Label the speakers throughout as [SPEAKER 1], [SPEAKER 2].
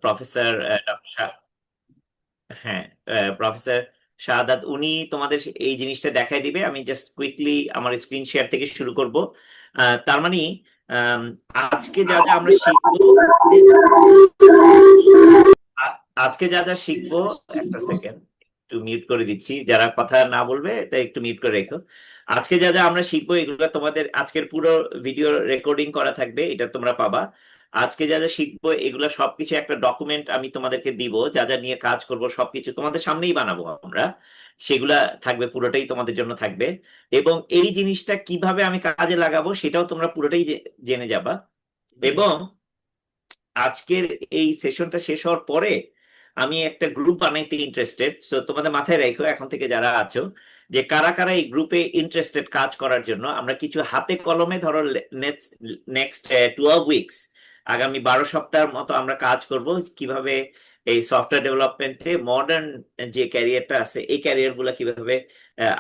[SPEAKER 1] Professor, হ্যাঁ, professor শাহাদাত উনি তোমাদের এই জিনিসটা দেখাই দিবে। আমি জাস্ট কুইকলি আমার স্ক্রিন শেয়ার থেকে শুরু করব। তার মানে আম, আজকে যা যা আমরা শিখবো, আ- আজকে যা যা শিখবো, একটা সেকেন্ড একটু মিউট করে দিচ্ছি, যারা কথা না বলবে তাই একটু মিউট করে রেখো। আজকে যা যা আমরা শিখবো এগুলো তোমাদের আজকের পুরো ভিডিও রেকর্ডিং করা থাকবে, এটা তোমরা পাবা। আজকে যা যা শিখবো এগুলো সবকিছু একটা ডকুমেন্ট আমি তোমাদেরকে দিব, যা যা নিয়ে কাজ করব সবকিছু তোমাদের সামনেই বানাবো আমরা। সেগুলা থাকবে, পুরোটাই তোমাদের জন্য থাকবে। এবং এই জিনিসটা কিভাবে আমি কাজে লাগাবো সেটাও তোমরা পুরোটাই জেনে যাবা। এবং আজকের এই সেশনটা শেষ হওয়ার পরে আমি একটা গ্রুপ বানাইতে ইন্টারেস্টেড, সো তোমাদের মাথায় রাখো এখন থেকে যারা আছো, যে কারা কারা এই গ্রুপে ইন্টারেস্টেড কাজ করার জন্য। আমরা কিছু হাতে কলমে, ধরো নেক্সট 12 উইকস, আগামী 12 সপ্তাহের মতো আমরা কাজ করব কিভাবে এই সফটওয়্যার ডেভেলপমেন্টে মডার্ন যে ক্যারিয়ারটা আছে এই ক্যারিয়ার গুলা কিভাবে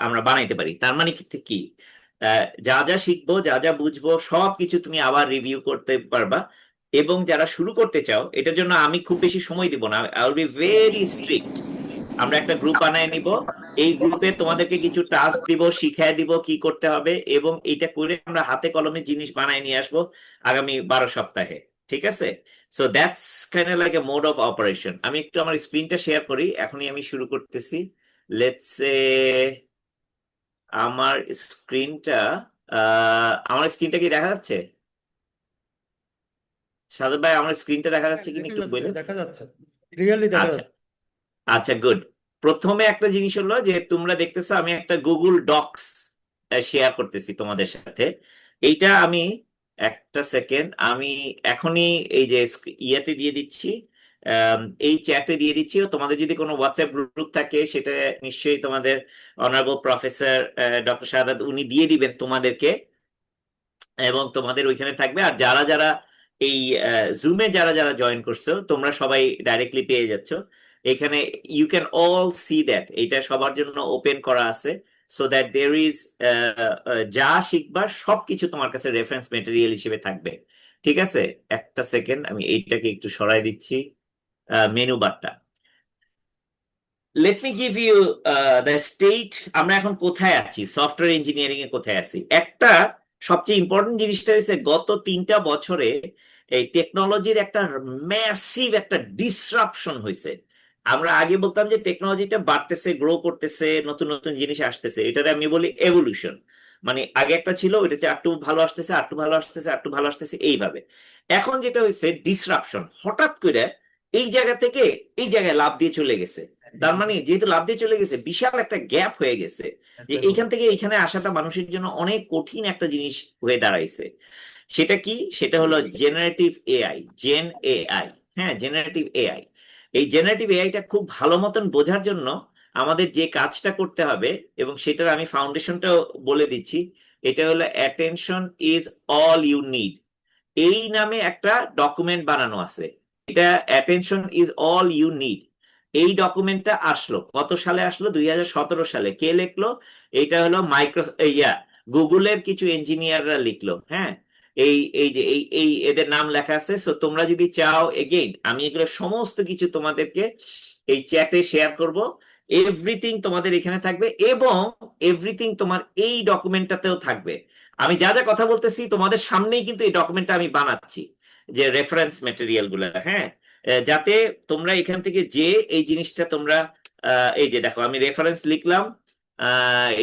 [SPEAKER 1] আমরা বানাইতে পারি। তার মানে কি কি, যা যা শিখবো, যা যা বুঝবো সবকিছু তুমি আবার রিভিউ করতে পারবা। এবং যারা শুরু করতে চাও, এটার জন্য আমি খুব বেশি সময় দিব না, I will be very strict. আমরা একটা গ্রুপ বানায় নিব, এই গ্রুপে তোমাদেরকে কিছু টাস্ক দিব, শিখাই দিব কি করতে হবে, এবং এটা করে আমরা হাতে কলমে জিনিস বানায় নিয়ে আসবো আগামী 12 সপ্তাহে। ঠিক আছে? So that's kind like a mode of operation. আমি একটু আমার স্ক্রিনটা শেয়ার করি, এখনই আমি শুরু করতেছি। লেটস সে আমার স্ক্রিনটা, আমার স্ক্রিনটা কি দেখা যাচ্ছে? সাদত ভাই, আমার স্ক্রিনটা দেখা
[SPEAKER 2] হ্যাঁ,
[SPEAKER 1] যাচ্ছে কিনা
[SPEAKER 2] দেখা
[SPEAKER 1] একটু
[SPEAKER 2] যাচ্ছে,
[SPEAKER 1] বলুন।
[SPEAKER 2] দেখা যাচ্ছে, ক্লিয়ারলি দেখা
[SPEAKER 1] আচ্ছা,
[SPEAKER 2] যাচ্ছে।
[SPEAKER 1] আচ্ছা, গুড। প্রথমে একটা জিনিস হলো যে তোমরা দেখতেছো আমি একটা গুগল ডকস শেয়ার করতেছি তোমাদের সাথে। এইটা আমি, একটা সেকেন্ড, আমি এখনই এই যে ইয়েতে দিয়ে দিচ্ছি, এই চ্যাটে দিয়ে দিচ্ছি। ও তোমাদের যদি কোনো হোয়াটসঅ্যাপ গ্রুপ থাকে সেটা নিশ্চয়ই তোমাদের অনারেবল প্রফেসর ডক্টর শাহাদাত উনি দিয়ে দিবেন তোমাদেরকে, এবং তোমাদের ওইখানে থাকবে। আর যারা যারা এই জুমে যারা যারা জয়েন করছো তোমরা সবাই ডাইরেক্টলি পেয়ে যাচ্ছ এখানে। You can all see that এটা সবার জন্য ওপেন করা আছে, সো দ্যাট দের ইজ, যা শিখবা সবকিছু তোমার কাছে রেফারেন্স মেটেরিয়াল হিসেবে থাকবে। ঠিক আছে? একটা সেকেন্ড, আমি এইটাকে একটু সরাই দিচ্ছি, মেনু বারটা। Let me give you the state, আমরা এখন কোথায় আছি, সফটওয়্যার ইঞ্জিনিয়ারিং এ কোথায় আছি। একটা সবচেয়ে ইম্পর্টেন্ট জিনিসটা হচ্ছে গত 3টা বছরে এই টেকনোলজির একটা ম্যাসিভ একটা ডিসরাপশন হয়েছে। আমরা আগে বলতাম যে টেকনোলজিটা বাড়তেছে, গ্রো করতেছে, নতুন নতুন জিনিস আসতেছে, এটাতে আমি বলি এভলিউশন। মানে আগে একটা ছিল, ওইটাতে আরটু ভালো আসতেছে, আরটু ভালো আসতেছে, আরটু ভালো আসতেছে, এইভাবে। এখন যেটা হয়েছে ডিসরাপশন, হঠাৎ করে এই জায়গা থেকে এই জায়গায় লাভ দিয়ে চলে গেছে। তার মানে যেহেতু লাভ দিয়ে চলে গেছে, বিশাল একটা গ্যাপ হয়ে গেছে, যে এইখান থেকে এইখানে আসাটা মানুষের জন্য অনেক কঠিন একটা জিনিস হয়ে দাঁড়াইছে। সেটা কি? সেটা হলো জেনারেটিভ এআই, জেন এআই। হ্যাঁ, জেনারেটিভ এআই। এই জেনারেটিভ এআইটা খুব ভালো মতন বোঝার জন্য আমাদের যে কাজটা করতে হবে, এবং সেটার আমি ফাউন্ডেশনটাও বলে দিচ্ছি, এটা হলো attention is all you need. এই নামে একটা ডকুমেন্ট বানানো আছে, এটা attention is all you need. এই ডকুমেন্টটা আসলো কত সালে? আসলো 2017 সালে। কে লিখলো? এটা হলো গুগলের কিছু ইঞ্জিনিয়াররা লিখলো। হ্যাঁ, এই এই যে এই এই এদের নাম লেখা আছে। সো তোমরা যদি চাও, এগেইন আমি এগুলো সমস্ত কিছু তোমাদেরকে এই চ্যাটে শেয়ার করব। এভরিথিং তোমাদের এখানে থাকবে, এবং এভরিথিং তোমার এই ডকুমেন্টটাতেও থাকবে। আমি যা যা কথা বলতেছি তোমাদের সামনেই কিন্তু এই ডকুমেন্টটা আমি বানাচ্ছি, যে রেফারেন্স মেটেরিয়াল গুলা। হ্যাঁ, যাতে তোমরা এখান থেকে যে এই জিনিসটা তোমরা, এই যে দেখো আমি রেফারেন্স লিখলাম,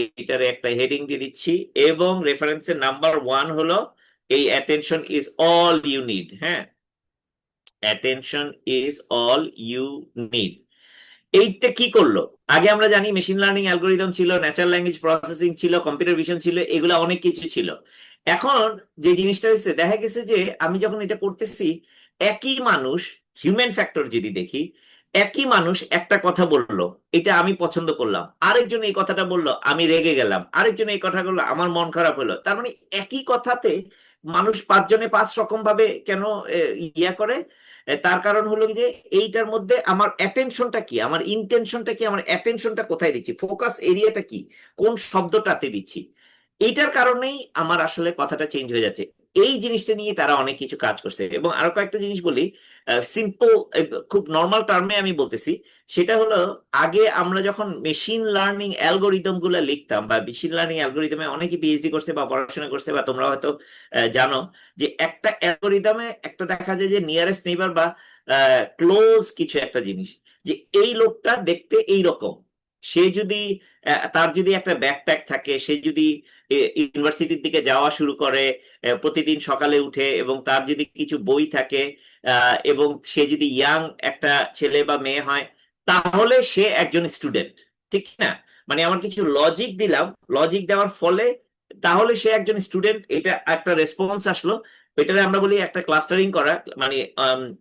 [SPEAKER 1] এইটারে একটা হেডিং দিয়ে দিচ্ছি, এবং রেফারেন্সের নাম্বার 1 হলো এই attention is all you need. হ্যাঁ, attention is all you need. এইটা কি করলো? আগে আমরা জানি মেশিন লার্নিং অ্যালগোরিদম ছিল, ন্যাচারাল ল্যাঙ্গুয়েজ প্রসেসিং ছিল, কম্পিউটার ভিশন ছিল, এগুলো অনেক কিছু ছিল। এখন যে জিনিসটা হচ্ছে, দেখা গেছে যে আমি যখন এটা করতেছি, একই মানুষ, হিউম্যান ফ্যাক্টর যদি দেখি, একই মানুষ একটা কথা বললো, এটা আমি পছন্দ করলাম, আরেকজন এই কথাটা বললো আমি রেগে গেলাম, আরেকজন এই কথা বললো আমার মন খারাপ হলো। তার মানে একই কথাতে মানুষ 5 জনে 5 রকম ভাবে কেন ইয়া করে? তার কারণ হলো যে এইটার মধ্যে আমার অ্যাটেনশনটা কি, আমার ইন্টেনশনটা কি, আমার অ্যাটেনশনটা কোথায় দিচ্ছি, ফোকাস এরিয়াটা কি, কোন শব্দটাতে দিচ্ছি, এইটার কারণেই আমার আসলে কথাটা চেঞ্জ হয়ে যাচ্ছে। এই জিনিসটা নিয়ে তারা অনেক কিছু কাজ করছে। এবং আরো কয়েকটা জিনিস বলি, সিম্পল, খুব নর্মাল টার্মে আমি বলতেছি। সেটা হলো, আগে আমরা যখন মেশিন লার্নিং অ্যালগোরিদম গুলা লিখতাম, বা মেশিন লার্নিং অ্যালগোরিদমে অনেকে পিএইচডি করছে বা পড়াশোনা করছে, বা তোমরা হয়তো জানো যে একটা অ্যালগোরিদমে একটা দেখা যায় যে নিয়ারেস্ট নেইবার বা ক্লোজ কিছু একটা জিনিস, যে এই লোকটা দেখতে এই রকম, সে যদি তার যদি একটা ব্যাকপ্যাক থাকে, সে যদি ইউনিভার্সিটির দিকে যাওয়া শুরু করে প্রতিদিন সকালে উঠে, এবং তার যদি কিছু বই থাকে, এবং সে যদি ইয়াং একটা ছেলে বা মেয়ে হয়, তাহলে সে একজন স্টুডেন্ট, ঠিক না? মানে আমার কিছু লজিক দিলাম, লজিক দেওয়ার ফলে তাহলে সে একজন স্টুডেন্ট, এটা একটা রেসপন্স আসলো। এটারে আমরা বলি একটা ক্লাস্টারিং করা, মানে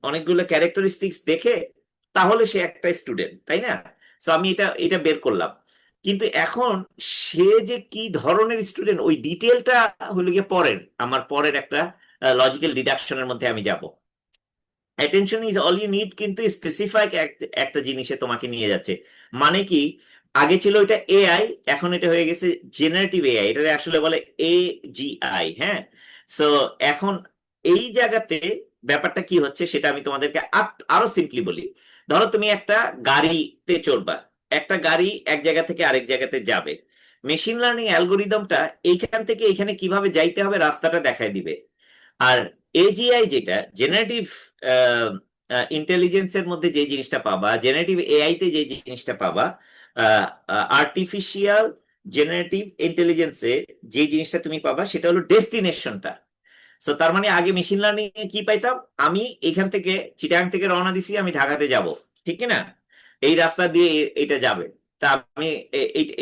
[SPEAKER 1] অনেকগুলো ক্যারেক্টারিস্টিক্স দেখে তাহলে সে একটা স্টুডেন্ট, তাই না? সো আমি এটা এটা বের করলাম। কিন্তু এখন সে যে কি ধরনের স্টুডেন্ট, ওই ডিটেলটা হলো গিয়ে পরের, আমার পরের একটা লজিক্যাল ডিডাকশনের মধ্যে আমি যাব। Attention is all you need কিন্তু স্পেসিফাইক একটা জিনিসে তোমাকে নিয়ে যাচ্ছে। মানে কি, আগে ছিল এটা এআই, এখন এটা হয়ে গেছে জেনারেটিভ এআই, এটা আসলে বলে এজিআই। হ্যাঁ, সো এখন এই জায়গাতে ব্যাপারটা কি হচ্ছে সেটা আমি তোমাদেরকে আরো সিম্পলি বলি। ধরো তুমি একটা গাড়িতে চড়বা, একটা গাড়ি এক জায়গা থেকে আরেক জায়গাতে যাবে, মেশিন লার্নিং অ্যালগোরিদমটা এইখান থেকে এইখানে কিভাবে যাইতে হবে রাস্তাটা দেখায় দিবে। আর এজিআই যেটা জেনারেটিভ ইন্টেলিজেন্সের মধ্যে যে জিনিসটা পাবা, জেনারেটিভ এআই তে যে জিনিসটা পাবা, আর্টিফিশিয়াল জেনারেটিভ ইন্টেলিজেন্সে যে জিনিসটা তুমি পাবা সেটা হলো ডেস্টিনেশনটা। সো তার মানে আগে মেশিন লার্নিং এ কি পাইতাম, আমি এখান থেকে চিটাগাং থেকে রওনা দিছি, আমি ঢাকাতে যাব, ঠিক কি না? এই রাস্তা দিয়ে এটা যাবে, তা আমি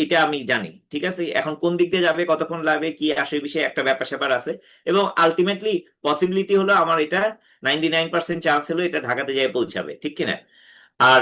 [SPEAKER 1] এটা আমি জানি, ঠিক আছে? এখন কোন দিক দিয়ে যাবে, কতক্ষণ লাগবে, কি আসে, বিষয়ে একটা ব্যাপার স্যাপার আছে। এবং আলটিমেটলি পসিবিলিটি হলো আমার এটা 99% চান্স হলো এটা ঢাকাতে যেয়ে পৌঁছাবে, ঠিক কিনা? আর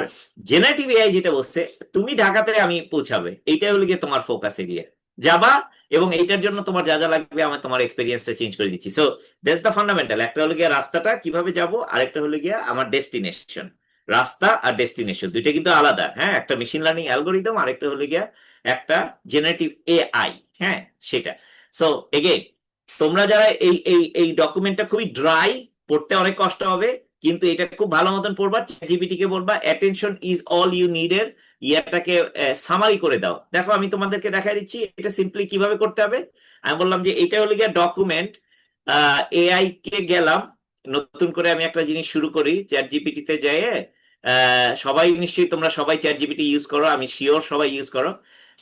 [SPEAKER 1] জেনারেটিভ এআই যেটা বলছে তুমি ঢাকাতে আমি পৌঁছাবে, এইটা হলো গিয়ে তোমার ফোকাস এরিয়া, যাবা, এবং এইটার জন্য তোমার যা যা লাগবে আমি তোমার এক্সপেরিয়েন্সটা চেঞ্জ করে দিচ্ছি। So that's the fundamental. একটা হলো গিয়ে রাস্তাটা কিভাবে যাব, আরেকটা হলো গিয়ে আমার ডেস্টিনেশন। রাস্তা আর ডেস্টিনেশন দুইটা কিন্তু আলাদা, হ্যাঁ, একটা মেশিন লার্নিং অ্যালগোরিদম, আরেকটা হলো গিয়া একটা জেনারেটিভ এআই। হ্যাঁ, সেটা। সো এগেইন, তোমরা যারা এই এই এই ডকুমেন্টটা খুবই ড্রাই, পড়তে অনেক কষ্ট হবে, কিন্তু এটা খুব ভালো মতন পড়বা, জিপিটি কে বলবা attention is all you need এর ইয়াটাকে সামারি করে দাও। দেখো আমি তোমাদেরকে দেখাই দিচ্ছি এটা সিম্পলি কিভাবে করতে হবে। আমি বললাম যে এটা হলো গিয়ে ডকুমেন্ট, এআই কে গেলাম, নতুন করে আমি একটা জিনিস শুরু করি, চ্যাট জিপিটি তে যেয়ে, সবাই নিশ্চয়ই তোমরা সবাই চ্যাট জিপিটি ইউজ করো, আমি শিওর সবাই ইউজ করো।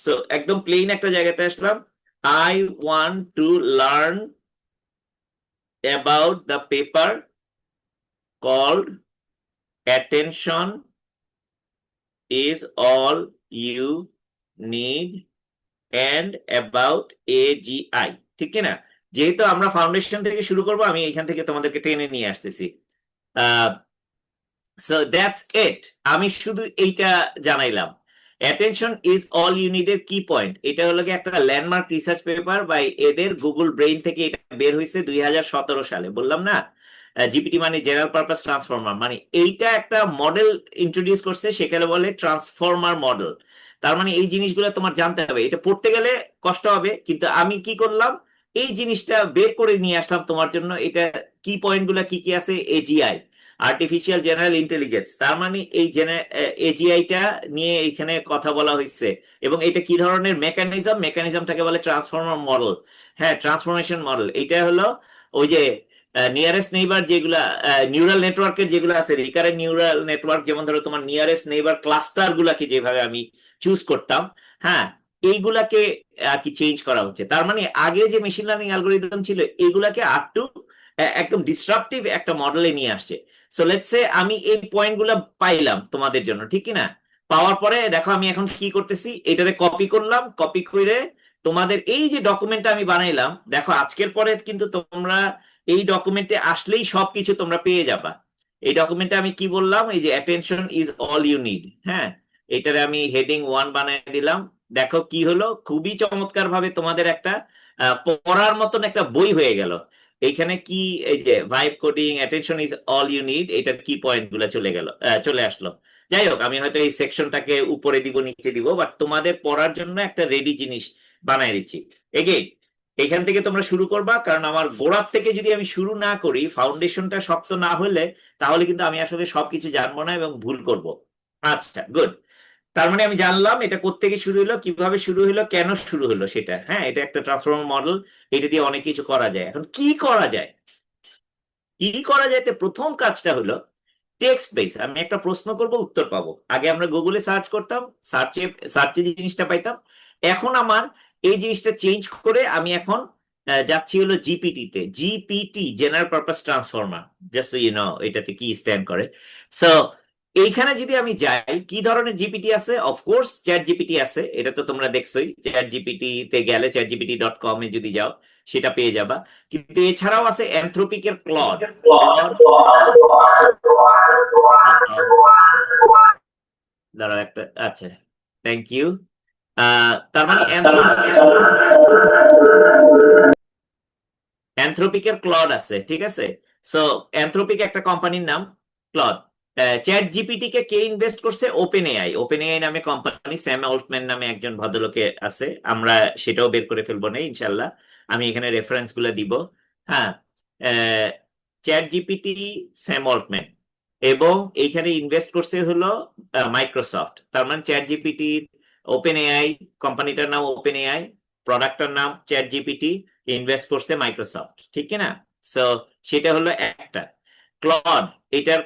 [SPEAKER 1] সো একদম প্লেন একটা জায়গাতে আসলাম, I want to learn about the paper called attention is all you need and about AGI, ঠিক কি না? যেহেতু আমরা ফাউন্ডেশন থেকে শুরু করব, আমি এখান থেকে তোমাদেরকে টেনে নিয়ে আসতেছি। সো দ্যাটস ইট, আমি শুধু এইটা জানাইলাম। Attention is all you need এর কি পয়েন্ট, এটা হলো কি একটা ল্যান্ডমার্ক রিসার্চ পেপার বা এদের গুগল ব্রেইন থেকে এটা বের হয়েছে 2017 সালে। বললাম না, জিপিটি মানে জেনারেল পারপাস ট্রান্সফর্মার, মানে এইটা একটা মডেল ইন্ট্রোডিউস করছে, সেখানে বলে ট্রান্সফর্মার মডেল। তার মানে এই জিনিসগুলো তোমার জানতে হবে, এটা পড়তে গেলে কষ্ট হবে, কিন্তু আমি কি করলাম, এই জিনিসটা বের করে নিয়ে আসলাম তোমার জন্য। এটা কি পয়েন্ট গুলা কি কি আছে, এজিআই, আর্টিফিশিয়াল জেনারেল ইন্টেলিজেন্স, তার মানে এই এজিআইটা নিয়ে এখানে কথা বলা হয়েছে। এবং এটা কি ধরনের মেকানিজম, মেকানিজমটাকে বলে ট্রান্সফর্মার মডেল। হ্যাঁ, ট্রান্সফরমেশন মডেল, এটা হলো ওই যে নিয়ারেস্ট নেইবার যেগুলা, নিউরাল নেটওয়ার্কের যেগুলো আছে, রিকারেন্ট নিউরাল নেটওয়ার্ক, যেমন ধরো তোমার নিয়ারেস্ট নেইবার ক্লাস্টার গুলাকে যেভাবে আমি চুজ করতাম, হ্যাঁ, এইগুলাকে আর কি চেঞ্জ করা হচ্ছে। তার মানে আগে যে মেশিন লার্নিং অ্যালগোরিদম ছিল এগুলাকে আপ টু একদম ডিসরাপটিভ একটা মডেলে নিয়ে আসছে। সো লেটস সে আমি এই পয়েন্ট গুলা পাইলাম তোমাদের জন্য, ঠিক কি না? পাওয়ার পরে দেখো আমি এখন কি করতেছি, এটারে কপি করলাম, কপি করে তোমাদের এই যে ডকুমেন্টটা আমি বানাইলাম, দেখো আজকের পরে কিন্তু তোমরা এই ডকুমেন্টে আসলেই সবকিছু তোমরা পেয়ে যাবা। এই ডকুমেন্টে আমি কি বললাম, এই যে attention is all you need, হ্যাঁ, এটারে আমি হেডিং 1 বানিয়ে দিলাম। দেখো কি হলো, খুবই চমৎকার ভাবে তোমাদের একটা পড়ার মতন একটা বই হয়ে গেল। এইখানে কি, এই যে vibe coding, attention is all you need, এটার কি পয়েন্ট গুলো চলে গেল, চলে আসলো। যাই হোক, আমি হয়তো এই সেকশনটাকে উপরে দিব নিচে দিব, বাট তোমাদের পড়ার জন্য একটা রেডি জিনিস বানাই দিচ্ছি। এগেইন এখান থেকে তোমরা শুরু করবা, কারণ আমার গোড়ার থেকে যদি আমি শুরু না করি, ফাউন্ডেশনটা শক্ত না হলে, তাহলে কিন্তু আমি আসলে সবকিছু জানবো না এবং ভুল করব। আচ্ছা, গুড। তার মানে আমি জানলাম এটা কোত্থেকে শুরু হলো, কিভাবে শুরু হলো, কেন শুরু হলো সেটা। হ্যাঁ, এটা একটা ট্রান্সফর্মার মডেল। এটা দিয়ে অনেক কিছু করা যায়। এখন কি করা যায়? কি করা যায়? তো প্রথম কাজটা হলো টেক্সট বেস। আমি একটা প্রশ্ন করব, উত্তর পাবো। আগে আমরা গুগলে সার্চ করতাম, সার্চে সার্চে যে জিনিসটা পাইতাম। এখন আমার এই জিনিসটা চেঞ্জ করে আমি এখন যাচ্ছি হলো জিপিটি তে। GPT, general purpose transformer. Just you know এটাতে কি স্ট্যান্ড করে। সো এইখানে যদি আমি যাই, কি ধরনের জিপিটি আছে? অফকোর্স চ্যাট জিপিটি আছে, এটা তো তোমরা দেখছোই। চ্যাট জিপিটি তে গেলে chatgpt.com এ যদি যাও, সেটা পেয়ে যাবা। কিন্তু এছাড়াও আছে অ্যানথ্রোপিকের ক্লড। ক্লড, দাঁড়াও একটা, আচ্ছা, থ্যাংক ইউ। তার মানে অ্যানথ্রোপিকের আছে, অ্যানথ্রোপিকের ক্লড আছে, ঠিক আছে। সো অ্যানথ্রোপিক একটা কোম্পানির নাম, ক্লড। চ্যাট জিপিটি কে কে ইনভেস্ট করছে? Open AI. ওপেন এআই নামে কোম্পানি, স্যাম অল্টম্যান নামে একজন ভদ্রলোকে আছে। আমরা সেটাও বের করে ফেলবো না ইনশাল্লাহ, আমি এখানে রেফারেন্স গুলো দিব। হ্যাঁ, চ্যাট জিপিটি, স্যাম অল্টম্যান, এবং এইখানে ইনভেস্ট করছে হলো মাইক্রোসফট। তার মানে চ্যাট জিপিটি, ওপেন এআই, কোম্পানিটার নাম ওপেন এআই, প্রোডাক্টটার নাম চ্যাট জিপিটি, ইনভেস্ট করছে মাইক্রোসফট, ঠিক কি না? সো সেটা হলো একটা। ক্লড, এটার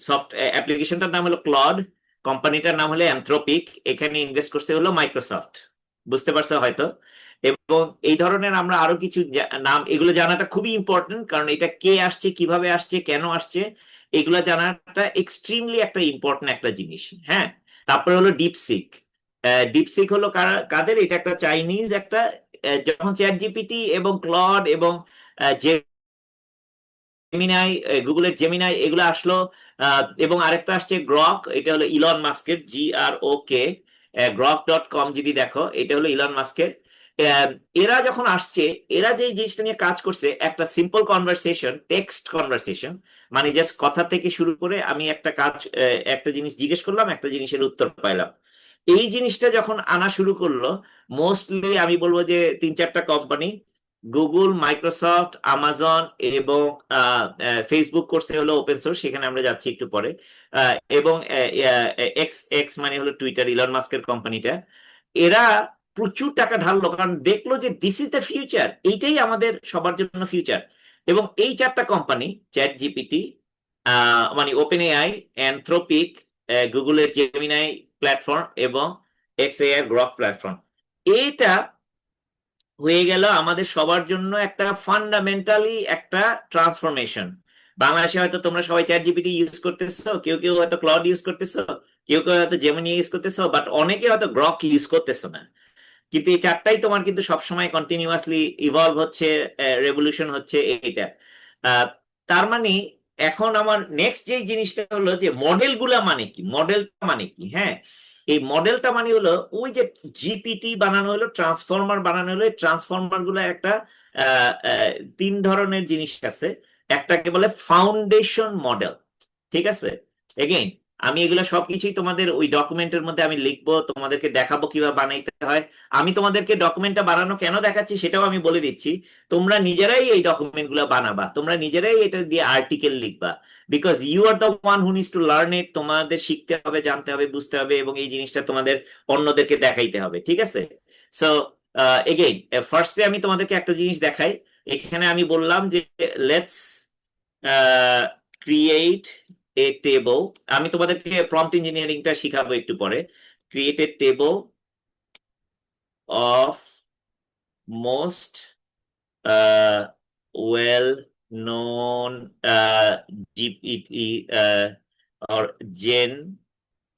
[SPEAKER 1] সফট অ্যাপ্লিকেশনটার নাম হলো ক্লড, কোম্পানিটার নাম হলো অ্যানথ্রোপিক, এখানে ইনভেস্ট করছে হলো মাইক্রোসফট। বুঝতে পারছো হয়তো। এবং এই ধরনের আমরা আরো কিছু নাম, এগুলো জানাটা খুবই ইম্পর্টেন্ট, কারণ এটা কে আসছে, কিভাবে আসছে, কেন আসছে, এগুলো জানাটা এক্সট্রিমলি একটা ইম্পর্টেন্ট একটা জিনিস। হ্যাঁ, তারপরে হলো ডিপসিক। ডিপসিক হলো কাদের? এটা একটা চাইনিজ একটা, যখন চ্যাট জিপিটি এবং ক্লড এবং জেমিনাই, গুগলের জেমিনাই এগুলো আসলো, এবং আরেকটা আসছে গ্রক, এটা হলো ইলন মাস্কের, GROK, grok.com যদি দেখো, এটা হলো ইলন মাস্কের। আহ, এরা যখন আসছে, এরা যে জিনিসটা নিয়ে কাজ করছে, একটা সিম্পল কনভারসেশন, টেক্সট কনভারসেশন, মানে জাস্ট কথা থেকে শুরু করে আমি একটা কাজ, একটা জিনিস জিজ্ঞেস করলাম, একটা জিনিসের উত্তর পাইলাম। এই জিনিসটা যখন আনা শুরু করলো, মোস্টলি আমি বলবো যে তিন চারটা কোম্পানি, গুগল, মাইক্রোসফট, আমাজন এবং ফেসবুক করছে হলো ওপেন সোর্স, সেখানে আমরা যাচ্ছি একটু পরে। এবং এক্স এক্স মানে হলো টুইটার, ইলন মাস্কের কোম্পানিটা। এরা প্রচুর টাকা ঢাললো, কারণ দেখলো যে দিস ইজ দ্য ফিউচার, এইটাই আমাদের সবার জন্য ফিউচার। এবং এই চারটা কোম্পানি, চ্যাট জিপিটি, মানে ওপেন এআই, অ্যানথ্রোপিক, গুগলের জেমিনাই প্ল্যাটফর্ম, এবং এক্সএআই গ্রক প্ল্যাটফর্ম, এটা হয়ে গেল আমাদের সবার জন্য একটা ফান্ডামেন্টালি একটা ট্রান্সফরমেশন। বাংলাদেশে হয়তো তোমরা সবাই চ্যাট জিপিটি ইউজ করতেছো, কেউ কেউ হয়তো ক্লাউড ইউজ করতেছো, কেউ কেউ হয়তো জেমিনি ইউজ করতেছো, বাট অনেকে হয়তো গ্রক ইউজ করতেছো না। কিন্তু এই চারটাই তোমার কিন্তু সবসময় কন্টিনিউয়াসলি ইভলভ হচ্ছে, রেভলিউশন হচ্ছে এইটা। আহ, তার মানে এখন আমার নেক্সট যে জিনিসটা হলো যে মডেল গুলা মানে কি, মডেলটা মানে কি। হ্যাঁ, এই মডেলটা মানে হলো ওই যে জিপিটি বানানো হলো, ট্রান্সফর্মার বানানো হলো, ট্রান্সফর্মার গুলো একটা তিন ধরনের জিনিস আছে। একটাকে বলে ফাউন্ডেশন মডেল, ঠিক আছে। এগেইন, আমি এগুলো সবকিছুই তোমাদের ওই ডকুমেন্টের মধ্যে আমি লিখবো, তোমাদেরকে দেখাবো কিভাবে বানাইতে হয়। আমি তোমাদেরকে ডকুমেন্টটা বানানো কেন দেখাচ্ছি সেটাও আমি বলে দিচ্ছি। তোমরা নিজেরাই এই ডকুমেন্ট গুলো বানাবা, তোমরা নিজেরাই এটা দিয়ে আর্টিকেল লিখবা, because you are the one who needs to learn it. তোমাদের শিখতে হবে, জানতে হবে, বুঝতে হবে, এবং এই জিনিসটা তোমাদের অন্যদেরকে দেখাইতে হবে, ঠিক আছে। সো এগেইন, ফার্স্টে আমি তোমাদেরকে একটা জিনিস দেখাই। এখানে আমি বললাম যে লেটস ক্রিয়েট এ টেবল। আমি তোমাদেরকে প্রম্পট ইঞ্জিনিয়ারিংটা শিখাবো একটু পরে। Create a table of most well known GPT or Gen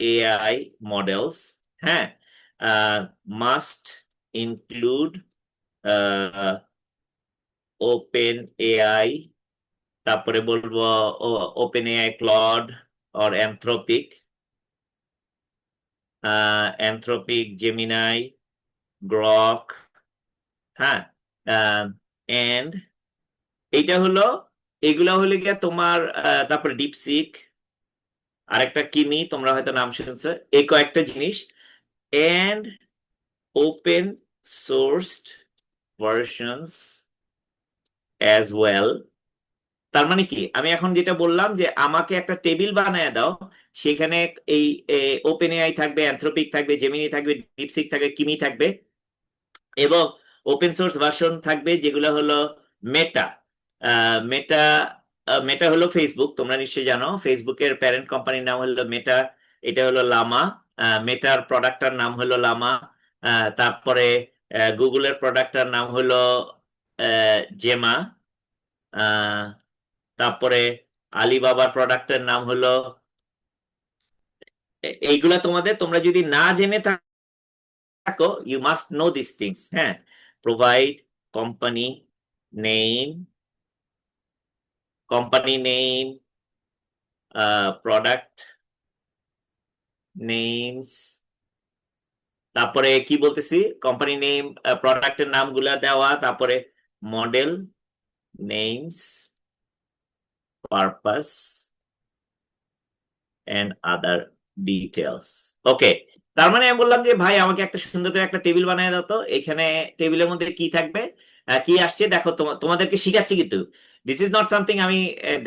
[SPEAKER 1] AI models. হ্যাঁ, must include ওপেন এআই, তারপরে বলবো OpenAI, Claude or Anthropic, Gemini, Grok. হ্যাঁ, এন্ড এইটা হলো, এগুলা হলে গিয়া তোমার, তারপরে ডিপসিক, আরেকটা কিমি, তোমরা হয়তো নাম শুনছো, এই কয়েকটা জিনিস। And open sourced versions as well। তার মানে কি, আমি এখন যেটা বললাম যে আমাকে একটা টেবিল বানায় দাও, সেখানে এই ওপেন এআই থাকবে, অ্যানথ্রোপিক থাকবে, জেমিনি থাকবে, ডিপসিক থাকবে, কিমি থাকবে, এবং ওপেন সোর্স ভার্সন থাকবে যেগুলো হলো মেটা। মেটা মেটা হলো ফেসবুক, তোমরা নিশ্চয়ই জানো ফেসবুকের প্যারেন্ট কোম্পানির নাম হলো মেটা। এটা হলো লামা। মেটার প্রোডাক্টটার নাম হলো লামা। তারপরে গুগলের প্রোডাক্টটার নাম হলো জেমা। তারপরে আলিবাবার প্রোডাক্টের নাম হলো এইগুলা। তোমরা যদি না জেনে থাকো, you must know this things. হ্যাঁ, provide company name, product names, তারপরে কি বলতেছি, কোম্পানি নেম, প্রোডাক্টের নামগুলা দেওয়া, তারপরে model names, purpose and other details. Okay, তার মানে আমি বললাম যে ভাই আমাকে একটা সুন্দর করে একটা টেবিল বানিয়ে দাও তো, এখানে টেবিলের মধ্যে কি থাকবে, কি আসছে দেখো। তোমাদেরকে শিখাচ্ছি, কিন্তু দিস ইজ নট সামথিং আমি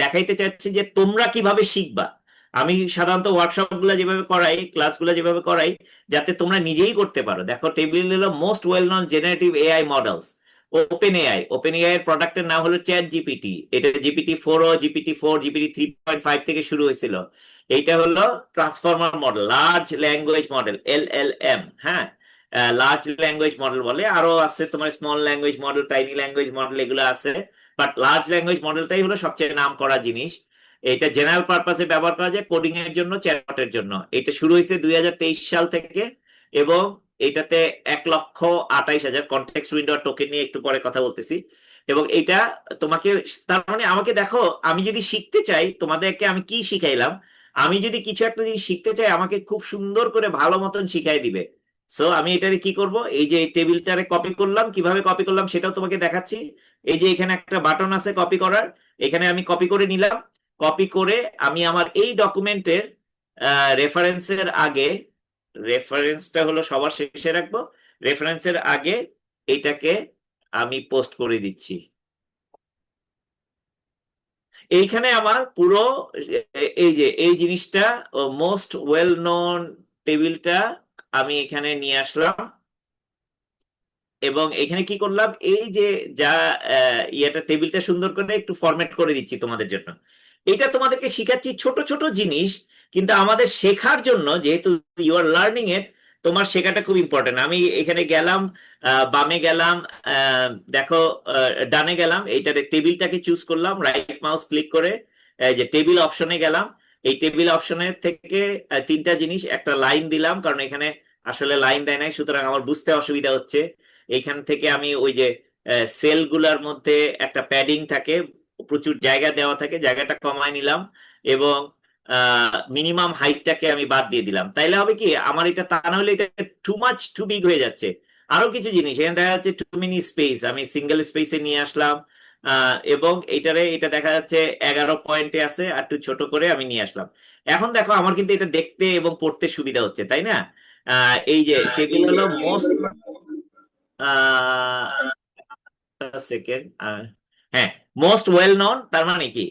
[SPEAKER 1] দেখাইতে চাচ্ছি যে তোমরা কিভাবে শিখবা। আমি সাধারণত ওয়ার্কশপ গুলা যেভাবে করাই, ক্লাসগুলো যেভাবে করাই, যাতে তোমরা নিজেই করতে পারো। দেখো, টেবিল হলো most well known generative AI models, OpenAI এর প্রোডাক্টের নাম হলো চ্যাট জিপিটি। এটা GPT-4 ও GPT-4, GPT-3.5 থেকে শুরু হয়েছিল। এইটা হলো transformer model, large language model, LLM। হ্যাঁ, লার্জ ল্যাঙ্গুয়েজ মডেল বলে, আরো আছে তোমার small language model, tiny language model, এগুলো আছে। বাট লার্জ ল্যাঙ্গুয়েজ মডেলটাই হলো সবচেয়ে নাম করা জিনিস। এটা জেনারেল পারপাসে ব্যবহার করা যায়, কোডিং এর জন্য, চ্যাটবটের জন্য। এটা শুরু হয়েছে 2023 সাল থেকে, এবং এটাতে 1,28,000 কনটেক্সট উইন্ডো টোকেন নিয়ে একটু পরে কথা বলতেছি। এবং এটা তোমাকে, তার মানে আমাকে দেখো, আমি যদি শিখতে চাই, তোমাদেরকে আমি কি শিখাইলাম, আমি যদি কিছু একটা জিনিস শিখতে চাই, আমাকে খুব সুন্দর করে ভালো মতন শিখাই দিবে। সো আমি এটারে কি করব, এই যে টেবিলটারে কপি করলাম, কিভাবে কপি করলাম সেটাও তোমাকে দেখাচ্ছি। এই যে এখানে একটা বাটন আছে কপি করার, এখানে আমি কপি করে নিলাম। কপি করে আমি আমার এই ডকুমেন্টের রেফারেন্সের আগে, রেফারেন্সটা হলো সবার শেষে রাখবো, রেফারেন্সের আগে এইটাকে আমি পোস্ট করে দিচ্ছি। এইখানে আমার পুরো এই যে এই জিনিসটা, মোস্ট ওয়েল নোন টেবিলটা আমি এখানে নিয়ে আসলাম, এবং এখানে কি করলাম, এই যে যা ইয়েটা, টেবিলটা সুন্দর করে একটু ফরম্যাট করে দিচ্ছি তোমাদের জন্য। এটা তোমাদেরকে শিখাচ্ছি ছোট ছোট জিনিস, কিন্তু আমাদের শেখার জন্য, যেহেতু ইউ আর লার্নিং ইট, তোমার শেখাটা খুব ইম্পর্টেন্ট। আমি এখানে গেলাম, বামে গেলাম, দেখো, ডানে গেলাম, এইটার টেবিলটাকে চুজ করলাম, রাইট মাউস ক্লিক করে এই যে টেবিল অপশনে গেলাম। এই টেবিল অপশনের থেকে তিনটা জিনিস, একটা লাইন দিলাম, কারণ এখানে আসলে লাইন দেয় নাই, সুতরাং আমার বুঝতে অসুবিধা হচ্ছে। এইখান থেকে আমি ওই যে সেল গুলার মধ্যে একটা প্যাডিং থাকে, প্রচুর জায়গা দেওয়া থাকে, জায়গাটা কমায় নিলাম, এবং মিনিমাম হাইটটাকে আমি বাদ দিয়ে দিলাম। তাইলে হবে কি, আমার এটা, তা না হলে এটা টু মাচ টু বিগ হয়ে যাচ্ছে। আরো কিছু জিনিস এখানে দেখা যাচ্ছে, টু মিনি স্পেস, আমি সিঙ্গেল স্পেসে নিয়ে আসলাম, এবং এটা দেখা যাচ্ছে 11 পয়েন্টে আছে, আর একটু ছোট করে আমি নিয়ে আসলাম। এখন দেখো, আমার কিন্তু এটা দেখতে এবং পড়তে সুবিধা হচ্ছে, তাই না? এই যে টেবিল হলো মোস্ট, সেকেন্ড, হ্যাঁ, মোস্ট ওয়েল নন, তার মানে কি,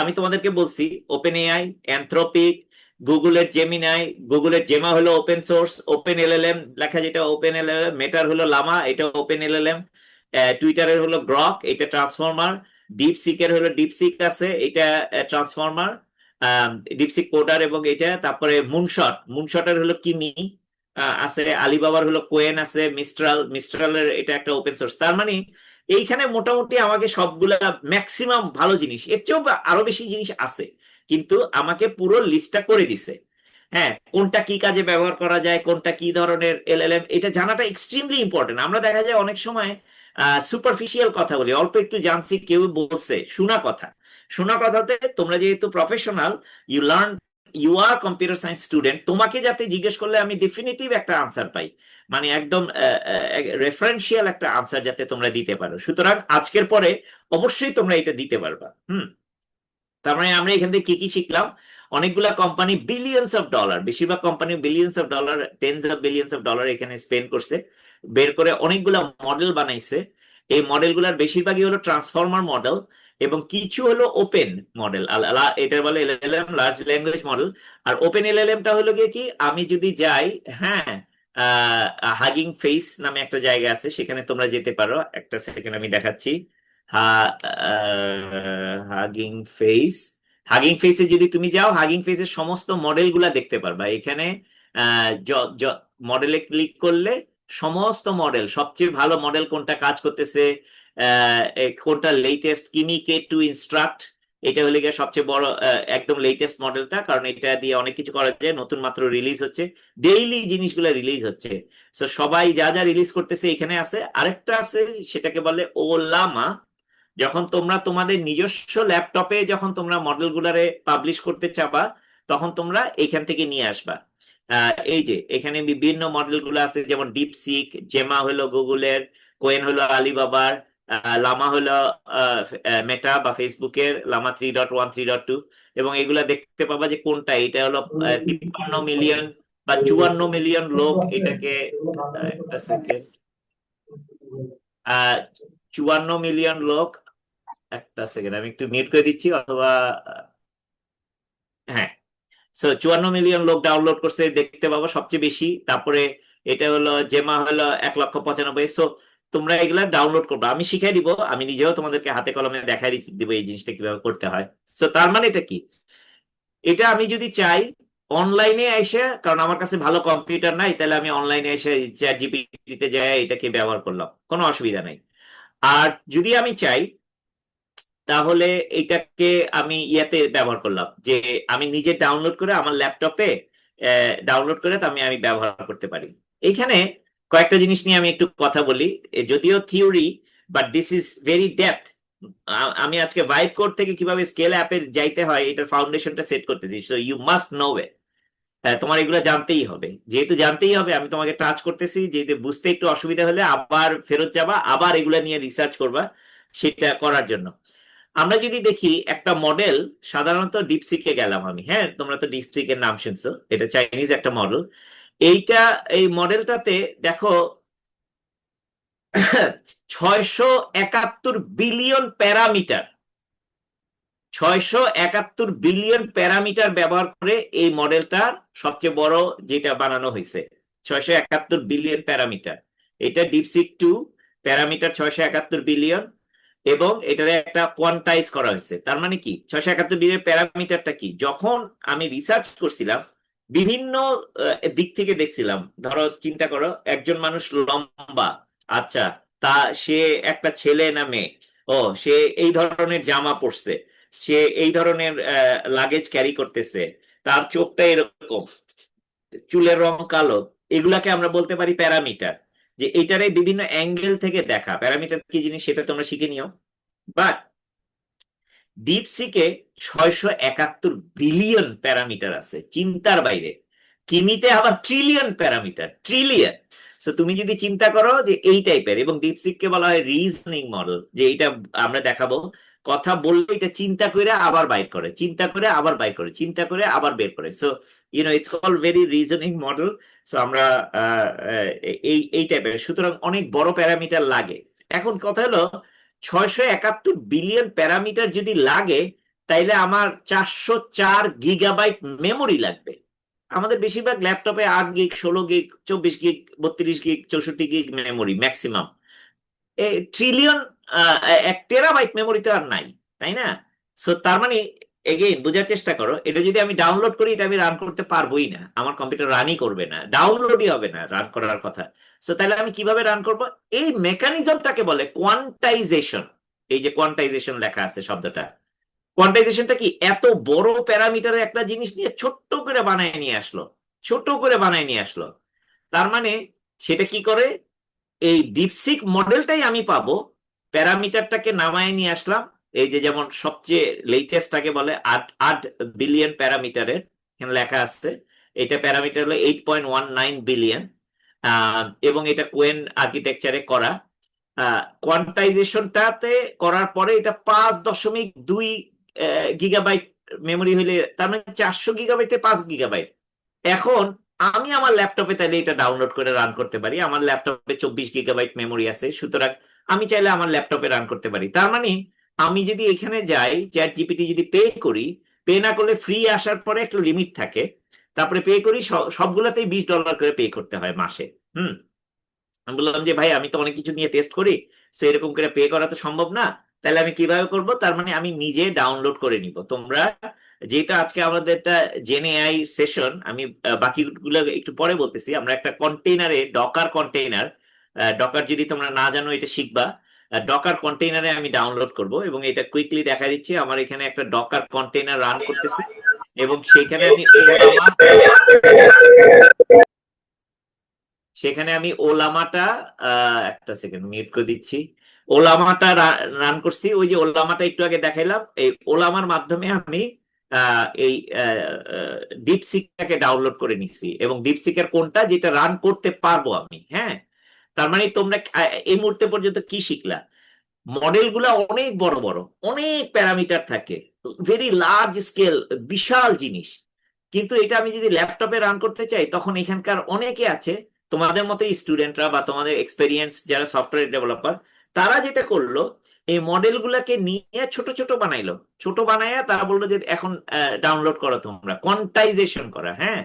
[SPEAKER 1] আমি তোমাদেরকে বলছি ওপেন এআই, অ্যানথ্রোপিক, গুগলের জেমিনাই, গুগলের জেমা হলো ওপেন সোর্স, ওপেন এলএলএম লেখা যেটা ওপেন এলএলএম, মেটার হলো লামা, এটা ওপেন এলএলএম, টুইটারের হলো গ্রক, এটা ট্রান্সফর্মার, ডিপসিকের হলো ডিপসিক আছে, এটা ট্রান্সফর্মার, ডিপসিক কোডার, এবং এটা, তারপরে মুনশটের হলো কিমি আছে, আলিবাবার হলো কোয়েন আছে, মিস্ট্রালের এটা একটা ওপেন সোর্স। তার মানে এইখানে মোটামুটি আমাকে সবগুলা ম্যাক্সিমাম ভালো জিনিস, এর চেয়েও আরো বেশি জিনিস আছে, কিন্তু আমাকে পুরো লিস্টটা করে দিছে। হ্যাঁ, কোনটা কি কাজে ব্যবহার করা যায়, কোনটা কি ধরনের এলএলএম, এটা জানাটা এক্সট্রিমলি ইম্পর্টেন্ট। আমরা দেখা যায় অনেক সময় সুপারফিশিয়াল কথা বলি, অল্প একটু জানছি, কেউ বলছে, শোনা কথাতে, তোমরা যেহেতু professional, you are computer science student, তোমাকে যাতে জিজ্ঞেস করলে আমি ডেফিনেটিভ একটা আনসার পাই, মানে একদম রেফারেন্সিয়াল একটা আনসার যাতে তোমরা দিতে পারো। সুতরাং আজকের পরে অবশ্যই তোমরা এটা দিতে পারবা। তার মানে আমরা এখান থেকে কি কি শিখলাম, অনেকগুলা কোম্পানি বিলিয়নস অফ ডলার, বেশিরভাগ company billions of dollar, tense of billions of dollar এখানে স্পেন্ড করছে, বের করে অনেকগুলা মডেল বানাইছে। এই মডেলগুলোর বেশিরভাগই হলো ট্রান্সফর্মার মডেল এবং কিছু হলো ওপেন মডেল, এটা বলে এলএলএম, লার্জ ল্যাঙ্গুয়েজ মডেল। আর ওপেন এলএলএমটা হলো গিয়ে কি, আমি যদি যাই, হ্যাঁ, হাগিং ফেস নামে একটা জায়গা আছে, সেখানে তোমরা যেতে পারো। একটা সেকেন্ড আমি দেখাচ্ছি। হাগিং ফেস, হাগিং ফেসে যদি তুমি যাও, হাগিং ফেসের সমস্ত মডেল গুলা দেখতে পারবা এখানে। মডেলে ক্লিক করলে সমস্ত মডেল, সবচেয়ে ভালো মডেল কোনটা কাজ করতেছে, কোনটা লেটেস্ট, কিমি K2 ইনস্ট্রাক্ট, এটা হলে গিয়ে সবচেয়ে বড় একদম লেটেস্ট মডেলটা, কারণ এটা দিয়ে অনেক কিছু করা যায়, নতুন মাত্র রিলিজ হচ্ছে, ডেইলি জিনিসগুলো রিলিজ হচ্ছে। তো সবাই যা যা রিলিজ করতেছে এখানে আছে। আরেকটা আছে, সেটাকে বলে ওলামা। যখন তোমরা তোমাদের নিজস্ব ল্যাপটপে যখন তোমরা মডেল গুলারে পাবলিশ করতে চাবা, তখন তোমরা এখান থেকে নিয়ে আসবা। এই যে এখানে বিভিন্ন মডেল গুলো আছে, যেমন ডিপসিক, জেমা হলো গুগলের, কোয়েন হলো আলিবাবার, লামা হলো মেটা বা ফেসবুকের, লামা 3.1 3.2। এবং এগুলা দেখতে পাবা যে কোনটা, এটা হলো 53 মিলিয়ন বা 54 মিলিয়ন লোক এটাকে, একটা সেকেন্ড, 54 মিলিয়ন লোক, একটা সেকেন্ড আমি একটু মিউট করে দিচ্ছি, অথবা হ্যাঁ, 54 মিলিয়ন লোক ডাউনলোড করছে দেখতে পাবো সবচেয়ে বেশি। তারপরে এটা হলো জেমা হলো 1,95,000। সো তোমরা এগুলা ডাউনলোড করবে, আমি শিখাই দিব, আমি নিজেও তোমাদেরকে হাতে কলমে দেখাই দিব এই জিনিসটা কিভাবে করতে হয়। সো তার মানে এটা কি, এটা আমি যদি চাই অনলাইনে এসে, কারণ আমার কাছে ভালো কম্পিউটার নাই, তাহলে আমি অনলাইনে এসে চ্যাট জিপিটিতে যাই এটাকে ব্যবহার করলাম, কোনো অসুবিধা নাই। আর যদি আমি চাই, তাহলে এটাকে আমি ইয়াতে ব্যবহার করলাম, যে আমি নিজে ডাউনলোড করে আমার ল্যাপটপে ডাউনলোড করে তো আমি আমি ব্যবহার করতে পারি। এইখানে কয়েকটা জিনিস নিয়ে আমি একটু কথা বলি, যদিও theory, but this is very depth. আমি আজকে ভাইব কোড থেকে কিভাবে স্কেল অ্যাপে যাইতে হয় এটার ফাউন্ডেশনটা সেট করতেছি, সো ইউ মাস্ট নো ইট। তোমার এগুলো জানতেই হবে, যেহেতু জানতেই হবে আমি তোমাকে টাচ করতেছি, যেহেতু বুঝতে একটু অসুবিধা হলে আবার ফেরত যাবা, আবার এগুলা নিয়ে রিসার্চ করবা, সেটা করার জন্য। আমরা যদি দেখি একটা মডেল, সাধারণত ডিপসিকে গেলাম আমি, হ্যাঁ, তোমরা তো ডিপসিকের নাম শুনছো, এটা চাইনিজ একটা মডেল। এইটা, এই মডেলটাতে দেখো 671 বিলিয়ন প্যারামিটার, 671 বিলিয়ন প্যারামিটার ব্যবহার করে এই মডেলটার সবচেয়ে বড় যেটা বানানো হয়েছে, 671 বিলিয়ন প্যারামিটার। এটা ডিপসিক 2, প্যারামিটার 671 বিলিয়ন, এবং এটার একটা কোয়ান্টাইজ করা হয়েছে। তার মানে কি, 671 বিলিয়ন প্যারামিটারটা কি, যখন আমি রিসার্চ করছিলাম বিভিন্ন দিক থেকে দেখছিলাম, ধরো চিন্তা করো একজন মানুষ লম্বা, আচ্ছা, তা সে একটা ছেলে না মেয়ে, ও সে এই ধরনের জামা পরছে, সে এই ধরনের লাগেজ ক্যারি করতেছে, তার চোখটা এরকম, চুলের রং কালো, এগুলাকে আমরা বলতে পারি প্যারামিটার। যে এটারে বিভিন্ন অ্যাঙ্গেল থেকে দেখা, প্যারামিটার কি জিনিস সেটা তোমরা শিখে নিও। বাট ডিপসিকে 671 বিলিয়ন প্যারামিটার আছে, চিন্তার বাইরে। কিমিতে আবার ট্রিলিয়ন প্যারামিটার, ট্রিলিয়ন। তো তুমি যদি চিন্তা করো যে এই টাইপের, এবং ডিপসিককে বলা হয় রিজনিং মডেল, যে এটা আমরা দেখাবো, কথা বললে এটা চিন্তা করে আবার বাইর করে, চিন্তা করে আবার বাইর করে, চিন্তা করে আবার বের করে। So it's call very reasoning model. So আমরা এই টাইপের, সুতরাং অনেক বড় প্যারামিটার লাগে। এখন কথা হলো, 671 বিলিয়ন প্যারামিটার যদি লাগে, তাইলে আমার 404 গিগাবাইট মেমোরি লাগবে। আমাদের বেশিরভাগ ল্যাপটপে 8 gig, 16 gig, 24 gig, 32 gig, 64 gig memory maximum. Trillion, 1 terabyte memory তো আর নাই, তাই না? সো তার মানে এগেইন বোঝার চেষ্টা করো, এটা যদি আমি ডাউনলোড করি, এটা আমি রান করতে পারবোই না, আমার কম্পিউটার রানই করবে না, ডাউনলোডই হবে না রান করার কথা। সো তাহলে আমি কিভাবে রান করব? এই মেকানিজমটাকে বলে কোয়ান্টাইজেশন। এই যে কোয়ান্টাইজেশন লেখা আছে শব্দটা, কোয়ান্টাইজেশনটা কি, এত বড় প্যারামিটারে একটা জিনিস নিয়ে ছোট্ট করে বানায় নিয়ে আসলো, ছোট করে বানায় নিয়ে আসলো। তার মানে সেটা কি করে, এই ডিপসিক মডেলটাই আমি পাবো, প্যারামিটারটাকে নামায় নিয়ে আসলাম, এই যে যেমন সবচেয়ে লেটেস্টটাকে বলে 8 বিলিয়ন প্যারামিটারের, এখানে লেখা আছে, এটা প্যারামিটার হলো 8.19 বিলিয়ন, এবং এটা কোয়েন আর্কিটেকচারে করা। কোয়ান্টাইজেশনটাতে করার পরে এটা 5.2 গিগাবাইট মেমোরি হইলে তার মানে 400 GB 5 GB। এখন আমি আমার ল্যাপটপে তাহলে এটা ডাউনলোড করে রান করতে পারি, আমার ল্যাপটপে 24 GB মেমোরি আছে, সুতরাং আমি চাইলে আমার ল্যাপটপে রান করতে পারি। তার মানে আমি যদি এখানে যাই চ্যাট জিপিটি যদি পে করি, পে না করলে ফ্রি আসার পরে একটা লিমিট থাকে, তারপরে পে করি, সবগুলাতেই $20 করে পে করতে হয় মাসে। হুম। আমি বললাম যে ভাই আমি তো অনেক কিছু নিয়ে টেস্ট করি, তো এরকম করে পে করা তো সম্ভব না, তাহলে আমি কিভাবে করব? তার মানে আমি নিজে ডাউনলোড করে নিব। তোমরা যেহেতু আজকে আমাদের একটা জেন এআই সেশন, আমি বাকিগুলো একটু পরে বলতেছি। আমরা একটা কন্টেইনারে, ডকার কন্টেইনার, ডকার যদি তোমরা না জানো এটা শিখবা। ডকার কন্টেইনারে আমি ডাউনলোড করব এবং এটা কুইকলি দেখা দিচ্ছি। আমার এখানে একটা ডকার কন্টেইনার রান করতেছি এবং সেখানে আমি ওলামাটা একটা সেকেন্ড মিউট করে দিচ্ছি। ওলামাটা রান করছি। ওই যে ওলামাটা একটু আগে দেখাইলাম, এই ওলামার মাধ্যমে আমি এই ডিপসিকটাকে ডাউনলোড করে নিছি এবং ডিপসিকের কোনটা যেটা রান করতে পারবো আমি। হ্যাঁ, তার মানে তোমরা এই মুহূর্তে পর্যন্ত কি শিখলা? মডেল গুলা অনেক বড় বড়, অনেক প্যারামিটার থাকে, ভেরি লার্জ স্কেল, বিশাল জিনিস। কিন্তু এটা আমি যদি ল্যাপটপে রান করতে চাই, তখন এখানকার অনেকে আছে তোমাদের মতো স্টুডেন্টরা বা তোমাদের এক্সপেরিয়েন্স যারা সফটওয়্যার ডেভেলপার, তারা যেটা করলো, এই মডেল গুলাকে নিয়ে ছোট ছোট বানাইলো। ছোট বানাইয়া তারা বললো যে এখন ডাউনলোড করো, তোমরা কোয়ান্টাইজেশন করা। হ্যাঁ,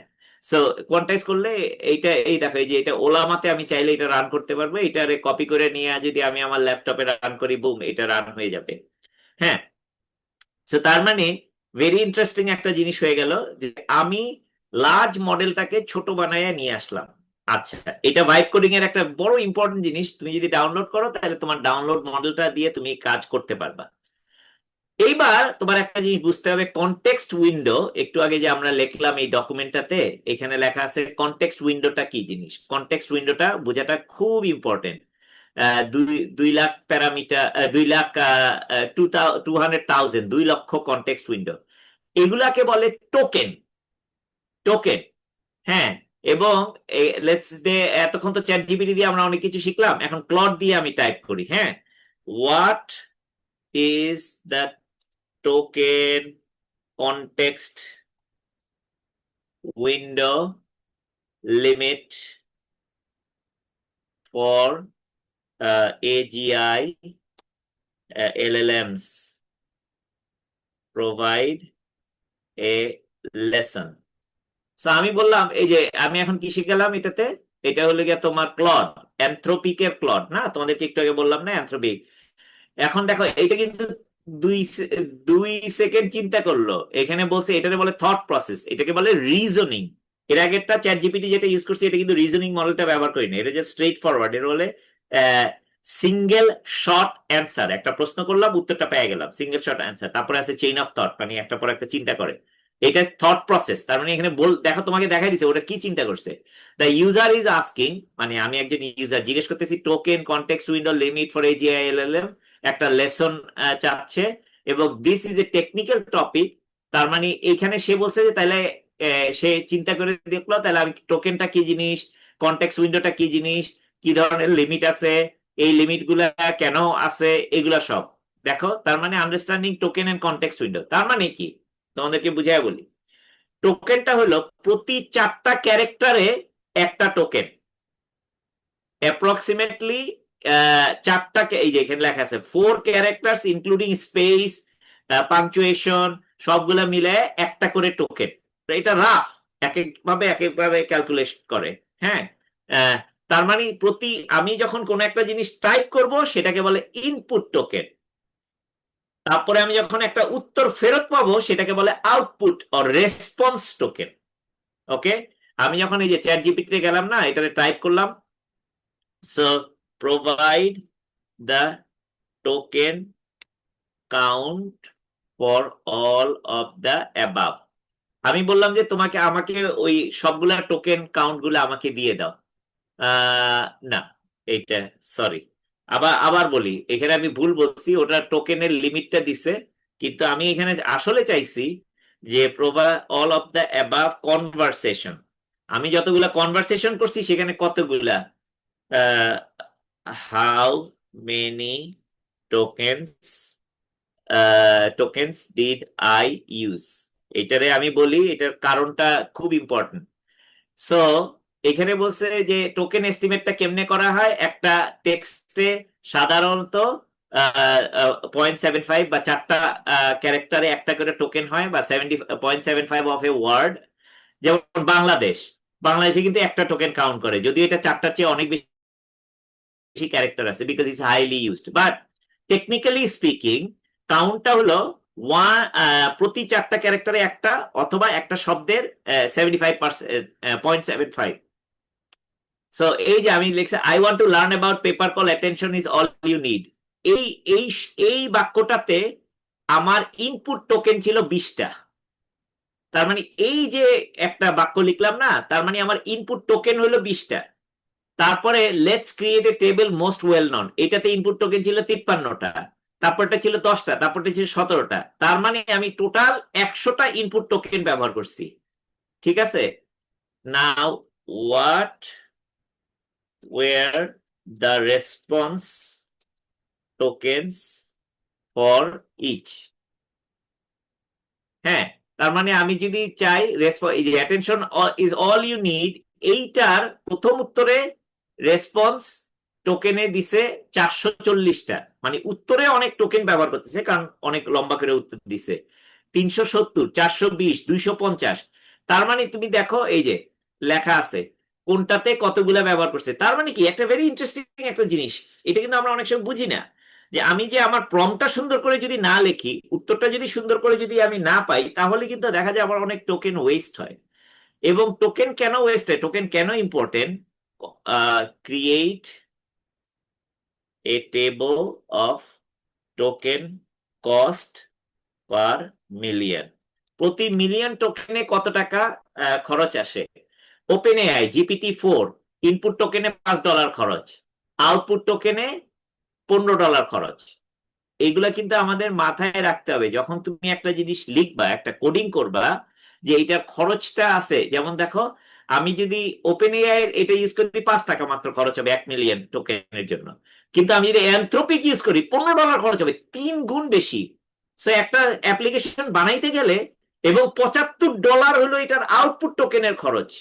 [SPEAKER 1] সো কোয়ান্টাইজ করলে এইটা, এই দেখো, এই যে এটা ওলামাতে আমি চাইলে এটা রান করতে পারবো। এটারে কপি করে নিয়ে যদি আমি আমার ল্যাপটপে রান করি, বুম, এটা রান হয়ে যাবে। হ্যাঁ, সো তার মানে ভেরি ইন্টারেস্টিং একটা জিনিস হয়ে গেল যে আমি লার্জ মডেলটাকে ছোট বানায় নিয়ে আসলাম। আচ্ছা, এটা ভাইব কোডিং এর একটা বড় ইম্পর্টেন্ট জিনিস। তুমি যদি ডাউনলোড করো, তাহলে তোমার ডাউনলোড মডেলটা দিয়ে তুমি কাজ করতে পারবা। এইবার তোমার একটা জিনিস বুঝতে হবে, কনটেক্সট উইন্ডো। একটু আগে যে আমরা লিখলাম এই ডকুমেন্টটাতে, এখানে লেখা আছে কনটেক্সট উইন্ডোটা কি জিনিস। কনটেক্সট উইন্ডোটা বোঝাটা খুব ইম্পর্টেন্ট। দুই 2 লাখ প্যারামিটার, 2 লাখ, 200,000, 2 লক্ষ কনটেক্সট উইন্ডো, এগুলাকে বলে টোকেন। টোকেন, হ্যাঁ। এবং লেটস ডে, এতক্ষণ তো চ্যাট জিপিটি দিয়ে আমরা অনেক কিছু শিখলাম, এখন ক্লড দিয়ে আমি টাইপ করি। হ্যাঁ, what is the token context window limit for AGI LLMs provide a lesson। So আমি বললাম, এই যে আমি এখন কি শিখালাম এটাতে, এটা হলো গিয়ে তোমার ক্লড, অ্যানথ্রোপিকের ক্লড, না? তোমাদেরকে একটু আগে বললাম না অ্যানথ্রোপিক। এখন দেখো এটা কিন্তু দুই দুই সেকেন্ড চিন্তা করলো, এখানে বলছে এটাকে বলে থট প্রসেস, এটাকে বলে রিজনিং। এর আগেরটা চ্যাট জিপিটি যেটা ইউজ করছে, এটা কিন্তু রিজনিং মডেলটা ব্যবহার করিনি, এটা জাস্ট স্ট্রেট ফরওয়ার্ড। এটা বলে সিঙ্গেল শর্ট অ্যান্সার, একটা প্রশ্ন করলাম, উত্তরটা পেয়ে গেলাম, সিঙ্গেল শর্ট অ্যান্সার। তারপরে আছে চেইন অফ থট, মানে একটা পর একটা চিন্তা করে। এটা থট প্রসেস। তার মানে এখানে দেখো, তোমাকে দেখাই দিছে ওটা কি চিন্তা করছে। দ্য ইউজার ইজ আস্কিং, মানে আমি একজন ইউজার জিজ্ঞেস করতেছি, token context window limit for AGI LLM, একটা লেসন চাচ্ছে, এবং this is a technical topic. তার মানে এইখানে সে বলছে যে তাহলে সে চিন্তা করে দেখলো, তাহলে আমি টোকেনটা কি জিনিস, কনটেক্সট উইন্ডোটা কি জিনিস, কি ধরনের লিমিট আছে, এই লিমিট গুলা কেন আছে, এগুলা সব দেখো। তার মানে understanding token and context window, তার মানে কি তোমাদেরকে বুঝাই বলি। টোকেনটা হলো প্রতি 4টা ক্যারেক্টারে একটা টোকেন, অ্যাপ্রক্সিমেটলি 4টা, এই যে এখানে লেখা আছে 4 ক্যারেক্টার্স ইনক্লুডিং স্পেস, পাংচুয়েশন, সবগুলা মিলে একটা করে টোকেন। এটা রাফ, এক একভাবে ক্যালকুলেট করে। হ্যাঁ, আহ, তার মানে প্রতি, আমি যখন কোন একটা জিনিস টাইপ করব, সেটাকে বলে ইনপুট টোকেন। তারপরে আমি যখন একটা উত্তর ফেরত পাবো, সেটাকে বলে আউটপুট অর রেসপন্স টোকেন। ওকে, আমি যখন এই যে চ্যাট জিপিটিতে গেলাম না, এটাতে টাইপ করলাম, so provide the token count for all of the above. আমি বললাম যে তোমাকে, আমাকে ওই সবগুলা টোকেন কাউন্ট গুলো আমাকে দিয়ে দাও। না, এইটা, সরি, আবার আবার বলি, এখানে আমি ভুল বলছি, ওটা টোকেনের লিমিটটা দিছে, কিন্তু আমি এখানে আসলে চাইছি যে provide all of the above conversation. আমি যতগুলা কনভারসেশন করছি সেখানে কতগুলা, how many tokens tokens did I use, এটারে আমি বলি, এটার কারণটা খুব ইম্পর্টেন্ট। সো এখানে বলছে যে টোকেন এস্টিমেটটা কেমনে করা হয়, একটা টেক্সটে সাধারণত 0.75 বা 4টা ক্যারেক্টারে একটা করে টোকেন হয়, বা 0.75 অফ এ ওয়ার্ড। যেমন বাংলাদেশে কিন্তু একটা টোকেন কাউন্ট করে, যদি এটা 4টার চেয়ে অনেক বেশি ক্যারেক্টার আছে, because it's highly used. But technically speaking কাউন্টটা হলো প্রতি 4টা ক্যারেক্টারে একটা, অথবা একটা শব্দের 75%, 0.75। সো এই যে আমি লিখছি, I want to learn about paper call attention is all you need, এই এই এই বাক্যটাতে আমার ইনপুট টোকেন ছিল 20টা। তার মানে এই যে একটা বাক্য লিখলাম না, তার মানে আমার ইনপুট টোকেন হলো 20টা। তারপরে let's create a table most well নন, এটাতে ইনপুট টোকেন ছিল 53টা, তারপরটা ছিল 10টা, তারপরটা ছিল 17টা। তার মানে আমি টোটাল 100টা ইনপুট টোকেন ব্যবহার করছি। ঠিক আছে, now what were the response tokens for each. হ্যাঁ, তার মানে আমি যদি চাই attention is all you need, এইটার প্রথম উত্তরে রেসপন্স টোকেনে দিছে 440টা, মানে উত্তরে অনেক টোকেন ব্যবহার করতেছে, কারণ অনেক লম্বা করে উত্তর দিছে। 370, 420, 250। তার মানে তুমি দেখো এই যে লেখা আছে কোনটাতে কতগুলা ব্যবহার করছে। তার মানে কি, একটা ভেরি ইন্টারেস্টিং একটা জিনিস, এটা কিন্তু আমরা অনেক সময় বুঝি না, যে আমি যে আমার প্রম্পটটা সুন্দর করে যদি না লিখি, উত্তরটা যদি সুন্দর করে যদি আমি না পাই, তাহলে কিন্তু দেখা যায় আমার অনেক টোকেন ওয়েস্ট হয়। এবং টোকেন কেন ওয়েস্ট হয়, টোকেন কেন important, create a table of token cost per million, প্রতি মিলিয়ন টোকেনে কত টাকা খরচ আসে। ওপেন এআই GPT-4 ইনপুট টোকেনে $5 খরচ, আউটপুট টোকেনে $15 খরচ। এইগুলা কিন্তু আমাদের মাথায় রাখতে হবে যখন তুমি একটা জিনিস লিখবা, একটা কোডিং করবা, যে এইটার খরচটা আছে। যেমন দেখো, আমি যদি ওপেন এআই এর এটা ইউজ করি, $5 মাত্র খরচ হবে 1 মিলিয়ন টোকেনের জন্য, কিন্তু আমি যদি অ্যানথ্রোপিক ইউজ করি, $15 খরচ হবে, 3 গুণ বেশি। সো একটা অ্যাপ্লিকেশন বানাইতে গেলে, এবং $75 হলো এটার আউটপুট টোকেনের খরচ।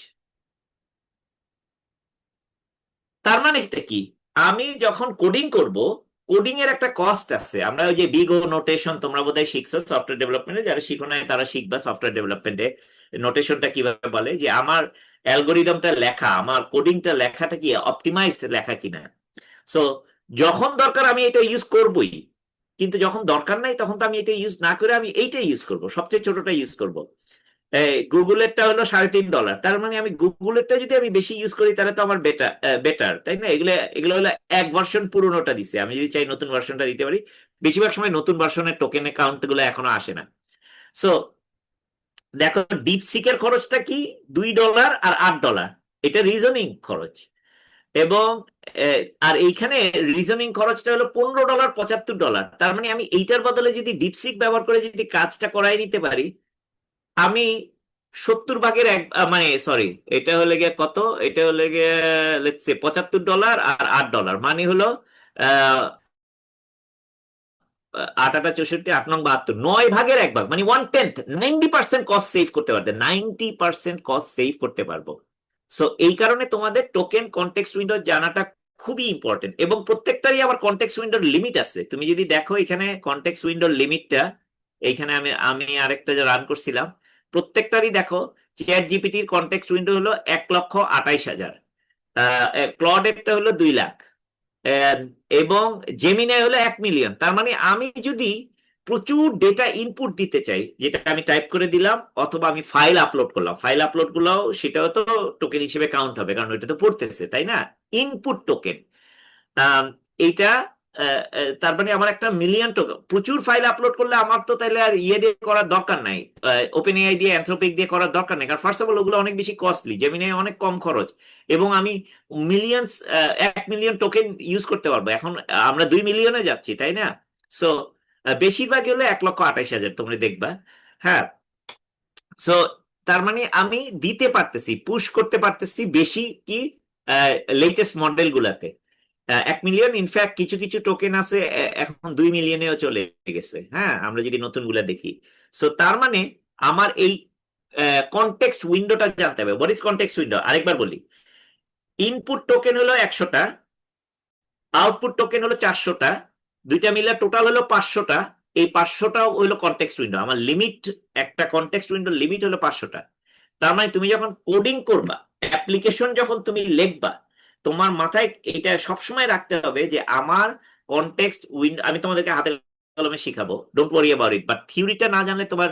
[SPEAKER 1] তার মানে এটা কি, আমি যখন কোডিং করব, কোডিং এর একটা কস্ট আছে। আমরা ওই যে বিগ ও নোটেশন, তোমরা বোধহয় শিখছো সফটওয়্যার ডেভেলপমেন্টে, যারা শিখো নাই তারা শিখবা সফটওয়্যার ডেভেলপমেন্টে নোটেশনটা কিভাবে বলে, যে আমার অ্যালগোরিদমটা লেখা, আমার কোডিংটা লেখাটা কি অপটিমাইজড লেখা কিনা। সো যখন দরকার আমি এটা ইউজ করবই, কিন্তু যখন দরকার নাই তখন তো আমি এটা ইউজ না করে আমি এইটা ইউজ করব, সবচেয়ে ছোটটা ইউজ করব। গুগলেরটা হলো $3.5, তার মানে আমি গুগলেরটা যদি আমি বেশি ইউজ করি, তাহলে তো আমার বেটার বেটার, তাই না? এগুলো এগুলো হলো এক ভার্সন পুরোনোটা দিছে, আমি যদি চাই নতুন ভার্সনটা দিতে পারি। বেশিরভাগ সময় নতুন ভার্সনের টোকেন কাউন্ট গুলো এখনো আসে না। সো দেখো, ডিপসিকের খরচটা কি, $2 আর $8, এটা রিজনিং খরচ। এবং আর এইখানে রিজনিং খরচটা হলো $15, $75। তার মানে আমি এইটার বদলে যদি ডিপসিক ব্যবহার করে যদি কাজটা করাই নিতে পারি, আমি 70 ভাগের 1, মানে সরি, এটা হলে গিয়ে কত, এটা হলে গিয়ে লেটস সে $75 আর $8, মানে হলো আহ 8 8 64, 8 9 72, 9 ভাগের 1 ভাগ, মানে 1/10, 90% কস্ট সেভ করতে পারবে, 90% কস্ট সেভ করতে পারবো। সো এই কারণে তোমাদের টোকেন কনটেক্সট উইন্ডো জানাটা খুবই ইম্পর্টেন্ট, এবং প্রত্যেকটারই আবার কনটেক্সট উইন্ডোর লিমিট আছে। তুমি যদি দেখো এখানে কনটেক্সট উইন্ডোর লিমিটটা, এইখানে আমি আমি আরেকটা যে রান করছিলাম, প্রত্যেকটারই দেখো, চ্যাট জিপিটির কনটেক্সট উইন্ডো হলো 1,28,000, ক্লডেরটা হলো 2 লাখ, আহ, এবং জেমিনাই হলো 1 মিলিয়ন। তার মানে আমি যদি প্রচুর ডেটা ইনপুট দিতে চাই, যেটা আমি টাইপ করে দিলাম, অথবা আমি ফাইল আপলোড করলাম, ফাইল আপলোড গুলাও সেটাও তো টোকেন হিসেবে কাউন্ট হবে, কারণ ওইটা তো পড়তেছে, তাই না? ইনপুট টোকেন এইটা, তার মানে আমার একটা মিলিয়ন টোকেন, প্রচুর ফাইল আপলোড করলে আমার তো তাহলে আর ইয়ে দিয়ে করার দরকার নাই, ওপেন এআই দিয়ে, অ্যানথ্রোপিক দিয়ে করার দরকার নেই, কারণ ফার্স্ট অফ অল ওগুলো অনেক বেশি কস্টলি, জেমিনাই অনেক কম খরচ, এবং আমি মিলিয়ন্স 1 মিলিয়ন টোকেন ইউজ করতে পারবো। এখন আমরা 2 মিলিয়নে যাচ্ছি, তাই না? সো বেশিরভাগই হলো 1,28,000, তোমরা দেখবা। হ্যাঁ, সো তার মানে আমি দিতে পারতেছি, পুশ করতে পারতেছি বেশি কি লেটেস্ট মডেল গুলাতে। 1 মিলিয়ন, ইনফ্যাক্ট কিছু কিছু টোকেন আছে এখন 2 মিলিয়নেও চলে গেছে। হ্যাঁ, আমরা যদি নতুন গুলা দেখি। সো তার মানে আমার এই কনটেক্সট উইন্ডোটা জানতে হবে। What is context window? আরেকবার বলি, ইনপুট টোকেন হলো 100টা, আউটপুট টোকেন হলো 400টা, দুইটা মিলে টোটাল হলো 500টা। এই 500টা হলো কনটেক্সট উইন্ডো। আমার লিমিট, একটা কনটেক্সট উইন্ডো লিমিট হলো 500টা। তার মানে তুমি যখন কোডিং করবা, অ্যাপ্লিকেশন যখন তুমি লিখবা, তোমার মাথায় এটা সবসময় রাখতে হবে যে আমার কনটেক্সট উইন্ডো, আমি তোমাদেরকে হাতে কলমে শিখাবো, don't worry about it, but থিওরিটা না জানলে তোমার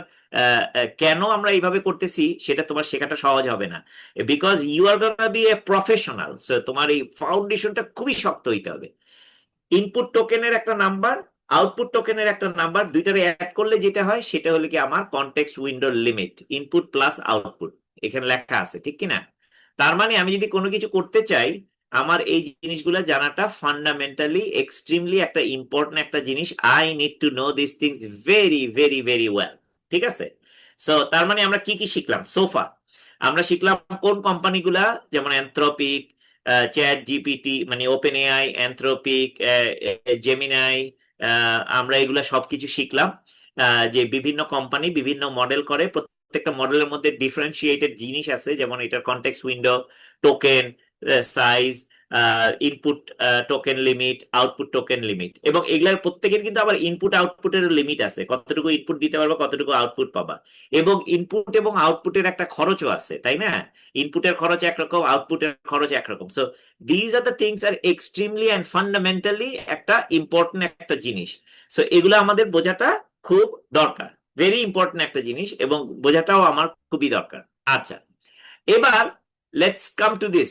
[SPEAKER 1] কেন আমরা এইভাবে করতেছি সেটা তোমার শেখাটা সহজ হবে না। Because you are gonna be a professional, so তোমার এই ফাউন্ডেশনটা খুবই শক্ত হইতে হবে। ইনপুট টোকেনের একটা নাম্বার, আউটপুট টোকেনের একটা নাম্বার, দুইটারে অ্যাড করলে যেটা হয় সেটা হলো কি আমার কনটেক্সট উইন্ডোর লিমিট, ইনপুট প্লাস আউটপুট, এখানে লেখা আছে, ঠিক কিনা? তার মানে আমি যদি কোনো কিছু করতে চাই, আমার এই জিনিসগুলো জানাটা ফান্ডামেন্টালি এক্সট্রিমলি একটা ইম্পর্টেন্ট একটা জিনিস। I need to know this things very very very well. ঠিক আছে? সো তার মানে আমরা কি কি শিখলাম সোফা? আমরা শিখলাম কোন কোম্পানিগুলা, যেমন অ্যানথ্রপিক, চ্যাট জিপিটি, মানে ওপেন এআই, অ্যানথ্রপিক, জেমিনাই, আমরা এগুলা সবকিছু শিখলাম। যে বিভিন্ন কোম্পানি বিভিন্ন মডেল করে, প্রত্যেকটা মডেলের মধ্যে ডিফারেন্সিয়েটেড জিনিস আছে, যেমন এটার context window, token size, input token limit, output token limit, এবং এগুলার প্রত্যেকের কিন্তু আবার ইনপুট আউটপুটের লিমিট আছে, কতটুকু ইনপুট দিতে পারবা, কতটুকু আউটপুট পাবা। এবং ইনপুট এবং আউটপুটের একটা খরচও আছে, তাই না? ইনপুটের খরচ একরকম, আউটপুটের খরচ একরকম। So these are the things are extremely and fundamentally একটা ইম্পর্টেন্ট একটা জিনিস। সো এগুলো আমাদের বোঝাটা খুব দরকার, ভেরি ইম্পর্টেন্ট একটা জিনিস, এবং বোঝাটাও আমার খুবই দরকার। আচ্ছা, এবার let's come to this.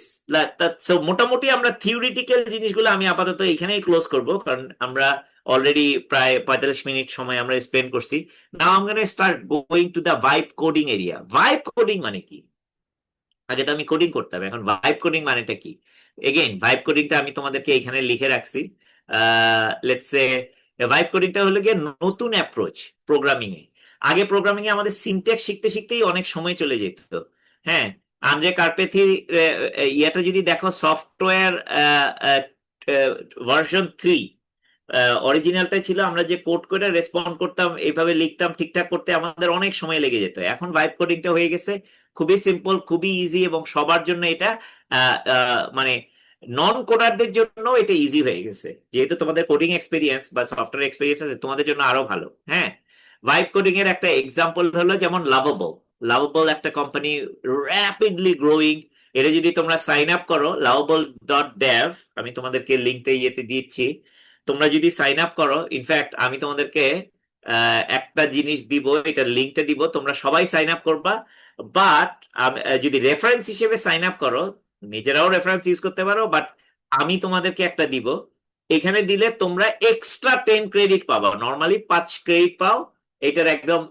[SPEAKER 1] So মোটামুটি আমরা থিওরিটিক্যাল জিনিসগুলো আমি আপাতত এখানেই ক্লোজ করব, কারণ আমরা অলরেডি প্রায় 45 মিনিট সময় আমরা স্পেন্ড করছি। Now I am gonna start going to the vibe coding area. Vibe coding মানে কি? আগে তো আমি কোডিং করতাম, এখন ভাইব কোডিং মানেটা কি? এগেইন ভাইব কোডিংটা আমি তোমাদেরকে এখানে লিখে রাখছি। লেটস সে ভাইব কোডিংটা হলো গিয়ে নতুন অ্যাপ্রোচ প্রোগ্রামিং এ। আগে প্রোগ্রামিং এ আমাদের সিনট্যাক্স শিখতে শিখতেই অনেক সময় চলে যেত। হ্যাঁ, আন্দ্রে কার্পেথি ইয়েটা যদি দেখো, সফটওয়্যার ভার্সন 3, অরিজিনালটা ছিল আমরা যে কোড করে রেসপন্ড করতাম, এইভাবে লিখতাম, ঠিকঠাক করতে আমাদের অনেক সময় লেগে যেত। এখন ভাইব কোডিংটা হয়ে গেছে খুবই সিম্পল, খুবই ইজি, এবং সবার জন্য এটা মানে নন কোডারদের জন্য এটা ইজি হয়ে গেছে, যেহেতু তোমাদের কোডিং এক্সপিরিয়েন্স বা সফটওয়্যার এক্সপিরিয়েন্স আছে, তোমাদের জন্য আরো ভালো। হ্যাঁ, ভাইব কোডিং এর একটা এক্সাম্পল হলো যেমন লাভাবল। লাভাবল একটা কোম্পানি, র্যাপিডলি গ্রোয়িং। এটা যদি তোমরা সাইন আপ করো lovable.dev, আমি তোমাদেরকে লিঙ্কটা ইয়েতে দিচ্ছি, তোমরা যদি সাইন আপ করো, ইনফ্যাক্ট আমি তোমাদেরকে একটা জিনিস দিব, এটা লিঙ্কটা দিব, তোমরা সবাই সাইন আপ করবা। বাট যদি রেফারেন্স হিসেবে সাইন আপ করো, নিজেরাও রেফারেন্স ইউজ করতে পারো, বাট আমি তোমাদেরকে একটা দিব। এখানে দিলে তোমরা এক্সট্রা 10 ক্রেডিট পাবা। নর্মালি 5 ক্রেডিট পাও, এটার একদম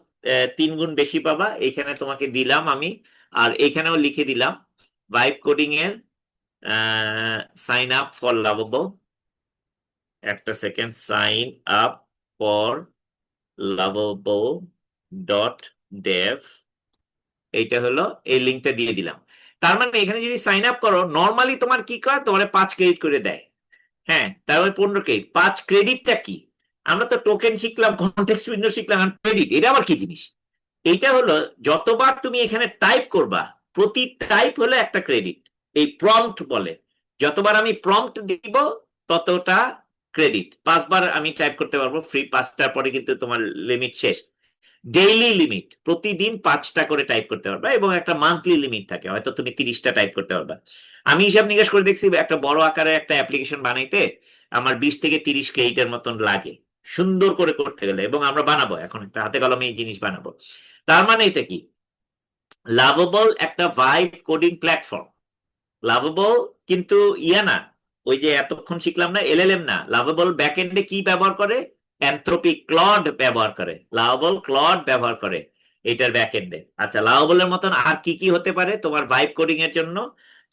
[SPEAKER 1] 3 গুণ বেশি পাবা। এখানে তোমাকে দিলাম আমি, আর এখানেও লিখে দিলাম ভাইব কোডিং এর সাইন আপ ফর লাভাবল। একটা second, sign up for lovable.dev, এইটা হলো, এই লিঙ্কটা দিয়ে দিলাম। তার মানে এখানে যদি সাইন আপ করো, নর্মালি তোমার কি করে, তোমার 5 ক্রেডিট করে দেয়। হ্যাঁ, তার মানে 15 ক্রেডিট। 5 ক্রেডিটটা কি? আমরা তো টোকেন শিখলাম, কনটেক্সট উইন্ডো শিখলাম, ক্রেডিট এটা আবার কি জিনিস? এইটা হলো যতবার তুমি এখানে টাইপ করবা, প্রতি টাইপ হলো একটা ক্রেডিট। এই প্রম্পট বলে, যতবার আমি প্রম্পট দিব ততটা ক্রেডিট। 5বার আমি টাইপ করতে পারবো ফ্রি, 5টার পরে কিন্তু তোমার লিমিট শেষ। ডেইলি লিমিট, প্রতিদিন 5টা করে টাইপ করতে পারবা, এবং একটা মান্থলি লিমিট থাকে, হয়তো তুমি 30টা টাইপ করতে পারবা। আমি হিসাব নিকাশ করে দেখছি, একটা বড় আকারে একটা অ্যাপ্লিকেশন বানাইতে আমার 20 থেকে 30 ক্রেডিটের মতন লাগে, সুন্দর করে করতে গেলে। এবং আমরা বানাবো এখন, একটা হাতে কলমে এই জিনিস বানাবো। তার মানে এটা কি? লাভেবল একটা ভাইব কোডিং প্ল্যাটফর্ম। লাভেবল কিন্তু ইয়া না, ওই যে এতক্ষণ শিখলাম না, এলএলএম না। লাভেবল ব্যাকএন্ডে কি ব্যবহার করে? অ্যানথ্রপিক ক্লড ব্যবহার করে, লাভেবল ক্লড ব্যবহার করে এটার ব্যাকএন্ডে। আচ্ছা, লাভেবলের মতন আর কি কি হতে পারে তোমার ভাইব কোডিং এর জন্য?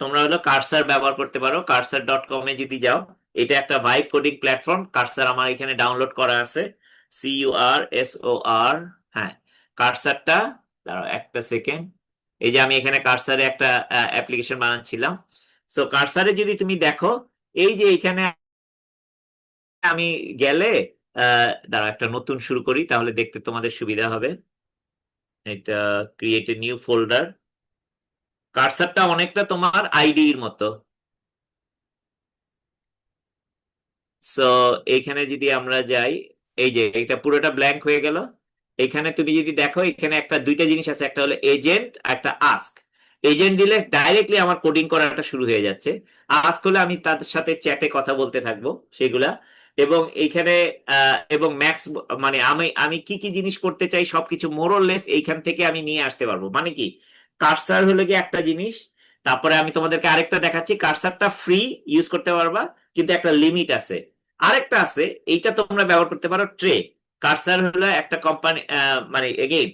[SPEAKER 1] তোমরা হলো কার্সার ব্যবহার করতে পারো। কার্সার.com এ যদি যাও, এটা একটা ভাইব কোডিং প্ল্যাটফর্ম। কার্সার আমার এখানে ডাউনলোড করা আছে, CURSOR। হ্যাঁ, কার্সারটা, দাঁড়াও একটা সেকেন্ড, এই যে আমি এখানে কার্সারে একটা অ্যাপ্লিকেশন বানাচ্ছিলাম। সো কার্সারে যদি তুমি দেখো, এই যে এখানে আমি গেলে দাঁড়া একটা নতুন শুরু করি, তাহলে দেখতে তোমাদের সুবিধা হবে। এটা ক্রিয়েট এ নিউ ফোল্ডার। কার্সারটা অনেকটা তোমার আইডির মতো। সো এইখানে যদি আমরা যাই, এই যে এটা পুরোটা ব্ল্যাঙ্ক হয়ে গেল। এখানে তুমি যদি দেখো, এখানে একটা দুইটা জিনিস আছে, একটা হলো এজেন্ট, একটা আস্ক। এজেন্ট দিলে ডাইরেক্টলি আমার কোডিং করাটা শুরু হয়ে যাচ্ছে। আস্ক হলে আমি তাদের সাথে চ্যাটে কথা বলতে থাকবো সেগুলা। এবং এইখানে এবং ম্যাক্স, মানে আমি আমি কি কি জিনিস করতে চাই সবকিছু মোরলেস এইখান থেকে আমি নিয়ে আসতে পারবো। মানে কি, কার্সার হলো গিয়ে একটা জিনিস। তারপরে আমি তোমাদেরকে আরেকটা দেখাচ্ছি, কার্সারটা ফ্রি ইউজ করতে পারবা, কিন্তু একটা লিমিট আছে। আরেকটা আছে, এইটা তোমরা ব্যবহার করতে পারো, ট্রে। কার্সার হলো একটা কোম্পানি, মানে again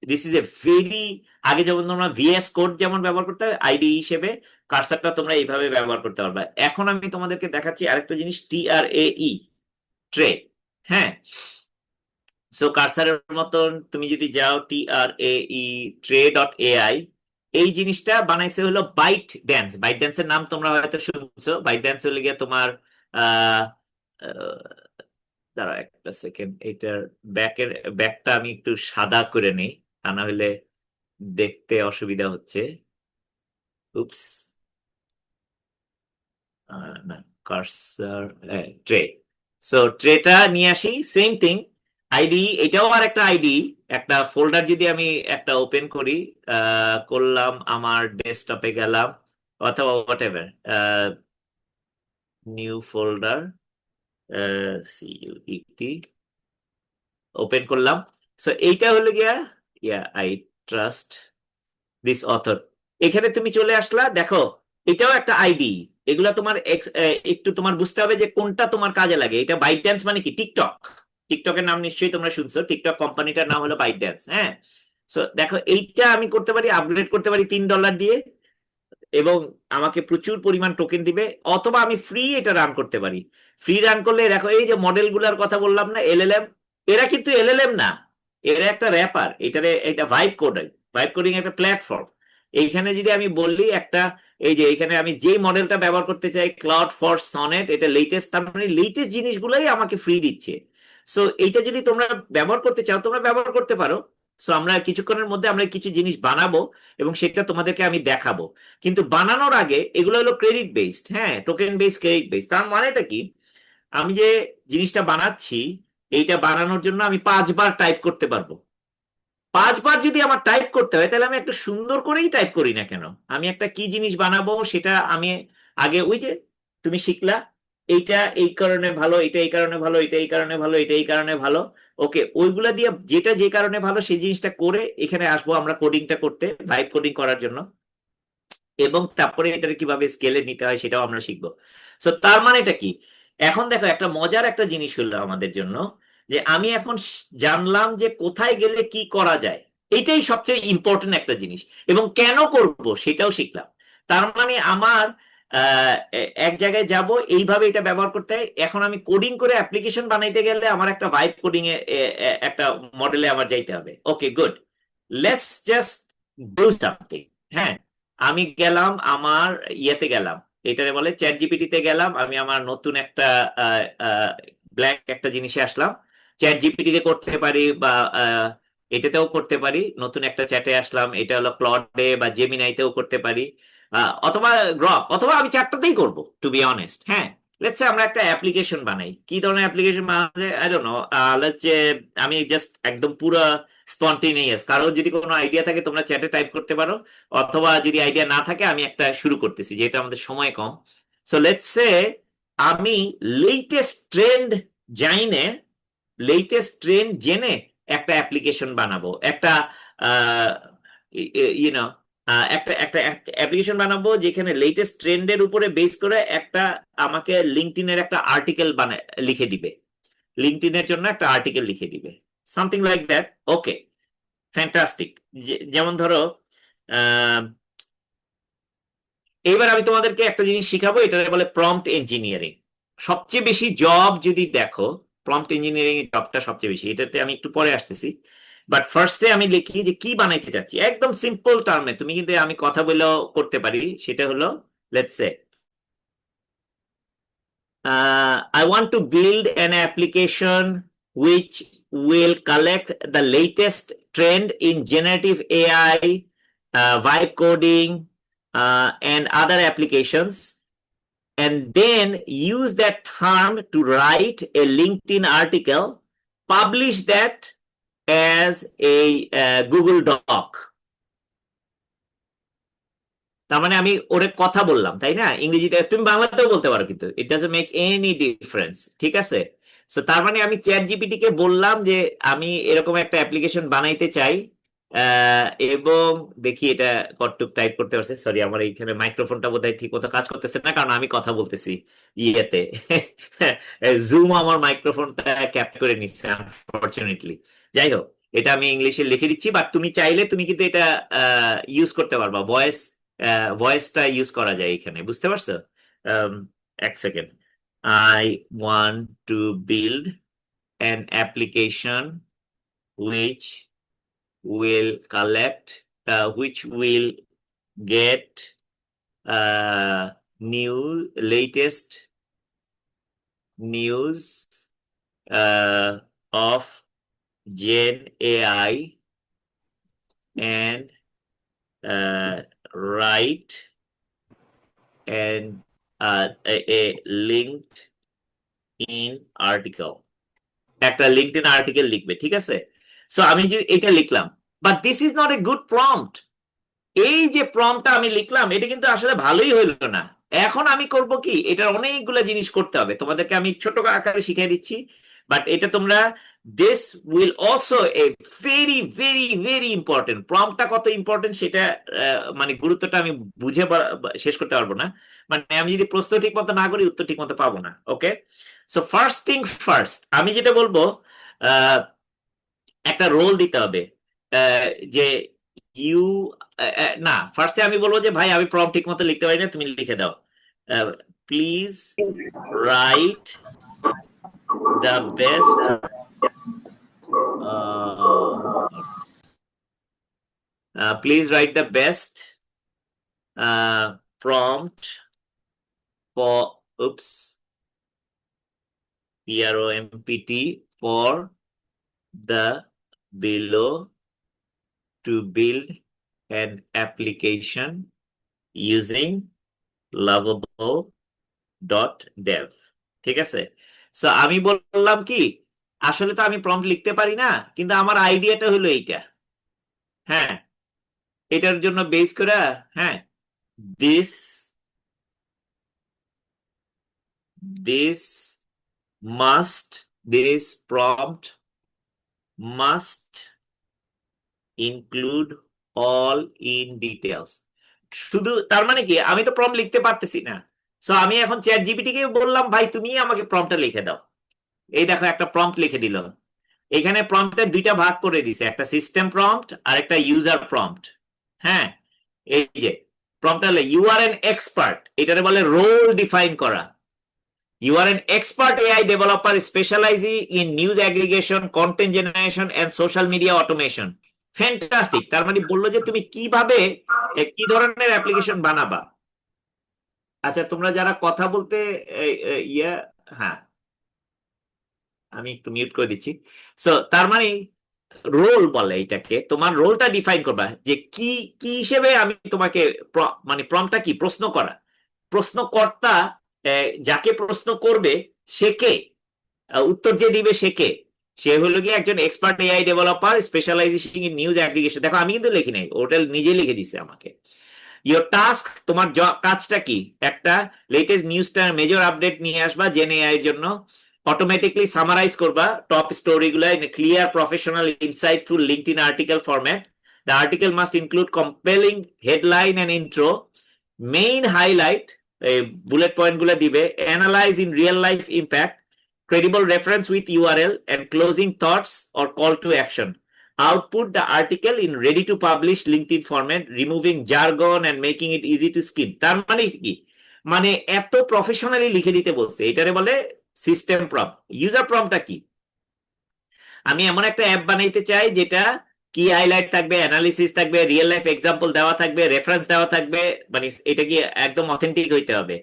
[SPEAKER 1] this is a very, আগে যেমন তোমরা ভিএস কোড যেমন ব্যবহার করতে হবে আইডি হিসেবে, কার্সারটা তোমরা এইভাবে ব্যবহার করতে পারবে। এখন আমি তোমাদেরকে দেখাচ্ছি আরেকটা জিনিস, TRAE, ট্রে। হ্যাঁ, সো কার্সারের মতন তুমি যদি যাও TRAE, ট্রে.ai, এই জিনিসটা বানাইছে হলো বাইট ড্যান্স। বাইট ড্যান্সের নাম তোমরা হয়তো শুনছো। বাইট ড্যান্স হলে গিয়ে তোমার আহ আহ, দাঁড়াও একটা সেকেন্ড, এটার ব্যাকটা আমি একটু সাদা করে নেই, তা না হলে দেখতে অসুবিধা হচ্ছে। উপস, না, কার্সার, ট্রে। সো ট্রেটা নিয়ে আসি, সেম থিং। আইডি, এটাও আর একটা আইডি। একটা ফোল্ডার যদি আমি একটা ওপেন করি, করলাম, আমার ডেস্কটপে গেলাম, অথবা what ever, new folder, CUET, open করলাম। সো এইটা হলো গিয়া, আই ট্রাস্ট দিস অথর। এখানে তুমি চলে আসলা, দেখো এটাও একটা আইডি। এগুলা তোমার একটু তোমার বুঝতে হবে যে কোনটা তোমার কাজে লাগে। এটা বাইট ড্যান্স মানে কি, টিকটক। টিকটকের নাম নিশ্চয়ই তোমরা শুনছো, টিকটক কোম্পানিটার নাম হলো বাইট ড্যান্স। হ্যাঁ, সো দেখো এইটা আমি করতে পারি, আপগ্রেড করতে পারি $3 দিয়ে, এবং আমাকে প্রচুর পরিমাণ টোকেন দিবে। অথবা আমি ফ্রি এটা রান করতে পারি। ফ্রি রান করলে দেখো, এই যে মডেল গুলার কথা বললাম না, LLM, এরা কিন্তু LLM না, এরা একটা র্যাপার। এটারে এটা ভাইব কোডিং, ভাইব কোডিং একটা প্ল্যাটফর্ম। এইখানে যদি আমি বললি একটা, এই যে এখানে আমি যে মডেলটা ব্যবহার করতে চাই, ক্লাউড ফর সনেট, এটা লেটেস্ট, তার মানে লেটেস্ট জিনিসগুলোই আমাকে ফ্রি দিচ্ছে। সো এইটা যদি তোমরা ব্যবহার করতে চাও, তোমরা ব্যবহার করতে পারো। সো আমরা কিছুক্ষণের মধ্যে আমরা কিছু জিনিস বানাবো, এবং সেটা তোমাদেরকে আমি দেখাবো। কিন্তু বানানোর আগে এগুলো হলো ক্রেডিট বেসড, হ্যাঁ, টোকেন বেসড, ক্রেডিট বেসড। তার মানেটা কি, আমি যে জিনিসটা বানাচ্ছি, এইটা বানানোর জন্য আমি 5 বার টাইপ করতে পারবো। 5 বার যদি আমার টাইপ করতে হয়, তাহলে আমি একটু সুন্দর করেই টাইপ করি না কেন। আমি একটা কি জিনিস বানাবো সেটা আমি আগে, ওই যে তুমি শিখলা, এইটা এই কারণে ভালো, এটা এই কারণে ভালো, এটা এই কারণে ভালো, এটা এই কারণে ভালো। ওকে, ওইগুলা দিয়ে যেটা যে কারণে ভালো সেই জিনিসটা করে এখানে আসবো আমরা কোডিংটা করতে, ভাইব কোডিং করার জন্য। এবং তারপরে এটার কিভাবে স্কেলে নিতে হয় সেটাও আমরা শিখবো। সো তার মানে এটা কি, এখন দেখো একটা মজার একটা জিনিস হলো আমাদের জন্য, যে আমি এখন জানলাম যে কোথায় গেলে কি করা যায়। এটাই সবচেয়ে ইম্পর্টেন্ট একটা জিনিস, এবং কেন করব সেটাও শিখলাম। তার মানে আমার এক জায়গায় যাব, এইভাবে এটা ব্যবহার করতে হয়। এখন আমি কোডিং করে অ্যাপ্লিকেশন বানাইতে গেলে আমার একটা ভাইব কোডিং এ একটা মডেলে আমার যাইতে হবে। Okay, good, let's just do something. হ্যাঁ, আমি গেলাম আমার ইয়েতে গেলাম, এটারে বলে চ্যাট জিপিটিতে গেলাম। আমি আমার নতুন একটা ব্ল্যাঙ্ক একটা জিনিসে আসলাম। চ্যাট জিপিটিতে করতে পারি, বা এটাতেও করতে পারি। নতুন একটা চ্যাটে আসলাম, এটা হলো ক্লডে বা জেমিনাইতেও করতে পারি, অথবা গ্রক, অথবা আমি চারটাতেই করব, টু বি অনেস্ট। হ্যাঁ, লেটস সে আমরা একটা অ্যাপ্লিকেশন বানাই। কি ধরনের অ্যাপ্লিকেশন বানাতে, আই ডোন্ট নো, লেটস যে আমি জাস্ট একদম পুরো স্পন্টেনিয়াস, কারো যদি কোনো আইডিয়া থাকে তোমরা চ্যাটে টাইপ করতে পারো, অথবা যদি আইডিয়া না থাকে আমি একটা শুরু করতেছি, যেহেতু আমাদের সময় কম। সো লেটস সে আমি লেটেস্ট ট্রেন্ড জাইনে, লেটেস্ট ট্রেন্ড জেনে একটা অ্যাপ্লিকেশন বানাবো, একটা ইউনো একটা একটা অ্যাপ্লিকেশন বানাবো, যেখানে লেটেস্ট ট্রেন্ডের উপরে বেস করে একটা আমাকে লিঙ্কডইনের একটা আর্টিকেল লিখে দিবে। লিঙ্কডইনের জন্য একটা আর্টিকেল লিখে দিবে, something like that. Okay, fantastic. যেমন ধরো, আহ, এইবার আমি তোমাদেরকে একটা জিনিস শিখাবো, এটা বলে প্রম্পট ইঞ্জিনিয়ারিং। সবচেয়ে বেশি জব যদি দেখো, প্রম্পট ইঞ্জিনিয়ারিং এর জবটা সবচেয়ে বেশি, এটাতে আমি একটু পরে আসতেছি। বাট ফার্স্টে আমি লিখি যে কি বানাইতে চাচ্ছি, একদম সিম্পল টার্মে। তুমি কিন্তু আমি কথা বলেও করতে পারি, সেটা হলো let's say I want to build an application which will collect the latest trend in generative AI, vibe coding, and other applications, and then use that term to write a LinkedIn article, publish that as a Google Doc. তার মানে আমি ওরে কথা বললাম, তাই না? ইংরেজিতে তুমি বাংলাতেও বলতে পারো, কিন্তু it doesn't make any difference, ঠিক আছে? সো তার মানে আমি চ্যাট জিপিটি কে বললাম যে আমি এরকম একটা অ্যাপ্লিকেশন বানাইতে চাই, এবং দেখি এটা কতটুকু টাইপ করতে পারছে। সরি, আমার এইখানে মাইক্রোফোনটা বোধহয় ঠিক মতো কাজ করতেছে না, কারণ আমি কথা বলতেছি ইয়েতে। জুম আমার মাইক্রোফোনটা ক্যাপ করে নিচ্ছে আনফরচুনেটলি। যাই হোক, এটা আমি ইংলিশে লিখে দিচ্ছি, বাট তুমি চাইলে তুমি কিন্তু এটা ইউজ করতে পারবা, ভয়েসটা ইউজ করা যায় এখানে, বুঝতে পারছো? এক second. I want to build an application which will collect, which will get latest news of Gen AI and write and a linked in article, একটা লিঙ্কডইন আর্টিকেল লিখবে, ঠিক আছে? সো আমি যে এটা লিখলাম, but this is not a good prompt. এই যে প্রম্পটটা আমি লিখলাম, এটা কিন্তু আসলে ভালোই হইল না। এখন আমি করব কি, এটার অনেকগুলো জিনিস করতে হবে, তোমাদেরকে আমি ছোট আকারে শিখিয়ে দিচ্ছি, বাট এটা তোমরা, this will also a very very very important. প্রম্পটটা কত ইম্পর্টেন্ট সেটা মানে গুরুত্বটা আমি বুঝে শেষ করতে পারবো না। মানে আমি যদি প্রশ্ন ঠিক মতো না করি, উত্তর ঠিক মতো পাবো না। ওকে, সো ফার্স্ট থিং ফার্স্ট, আমি যেটা বলবো, একটা রোল দিতে হবে, যে ইউ, না, ফার্স্টে আমি বলবো যে ভাই আমি প্রম্পট ঠিক মতো লিখতে পারি না, তুমি লিখে দাও। Please write the best please write the best prompt for prompt for the below to build an application using lovable.dev, ঠিক আছে? সো আমি বললাম কি, আসলে তো আমি প্রম্পট লিখতে পারি না, কিন্তু আমার আইডিয়াটা হলো এইটা। হ্যাঁ, এটার জন্য বেস করে, হ্যাঁ, this this prompt must include all in details। শুধু তার মানে কি, আমি তো প্রম্পট লিখতে পারতেছি না, সো আমি এখন চ্যাট জিপিটি কে বললাম ভাই তুমি আমাকে প্রম্পটটা লিখে দাও। এই দেখো একটা প্রম্পট লিখে দিল। এখানে প্রম্পটের দুইটা ভাগ করে দিছে, একটা সিস্টেম প্রম্পট আর একটা ইউজার প্রম্পট। হ্যাঁ, এই যে প্রম্পটটা হলো ইউ আর এন এক্সপার্ট, এটারে বলে রোল ডিফাইন করা। You are an expert AI developer specialising in news aggregation, content generation and social media automation. Fantastic. তার মানে বললো যে তুমি কিভাবে, কি ধরনের অ্যাপ্লিকেশন বানাবা। আচ্ছা, তোমরা যারা কথা বলতে ইয়া, হ্যাঁ, আমি একটু মিউট করে দিচ্ছি। সো তার মানে রোল বলে এটাকে, তোমার রোলটা ডিফাইন করবা যে কি কি হিসেবে আমি তোমাকে, মানে প্রম্পটটা কি, প্রশ্ন করা, প্রশ্নকর্তা, যাকে প্রশ্ন করবে সে কে, উত্তর যে দিবে সে কে, সে হলো কি একজন expert AI developer specialisation in news aggregation. দেখো আমি কিন্তু লিখি নাই, ওটা নিজে লিখে দিছে আমাকে। ইয়োর টাস্ক, তোমার কাজটা কি, একটা লেটেস্ট নিউজটার মেজর আপডেট নিয়ে আসবা জেন এআই এর জন্য, অটোমেটিকলি সামারাইজ করবা টপ স্টোরি গুলা in clear professional insightful LinkedIn article format. The article must include compelling headline and intro, main highlight, bullet point গুলা দিবে, analyse in real life impact, credible reference with URL, and closing thoughts or call to action. Output the article in ready to publish LinkedIn format, removing jargon and making it easy to skim। তার মানে কি, মানে এত professionally লিখে দিতে বলছে, এটারে বলে সিস্টেম প্রম্পট। ইউজার প্রম্পটটা কি, আমি এমন একটা অ্যাপ বানাইতে চাই যেটা কি হাইলাইট থাকবে, অ্যানালিসিস থাকবে, রিয়েল লাইফ এক্সাম্পল দেওয়া থাকবে, রেফারেন্স দেওয়া থাকবে, মানে এটা কি একদম অথেন্টিক হইতে হবে,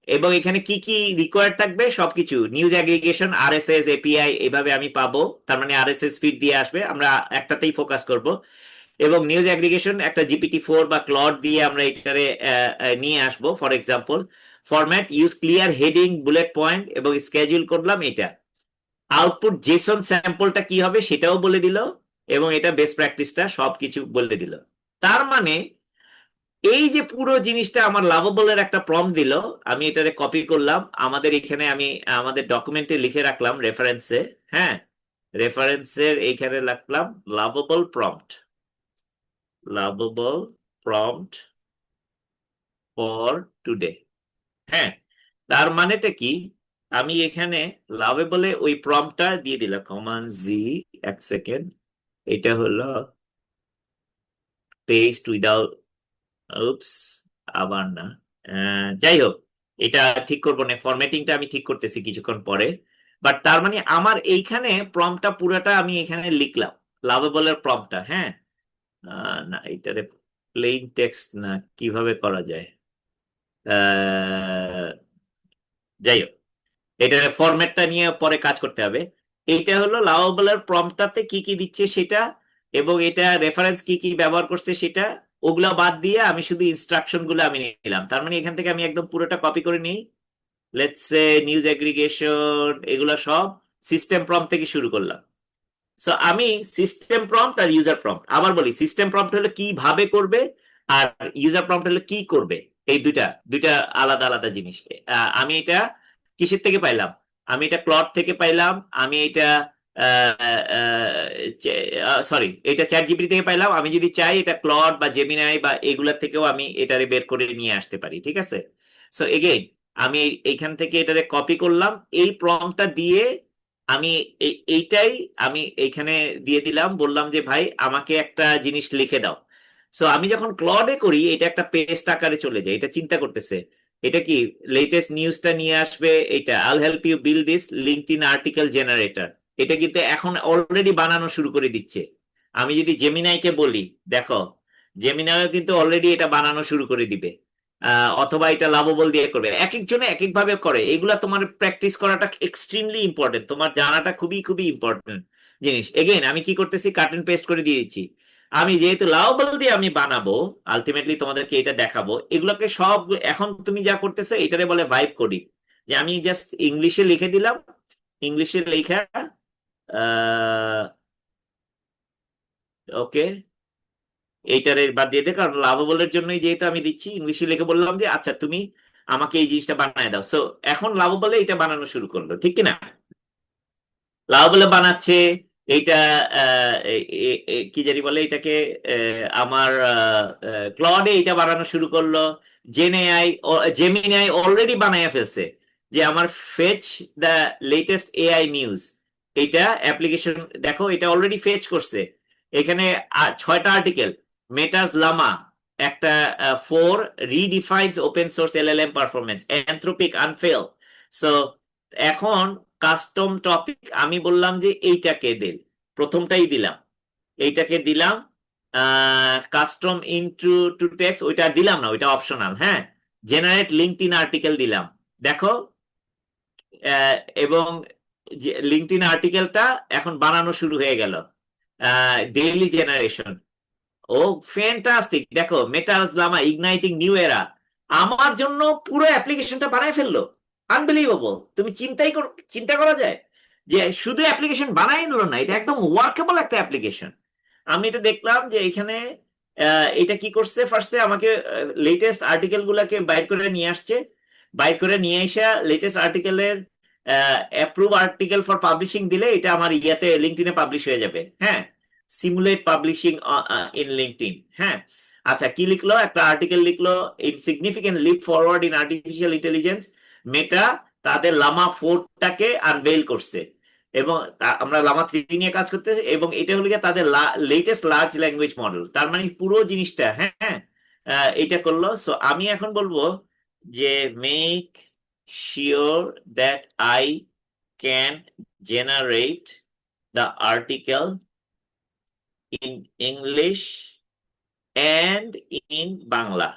[SPEAKER 1] এবং এখানে কি কি রিকোয়ার্ড থাকবে সবকিছু, নিউজ অ্যাগ্রিগেশন, আরএসএস এপিআই, এভাবে আমি পাবো। তার মানে আরএসএস ফিড দিয়ে আসবে, আমরা একটাতেই ফোকাস করব। এবং নিউজ অ্যাগ্রিগেশন একটা GPT-4 বা ক্লড দিয়ে আমরা এটারে নিয়ে আসবো। For example, format use clear heading bullet point এবং স্কেডিউল করলাম এটা। আউটপুট জেসন স্যাম্পলটা কি হবে সেটাও বলে দিল, এবং এটা বেস্ট প্র্যাকটিসটা সবকিছু বলে দিল। তার মানে এই যে পুরো জিনিসটা আমার লাভেবলের একটা প্রম্পট দিল, আমি এটারে কপি করলাম, আমাদের এখানে আমি আমাদের ডকুমেন্টে লিখে রাখলাম রেফারেন্সে। হ্যাঁ, রেফারেন্সের এইখানে রাখলাম lovable prompt, lovable prompt for today. হ্যাঁ, তার মানেটা কি, আমি এখানে লাভেবলে ওই প্রম্পটটা দিয়ে দিলাম, কমান্ড জি, এক সেকেন্ড, এটা হলো পেস্ট উইদাউট, উপস, আবার না, যাই হোক, এটা ঠিক করবো না, ফরম্যাটিংটা আমি ঠিক করতেছি কিছুক্ষণ পরে। বাট তার মানে আমার এইখানে প্রম্পটটা পুরাটা আমি এখানে লিখলাম, লাভেবলের প্রম্পটটা। হ্যাঁ, না এটারে প্লেন টেক্সট না, কিভাবে করা যায়, আহ, যাই হোক, এটার ফরম্যাটটা নিয়ে পরে কাজ করতে হবে। এইটা হলো লাভেবলের প্রম্পটটাতে কি কি দিচ্ছে সেটা, এবং এটা রেফারেন্স কি কি ব্যবহার করছে সেটা, ওগুলা বাদ দিয়ে আমি শুধু ইনস্ট্রাকশন গুলো আমি নিলাম। তার মানে এখান থেকে আমি একদম পুরোটা কপি করে নিই। লেটস সে নিউজ এগ্রিগেশন, এগুলা সব সিস্টেম প্রম্পট থেকে শুরু করলাম। সো আমি সিস্টেম প্রম্পট আর ইউজার প্রম্পট, আবার বলি, সিস্টেম প্রম্পট হলো কিভাবে করবে, আর ইউজার প্রম্পট হলো কি করবে। এই দুইটা দুইটা আলাদা আলাদা জিনিস। আমি এটা কিসের থেকে পাইলাম, আমি এটা ক্লড থেকে পাইলাম, আমি এটা সরি, এটা চ্যাট জিপিটি থেকে পাইলাম। আমি যদি চাই এটা ক্লড বা জেমিনাই বা এগুলা থেকেও আমি এটারে বের করে নিয়ে আসতে পারি, ঠিক আছে। সো এগেইন আমি এইখান থেকে এটারে কপি করলাম, এই প্রম্পটটা দিয়ে আমি এইটাই আমি এইখানে দিয়ে দিলাম, বললাম যে ভাই আমাকে একটা জিনিস লিখে দাও। সো আমি যখন ক্লডে করি এটা একটা পেস্ট আকারে চলে যায়, এটা চিন্তা করতেছে এটা কি লেটেস্ট নিউজটা নিয়ে আসবে, এটা আল help you build this LinkedIn article generator, এটা কিন্তু এখন অলরেডি বানানো শুরু করে দিচ্ছে। আমি যদি জেমিনাইকে বলি, দেখো, জেমিনাইও কিন্তু অলরেডি এটা বানানো শুরু করে দিবে। অথবা এটা লাভেবল দিয়ে করবে, এক একজনে এক এক ভাবে করে। এগুলা তোমার প্র্যাকটিস করাটা এক্সট্রিমলি ইম্পর্টেন্ট, তোমার জানাটা খুবই খুবই ইম্পর্টেন্ট জিনিস। এগেইন আমি কি করতেছি, কাট এন্ড পেস্ট করে দিয়ে দিচ্ছি। আমি যেহেতু লাভেবল দিয়ে আমি বানাবো, আলটিমেটলি তোমাদেরকে এটা দেখাবো, এগুলোকে সব এখন তুমি যা করতেছো এটারে বলে ভাইব কোডিং। যে আমি জাস্ট ইংলিশে লিখে দিলাম, ইংলিশে লেখা, ওকে, এইটারে বাদ দিয়ে দে, কারণ লাভেবলের জন্যই যেহেতু আমি দিচ্ছি, ইংলিশে লিখে বললাম যে আচ্ছা তুমি আমাকে এই জিনিসটা বানায় দাও। সো এখন লাভেবলে এটা বানানো শুরু করলো, ঠিক কিনা, লাভেবলে বানাচ্ছে এইটা। কি জানি বলে এটাকে, আমার ক্লডে এটা বানানো শুরু করলো। জেনএআই, জেমিনাই অলরেডি বানায় ফেলছে, যে আমার fetch the latest AI news, এটা অ্যাপ্লিকেশন, দেখো এটা অলরেডি ফেচ করছে। এখানে 6টা আর্টিকেল, মেটাস লামা একটা, 4 redefines open source LLM performance, Anthropic আনফেল। সো এখন কাস্টম টপিক আমি বললাম যে এইটাকে দিন, প্রথমটাই দিলাম, এইটাকে দিলাম। কাস্টম ইনটু টু টেক্সট ওইটা দিলাম না, ওইটা অপশনাল। হ্যাঁ, জেনারেট লিঙ্কডইন আর্টিকেল দিলাম, দেখো, এবং লিঙ্কডইন আর্টিকেলটা এখন বানানো শুরু হয়ে গেল, ডেইলি জেনারেশন। ও ফ্যান্টাস্টিক, দেখো, মেটালস লামা ইগনাইটিং নিউ এরা আমার জন্য পুরো অ্যাপ্লিকেশনটা বানায় ফেললো। আনবিলিভেবল, তুমি চিন্তা করা যায় যে শুধু অ্যাপ্লিকেশন বানাই নিল না, এটা একদম ওয়ার্কেবল একটা অ্যাপ্লিকেশন। আমি এটা দেখলাম যে এখানে এটা কি করছে, ফার্স্টে আমাকে লেটেস্ট আর্টিকেল গুলাকে বাইর করে নিয়ে আসছে, বাইর করে নিয়ে এসে লেটেস্ট আর্টিকেলের অ্যাপ্রুভ আর্টিকেল ফর পাবলিশিং দিলে এটা আমার ইয়াতে লিঙ্কডইনে পাবলিশ হয়ে যাবে। হ্যাঁ, সিমুলেট পাবলিশিং ইন লিঙ্কডইন। হ্যাঁ, আচ্ছা, কি লিখলো, একটা আর্টিকেল লিখলো, in significant leap forward in artificial intelligence, Meta তাদের লামা 4টাকে আনভেইল করছে, এবং আমরা লামা 3 নিয়ে কাজ করতেছি, এবং এটা হলো গিয়ে তাদের লেটেস্ট লার্জ ল্যাঙ্গুয়েজ মডেল। তার মানে পুরো জিনিসটা, হ্যাঁ, এটা করলো। সো আমি এখন বলবো যে make sure that I can generate the article in English and in Bangla.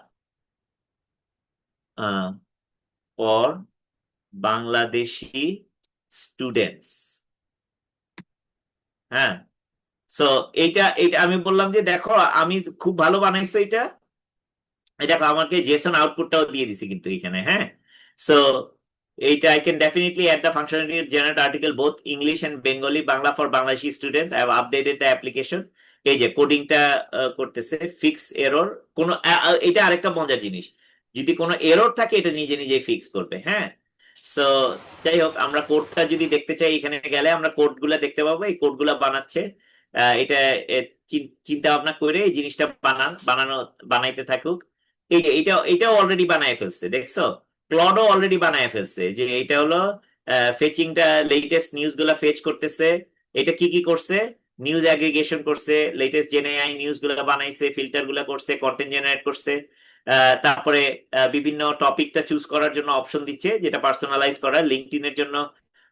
[SPEAKER 1] For Bangladeshi students. হ্যাঁ, সো এইটা এইটা আমি বললাম যে দেখো আমি খুব ভালো বানাইছো এটা। এই দেখো আমাকে জেসন আউটপুটটাও দিয়ে দিছি কিন্তু এখানে। হ্যাঁ, সো এইটা I can definitely add the functionality generate article both English and Bengali, Bangla for Bangladeshi students. I have updated the application. এই যে কোডিংটা করতেছে, ফিক্স এরর। কোন এটা আরেকটা মজার জিনিস, যদি কোনো এরর থাকে এটা নিজে নিজে ফিক্স করবে। হ্যাঁ, সো যাই হোক, আমরা কোডটা যদি দেখতে চাই এখানে গেলে আমরা কোডগুলা দেখতে পাবো। এই কোডগুলা বানাচ্ছে এটা চিন্তা ভাবনা করে এই জিনিসটা বানাইতে থাকুক। এই যে এটাও অলরেডি বানায় ফেলছে, দেখছো? ক্লডও অলরেডি বানায় ফেলছে যে এটা হলো ফেচিংটা, লেটেস্ট নিউজ গুলা ফেচ করতেছে। এটা কি কি করছে? নিউজ অ্যাগ্রিগেশন করছে, লেটেস্ট জেনএআই নিউজ গুলা বানাইছে, ফিল্টার গুলা করছে, কন্টেন্ট জেনারেট করছে। তারপরে বিভিন্ন টপিকটা চুজ করার জন্য অপশন দিচ্ছে, যেটা পার্সোনালাইজ করা। লিঙ্কডইনের জন্য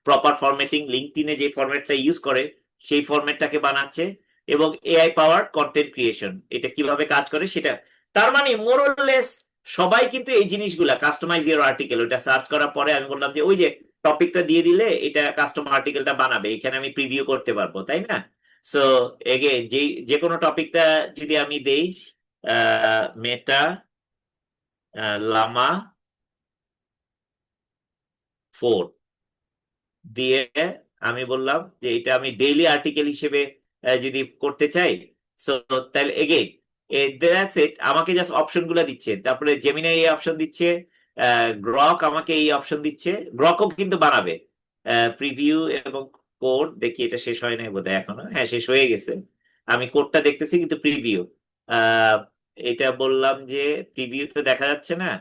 [SPEAKER 1] প্রপার ফরম্যাটিং, লিঙ্কডইনে যে ফরম্যাটটা ইউজ করে সেই ফরম্যাটটাকে বানাচ্ছে। এবং এআই পাওয়ার কন্টেন্ট ক্রিয়েশন, এটা কিভাবে কাজ করে সেটা। তার মানে মোরলেস সবাই কিন্তু এই জিনিসগুলা, কাস্টমাইজ ইওর আর্টিকেল, ওটা সার্চ করার পরে আমি বললাম যে ওই যে টপিকটা দিয়ে দিলে এটা কাস্টমার আর্টিকেলটা বানাবে, এখানে আমি প্রিভিউ করতে পারবো, তাই না? সো এগেন যে কোনো টপিকটা যদি আমি দেই মেটা লামা 4 দিয়ে আমি বললাম যে এটা আমি ডেইলি আর্টিকেল হিসেবে যদি করতে চাই, সো তাহলে এগেইন দ্যাটস ইট। আমাকে জাস্ট অপশন গুলা দিচ্ছে, তারপরে জেমিনাই এই অপশন দিচ্ছে, গ্রক আমাকে এই অপশন দিচ্ছে। গ্রকও কিন্তু বানাবে প্রিভিউ এবং কোড। দেখি এটা শেষ হয় নাই বোধহয় এখনো। হ্যাঁ, শেষ হয়ে গেছে। আমি কোডটা দেখতেছি কিন্তু প্রিভিউ এটা বললাম যে প্রিভিউতে দেখা যাচ্ছে না,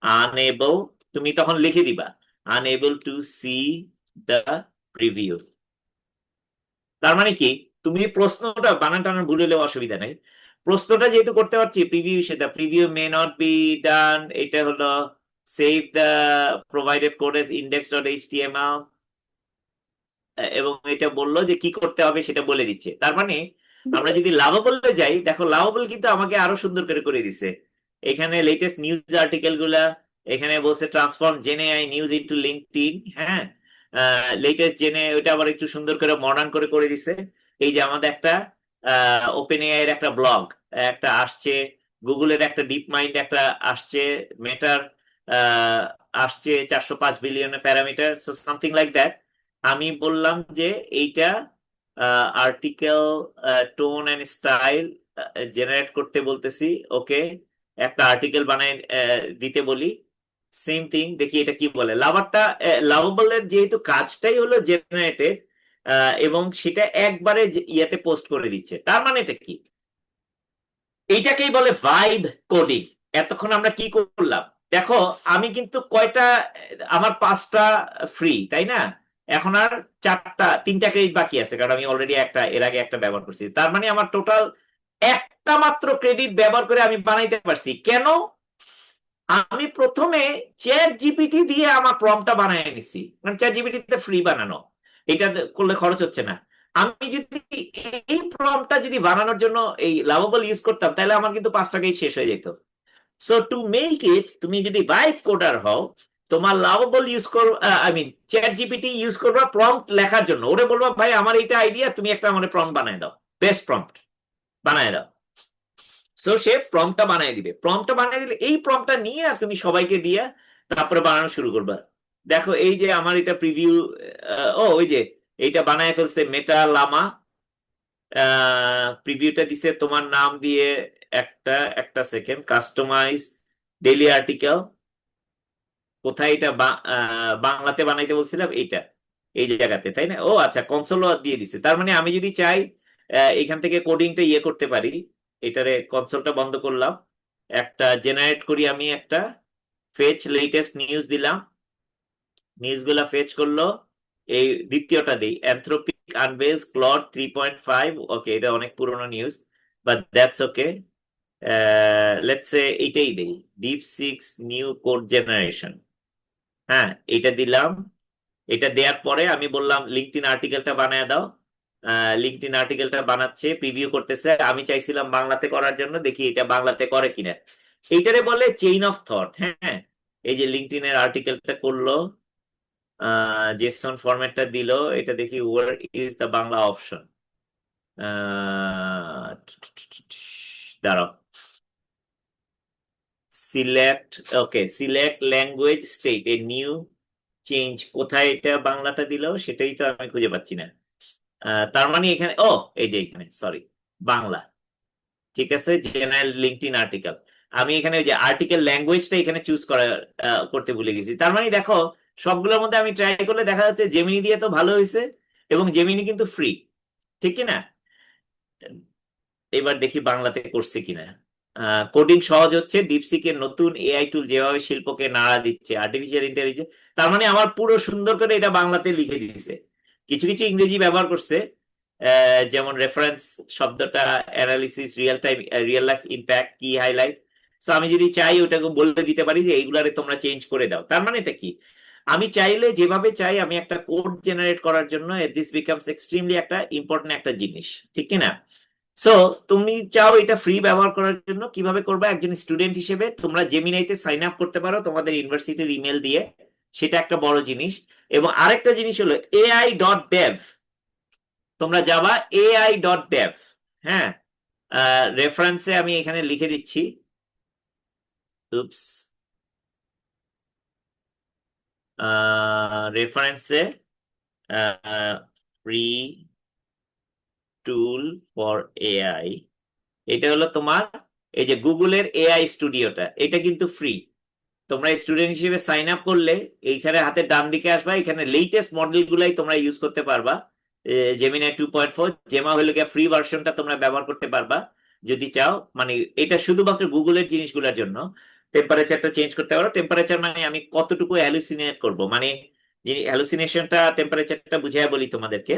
[SPEAKER 1] আনএবল। তুমি তখন লিখে দিবা unable to see the preview। তার মানে কি, তুমি প্রশ্নটা বানান টানান ভুল হলেও অসুবিধা নেই। প্রশ্নটা যেহেতু করতে পারছি প্রিভিউ, সেটা preview may not be done, এটা হলো save the provided code S index dot HTML. এবং এটা বললো যে কি করতে হবে সেটা বলে দিচ্ছে। তার মানে আমরা যদি লাভাবলে যাই, দেখো লাভাবল কিন্তু আমাকে আরো সুন্দর করে করে দিছে। এখানে লেটেস্ট নিউজ আর্টিকেল গুলা, এখানে বলছে ট্রান্সফর্ম জেনে আই নিউজ ইনটু লিঙ্কডইন। হ্যাঁ, লেটেস্ট জেনে ওইটা আবার একটু সুন্দর করে মডার্ন করে করে দিছে। এই যে আমাদের একটা ওপেন এআই এর একটা ব্লগ একটা আসছে, গুগলের একটা ডিপ মাইন্ড একটা আসছে, মেটার আসছে 405 billion parameter, so something like that. আমি বললাম যে এইটা article tone and style generate করতে বলতেছি। ওকে, একটা আর্টিকেল বানাই দিতে বলি। সেম থিং, দেখি এটা কি বলে। লাভাবলের যেহেতু কাজটাই হলো জেনারেটেড এবং সেটা একবারে ইয়াতে পোস্ট করে দিচ্ছে, তার মানে এটা কি? এইটাকেই বলে ভাইব কোডিং। এতক্ষণ আমরা কি করলাম দেখো, আমি কিন্তু কয়টা, আমার 5টা ফ্রি, তাই না? এখন আর 3টা ক্রেডিট বাকি আছে, কারণ আমি অলরেডি একটা এর আগে একটা ব্যবহার করছি। তার মানে আমার টোটাল একটা মাত্র ক্রেডিট ব্যবহার করে আমি বানাইতে পারছি। কেন? আমি প্রথমে চ্যাট জিপিটি দিয়ে আমার প্রম্পটটা বানিয়ে নিছি, মানে চ্যাট জিপিটিতে ফ্রি বানানো, এটা করলে খরচ হচ্ছে না। আমি যদি এই প্রম্পটটা যদি বানানোর জন্য এই লাভাবল ইউজ করতাম, তাহলে আমার কিন্তু 5 টাকাই শেষ হয়ে যেত। সো টু মেক ইট, তুমি যদি ভাইভ কোডার হও, তোমার লাভাবল ইউজ কর, I mean ChatGPT use করবা প্রম্পট লেখার জন্য। ওরে বলবা ভাই আমার এইটা আইডিয়া, তুমি একটা আমার প্রম্পট বানায় দাও, বেস্ট প্রম্পট বানায় দাও। সো সে প্রম্পটটা বানিয়ে দিবে। প্রম্পটটা বানিয়ে দিলে এই প্রম্পটটা নিয়ে আর তুমি সবাইকে দিয়ে তারপরে বানানো শুরু করবা। দেখো এই যে আমার এটা প্রিভিউ, ও ওই যে এইটা বানায় ফেলছে মেটা লামা। প্রিভিউটা দিছে তোমার নাম দিয়ে, একটা একটা সেকেন্ড, কাস্টমাইজ ডেইলি আর্টিকেল। কোথায় এটা বাংলাতে বানাইতে বলছিলাম, এইটা এই জায়গাতে, তাই না? ও আচ্ছা, কনসোলও দিয়ে দিছে। তার মানে আমি যদি চাই এখান থেকে কোডিংটা ইয়ে করতে পারি। এটারে কনসোলটা বন্ধ করলাম, একটা জেনারেট করি আমি, একটা ফেচ লেটেস্ট নিউজ দিলাম, নিউজ গুলা ফেচ করলো। এই দ্বিতীয়টা দিই, অ্যানথ্রোপিক আনভেলস ক্লড 3.5। ওকে, এটা অনেক পুরনো news, but that's okay. Let's say এইটাই দেই, deep six new code generation. হ্যাঁ, এটা দিলাম। এটা দেওয়ার পরে আমি বললাম লিঙ্কডইন আর্টিকেলটা বানায় দাও। লিঙ্কডইন আর্টিকেলটা বানাচ্ছে, প্রিভিউ করতেছে। আমি চাইছিলাম বাংলাতে করার জন্য, দেখি এটা বাংলাতে করে কিনা। এইটারে বলে চেইন অফ থট। হ্যাঁ, এই যে লিঙ্কডইনের আর্টিকেলটা করলো, জেসন ফরম্যাটটা দিল, এটা দেখি where is the Bangla option. দাঁড়াও, select, okay, select language state a new change, কোথায় এটা বাংলাটা দিল সেটাই তো আমি খুঁজে পাচ্ছি না। তার মানে এখানে, ও এই যে এখানে, সরি, বাংলা, ঠিক আছে, জেনারেল লিঙ্কডইন আর্টিকেল। আমি এখানে ওই যে আর্টিকেল ল্যাঙ্গুয়েজটা এখানে চুজ করতে ভুলে গেছি। তার মানে দেখো, সবগুলোর মধ্যে আমি ট্রাই করলে দেখা যাচ্ছে জেমিনি দিয়ে তো ভালো হয়েছে, এবং জেমিনি কিন্তু ফ্রি, ঠিক কি না? এবার দেখি বাংলাতে করছে কিনা। কোডিং সহজ হচ্ছে, ডিপসিকের নতুন এআই টুল যেভাবে শিল্পকে নাড়া দিচ্ছে, আর্টিফিশিয়াল ইন্টেলিজেন্স। তার মানে আমার পুরো সুন্দর করে এটা বাংলাতে লিখে দিয়েছে। কিছু কিছু ইংরেজি ব্যবহার করছে, যেমন রেফারেন্স শব্দটা, analysis, real time, real life impact, কি হাইলাইট। সো আমি যদি চাই ওটাকে বলে দিতে পারি যে এইগুলারে তোমরা চেঞ্জ করে দাও। তার মানে এটা কি, আমি চাইলে যেভাবে চাই আমি একটা কোড জেনারেট করার জন্য দিস বিকামস এক্সট্রিমলি একটা ইম্পর্টেন্ট একটা জিনিস, ঠিক কি না? সো তুমি চাও এটা ফ্রি ব্যবহার করার জন্য, কিভাবে করবে? একজন স্টুডেন্ট হিসেবে তোমরা জেমিনাইতে সাইন আপ করতে পারো তোমাদের ইউনিভার্সিটির ইমেল দিয়ে, সেটা একটা বড় জিনিস। এবং আরেকটা জিনিস হলো AI.dev, তোমরা যাবা AI.dev। হ্যাঁ, রেফারেন্সে আমি এখানে লিখে দিচ্ছি, উপস, রেফারেন্সে ফ্রি টুল ফর এআই, এটা হলো তোমার এই যে গুগলের এআই স্টুডিওটা, এটা কিন্তু ফ্রি। তোমরা স্টুডেন্ট হিসেবে সাইন আপ করলে এইখানে হাতে ডান দিকে আসবা, এখানে লেটেস্ট মডেল গুলাই তোমরা ইউজ করতে পারবা। জেমিনাই 2.4, জেমা হলো গিয়ে ফ্রি ভার্সনটা তোমরা ব্যবহার করতে পারবা যদি চাও। মানে এটা শুধুমাত্র গুগলের জিনিসগুলোর জন্য। টেম্পারেচারটা চেঞ্জ করতে পারো। টেম্পারেচার মানে আমি কতটুকু হ্যালুসিনেট করব, মানে হ্যালুসিনেশনটা, টেম্পারেচারটা বুঝিয়ে বলি তোমাদেরকে।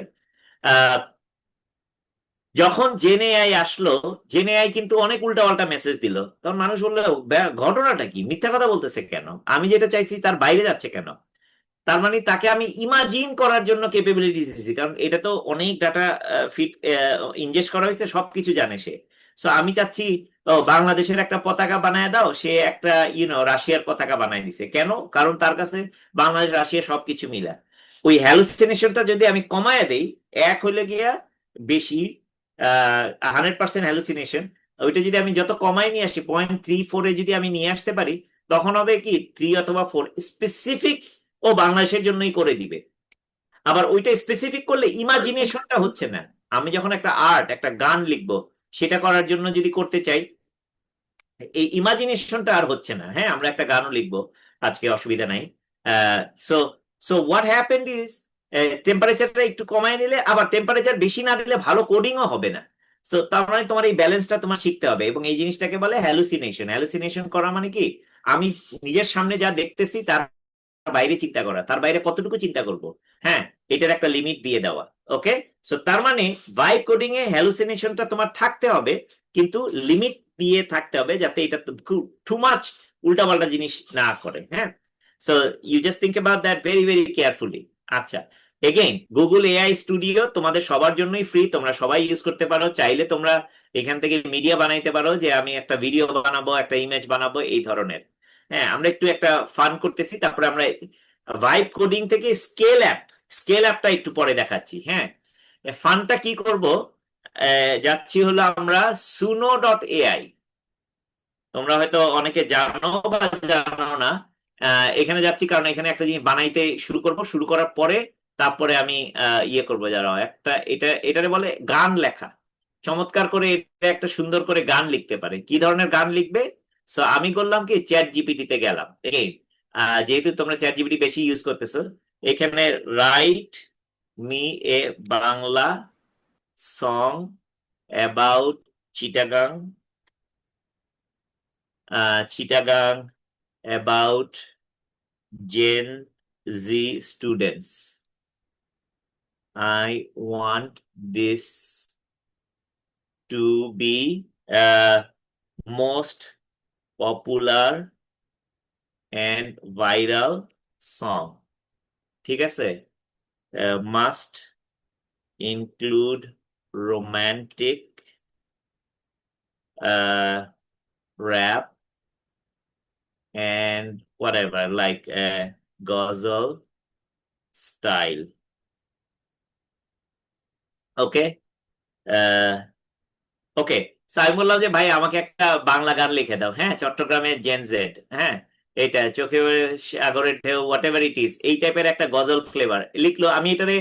[SPEAKER 1] আহ যখন জেন এআই আসলো, জেন এআই কিন্তু অনেক উল্টাপাল্টা মেসেজ দিল। তখন মানুষ বললো, ঘটনাটা কি, মিথ্যা কথা বলতেছে কেন, আমি যেটা চাইছি তার বাইরে যাচ্ছে কেন?" তার মানে তাকে আমি ইমাজিন করার জন্য ক্যাপাবিলিটি দিয়েছি, কারণ এটা তো অনেক ডাটা ফিট ইনজেস্ট করা হয়েছে, সবকিছু জানে সে। সো আমি চাচ্ছি, বাংলাদেশের একটা পতাকা বানায় দাও, সে একটা রাশিয়ার পতাকা বানায় দিছে কেন? কারণ তার কাছে বাংলাদেশ রাশিয়া সবকিছু মিলা। ওই হ্যালুসিনেশনটা যদি আমি কমায় দেই, এক হইলে গিয়া বেশি, 100% হ্যালুসিনেশন, ওইটা যদি আমি যত কমায় নিয়ে আসি, 0.34-এ যদি আমি নিয়ে আসতে পারি, তখন হবে কি 3 অথবা 4 স্পেসিফিক ও বাংলাদেশের জন্যই করে দিবে। আবার ওইটা স্পেসিফিক করলে ইমাজিনেশনটা হচ্ছে না। আমি যখন একটা আর্ট, একটা গান লিখবো, সেটা করার জন্য যদি করতে চাই, এই ইমাজিনেশনটা আর হচ্ছে না। হ্যাঁ, আমরা একটা গানও লিখবো আজকে, অসুবিধা নাই। So so what happened is, টেম্পারেচারটা একটু কমায় নিলে, আবার টেম্পারেচার বেশি না দিলে ভালো কোডিংও হবে না। সো তার মানে তোমার এই ব্যালেন্সটা তোমার শিখতে হবে, এবং এই জিনিসটাকে বলে হ্যালুসিনেশন। হ্যালুসিনেশন করা মানে কি, আমি নিজের সামনে যা দেখতেছি তার বাইরে চিন্তা করা, তার বাইরে কতটুকু চিন্তা করব। হ্যাঁ, এটার একটা লিমিট দিয়ে দেওয়া। ওকে, সো তার মানে ভাইব কোডিং এ হ্যালুসিনেশনটা তোমার থাকতে হবে, কিন্তু লিমিট দিয়ে থাকতে হবে, যাতে এটা টু মাচ উল্টাপাল্টা জিনিস না করে। হ্যাঁ, so you just think about that very very carefully. আচ্ছা, এগেইন গুগল এআই স্টুডিও তোমাদের সবার জন্যই ফ্রি, তোমরা সবাই ইউজ করতে পারো। চাইলে তোমরা এখান থেকে মিডিয়া বানাইতে পারো, যে আমি একটা ভিডিও বানাবো, একটা ইমেজ বানাবো, এই ধরনের। হ্যাঁ, আমরা একটু একটা ফান করতেছি, তারপরে আমরা ভাইব কোডিং থেকে স্কেল অ্যাপটা একটু পরে দেখাচ্ছি। হ্যাঁ, ফানটা কি করব, যাচ্ছি হলো আমরা suno.ai। তোমরা হয়তো অনেকে জানো বা জানো না। এখানে যাচ্ছি কারণ এখানে একটা জিনিস বানাইতে শুরু করব, শুরু করার পরে তারপরে আমি ইয়ে করবো, যারা একটা এটারে বলে গান লেখা। চমৎকার করে এটা একটা সুন্দর করে গান লিখতে পারে। কি ধরনের গান লিখবে? সো আমি করলাম কি, চ্যাট জিপিটি তে গেলাম। যেহেতু তোমরা চ্যাট জিপিটি বেশি ইউজ করতেছো, এখানে write me a Bangla song about Chittagong, Chittagong about Gen Z students. I want this to be most popular and viral song. ঠিক আছে? Must include romantic rap and whatever like ghazal style. ওকে, ওকে। আমি বললাম যে ভাই আমাকে একটা বাংলা গান লিখে দাও, হ্যাঁ, চট্টগ্রামের জেনজেড, হ্যাঁ, এটা চোখে সাগরের ঢেউ হোয়াট এভার ইট ইজ, এই টাইপের একটা গজল ফ্লেভার লিখলো। আমি এটারে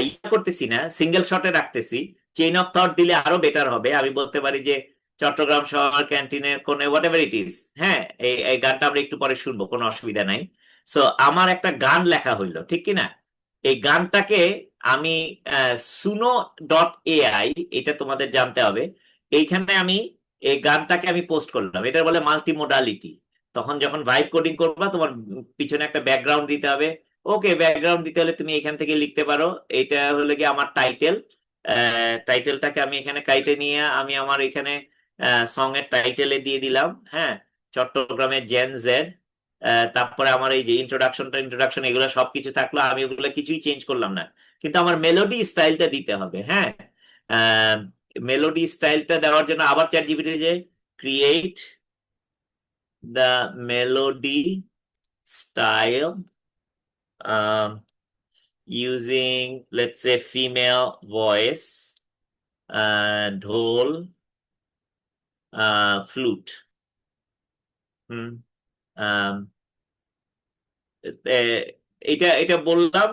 [SPEAKER 1] ইয়ে করতেছি না, সিঙ্গেল শটে রাখতেছি, চেইন অফ থট দিলে আরো বেটার হবে। আমি বলতে পারি যে চট্টগ্রাম শহর ক্যান্টিনের কোণে হোয়াট এভার ইট ইজ, হ্যাঁ, এই গানটা আমরা একটু পরে শুনবো, কোনো অসুবিধা নাই। সো আমার একটা গান লেখা হইলো, ঠিক কিনা? এই গানটাকে আমি সুনো ডট এআই, এটা তোমাদের জানতে হবে। এইখানে আমি এই গানটাকে আমি পোস্ট করলাম, এটা বলে মাল্টি মোডালিটি। তখন যখন ভাইব কোডিং করবা, তোমার পিছনে একটা ব্যাকগ্রাউন্ড দিতে হবে। ওকে, ব্যাকগ্রাউন্ড দিতে হলে তুমি এখান থেকে লিখতে পারো, এটা হলো কি আমার টাইটেল। টাইটেলটাকে আমি এখানে কাইটে নিয়ে আমি আমার এখানে সং এর টাইটেলে দিয়ে দিলাম, হ্যাঁ, চট্টগ্রামের জেন জেড। তারপরে আমার এই যে ইন্ট্রোডাকশন এগুলো সবকিছু থাকলো, আমি ওগুলো কিছুই চেঞ্জ করলাম না, কিন্তু আমার মেলোডি স্টাইলটা দিতে হবে, হ্যাঁ। মেলোডি স্টাইলটা দেওয়ার জন্য আবার চ্যাট জিপিটি যে create the melody style using let's say female voice, ঢোল, ফ্লুট। হুম, আহ, এটা এটা বললাম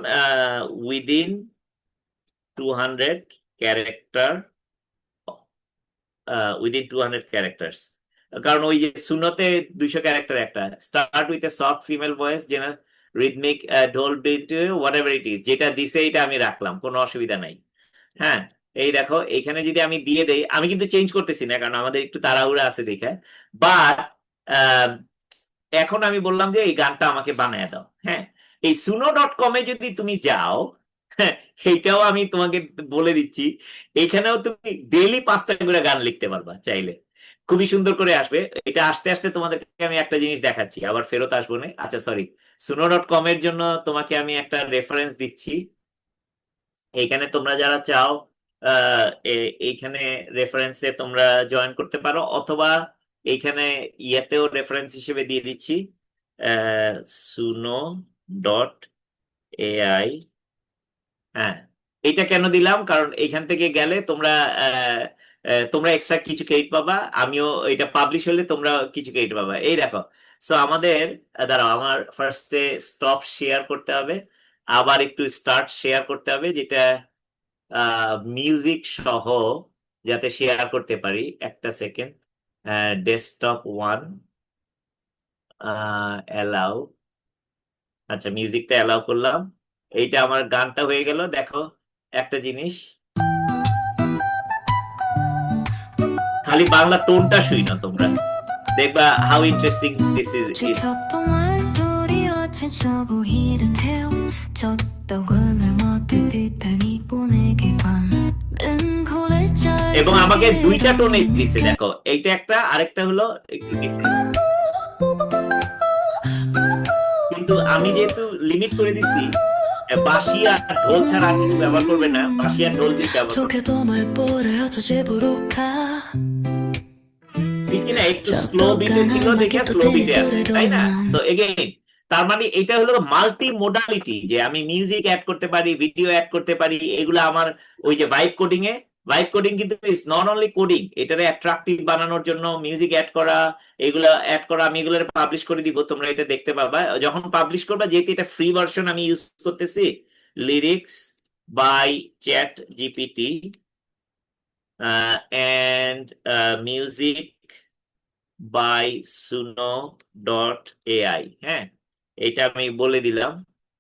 [SPEAKER 1] উইদিন 200 ক্যারেক্টার, উইদিন 200 ক্যারেক্টার্স। কারণ ওই যে শূন্যতে 200 ক্যারেক্টার, একটা start with a soft female voice যেন rhythmic dhol beat whatever it is, যেটা দিছে এটা আমি রাখলাম, কোনো অসুবিধা নাই। হ্যাঁ, এই দেখো এইখানে যদি আমি দিয়ে দেই, আমি কিন্তু চেঞ্জ করতেছি না কারণ আমাদের একটু তাড়াহুড়া আছে দেখে। বাট এখন আমি বললাম যে এই গানটা আমাকে বানায় দাও, হ্যাঁ। এই সুনো ডট কমে যদি তুমি যাও, হ্যাঁ, এইটাও আমি তোমাকে বলে দিচ্ছি, এখানেও তুমি ডেইলি 5টা করে গান লিখতে পারবা চাইলে, খুবই সুন্দর করে আসবে। এটা আস্তে আস্তে তোমাদেরকে আমি একটা জিনিস দেখাচ্ছি, আবার ফেরত আসবো না। আচ্ছা সরি, সুনো ডট কম এর জন্য তোমাকে আমি একটা রেফারেন্স দিচ্ছি। এইখানে তোমরা যারা চাও এইখানে রেফারেন্সে তোমরা জয়েন করতে পারো, অথবা এইখানে ইয়েতেও রেফারেন্স হিসেবে দিয়ে দিচ্ছি সুনো ডট এআই। হ্যাঁ, এটা কেন দিলাম, কারণ এইখান থেকে গেলে তোমরা তোমরা এক্সট্রা কিছু ক্রেডিট পাবা, আমিও এটা পাবলিশ হলে তোমরা কিছু ক্রেডিট পাবা। এই দেখো, সো আমাদের দাঁড়াও, আমার ফার্স্টে স্টপ শেয়ার করতে হবে, আবার একটু স্টার্ট শেয়ার করতে হবে, যেটা মিউজিক সহ যাতে শেয়ার করতে পারি। একটা সেকেন্ড, ডেস্কটপ ওয়ান, অ্যালাউ। আচ্ছা, মিউজিকটা অ্যালাউ করলাম, এইটা আমার গানটা হয়ে গেল। দেখো একটা জিনিস, খালি বাংলা টোনটা শুই না তোমরা, দেখবা হাউ ইন্টারেস্টিং দিস ইজ।
[SPEAKER 3] 지쳤던 말들이 어텐션 보이는 태움 젖더군을 못해 듯한 이분에게만 맹골을
[SPEAKER 1] এবং আমাকে দুইটা টোনে দিছে, দেখো এইটা একটা, আরেকটা হলো একটু ডিফারেন্ট, কিন্তু আমি যেহেতু লিমিট করে দিছি বাঁশি আর ঢোল ছাড়া আর কিছু ব্যবহার করবে না, বাঁশি আর ঢোল দিয়ে ব্যবহার করবে,
[SPEAKER 3] 좋게도 말보라 저 집으로 가
[SPEAKER 1] ঠিক না? একটু স্লো বিটে ছিল দেখে স্লো বিটে আছে, তাই না? সো এগেইন, তার মানে এটা হলো মাল্টি মোডালিটি, যে আমি মিউজিক অ্যাড করতে পারি, ভিডিও অ্যাড করতে পারি, এগুলো আমার ওই যে ভাইব কোডিং এ। ভাইব কোডিং কিন্তু ইজ নট অনলি কোডিং, এটারে অ্যাট্রাকটিভ বানানোর জন্য মিউজিক অ্যাড করা, এগুলা অ্যাড করা, আমি এগুলো পাবলিশ করে দিব, তোমরা এটা দেখতে পাবা যখন পাবলিশ করবা। যেহেতু এটা ফ্রি ভার্সন আমি ইউজ করতেছি, lyrics by ChatGPT and music by Suno dot AI, হ্যাঁ, এটা আমি বলে দিলাম,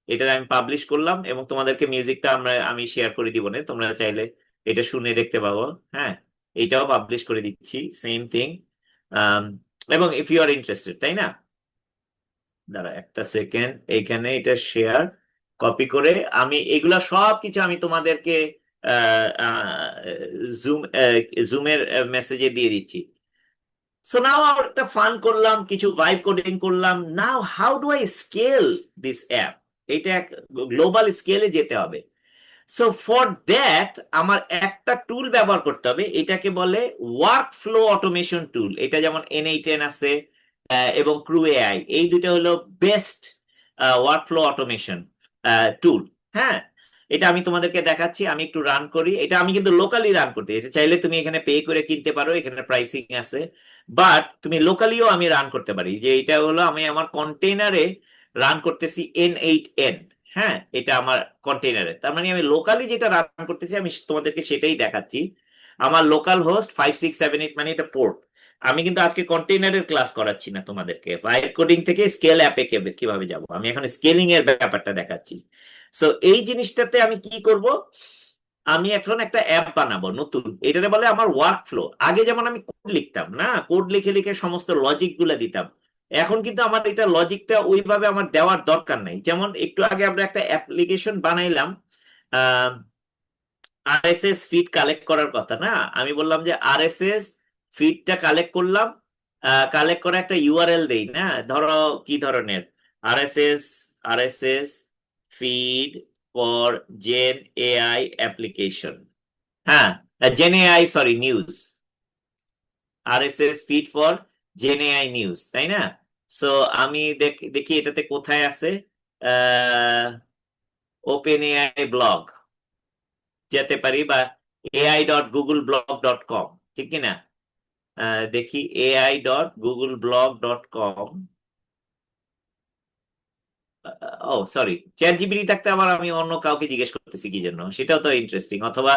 [SPEAKER 1] এটা আমি পাবলিশ করলাম, এবং তোমাদেরকে মিউজিকটা আমি শেয়ার করে দিব না, তোমরা চাইলে এটা শুনে দেখতে পাবো, হ্যাঁ। এটাও পাবলিশ করে দিচ্ছি, সেম থিং। এবং ইফ ইউ আর ইন্টারেস্টেড, তাই না? দাঁড়া একটা সেকেন্ড, এইখানে এটা শেয়ার কপি করে আমি এগুলা সবকিছু আমি তোমাদেরকে জুম জুমের মেসেজে দিয়ে দিচ্ছি। সো নাও একটা ফান করলাম, কিছু ভাইব কোডিং করলাম। Now how do I scale this app? এটা গ্লোবাল স্কেলে যেতে হবে। সো ফর দ্যাট আমার একটা টুল ব্যবহার করতে হবে, এটাকে বলে ওয়ার্ক ফ্লো অটোমেশন টুল। এটা যেমন N8N আছে, এবং ক্রু এআই, এই দুটো হলো বেস্ট ওয়ার্কফ্লো অটোমেশন টুল। হ্যাঁ, এটা আমি তোমাদেরকে দেখাচ্ছি, আমি একটু রান করি। এটা আমি কিন্তু লোকালি রান করতে, এটা চাইলে তুমি এখানে পে করে কিনতে পারো, এখানে প্রাইসিং আছে, বাট তুমি লোকালিও আমি রান করতে পারি। যে এটা হলো আমি আমার কন্টেইনারে রান করতেছি N8N। হ্যাঁ, এটা আমার কন্টেইনারে, তার মানে আমি লোকালি যেটা রান করতেছি আমি তোমাদেরকে সেটাই দেখাচ্ছি। আমার লোকাল হোস্ট 5678, মানে এটা পোর্ট। আমি কিন্তু আজকে কন্টেইনারের ক্লাস করাচ্ছি না তোমাদেরকে, ভাইব কোডিং থেকে স্কেল অ্যাপে কিভাবে যাব, আমি এখন স্কেলিং এর ব্যাপারটা দেখাচ্ছি। সো এই জিনিসটাতে আমি কি করব, আমি এখন একটা অ্যাপ বানাবো নতুন, এটাতে বলে আমার ওয়ার্ক ফ্লো। আগে যেমন আমি কোড লিখতাম না, কোড লিখে লিখে সমস্ত লজিক গুলা দিতাম, এখন কিন্তু আমার এটা লজিকটা ওইভাবে আমার দেওয়ার দরকার নাই। যেমন একটু আগে আমরা একটা অ্যাপ্লিকেশন বানাইলাম, আরএসএস ফিড কালেক্ট করার কথা না, আমি বললাম যে আরএসএস ফিডটা কালেক্ট করলাম, কালেক্ট করে একটা ইউআরএল দেই না, ধরো কি ধরনের, RSS RSS feed for Gen AI application. হ্যাঁ, Gen AI, sorry, news, RSS feed for Gen AI news, তাই না? সো আমি দেখি এটাতে কোথায় আছে, ওপেন এআই ব্লগ যেতে পারি, বা ai.googleblog.com, ঠিক কিনা? দেখি ai.googleblog.com। ও সরি, চ্যাট জিপিটি থাকতে আবার আমি অন্য কাউকে জিজ্ঞেস করতেছি কি জন্য, সেটাও তো ইন্টারেস্টিং। অথবা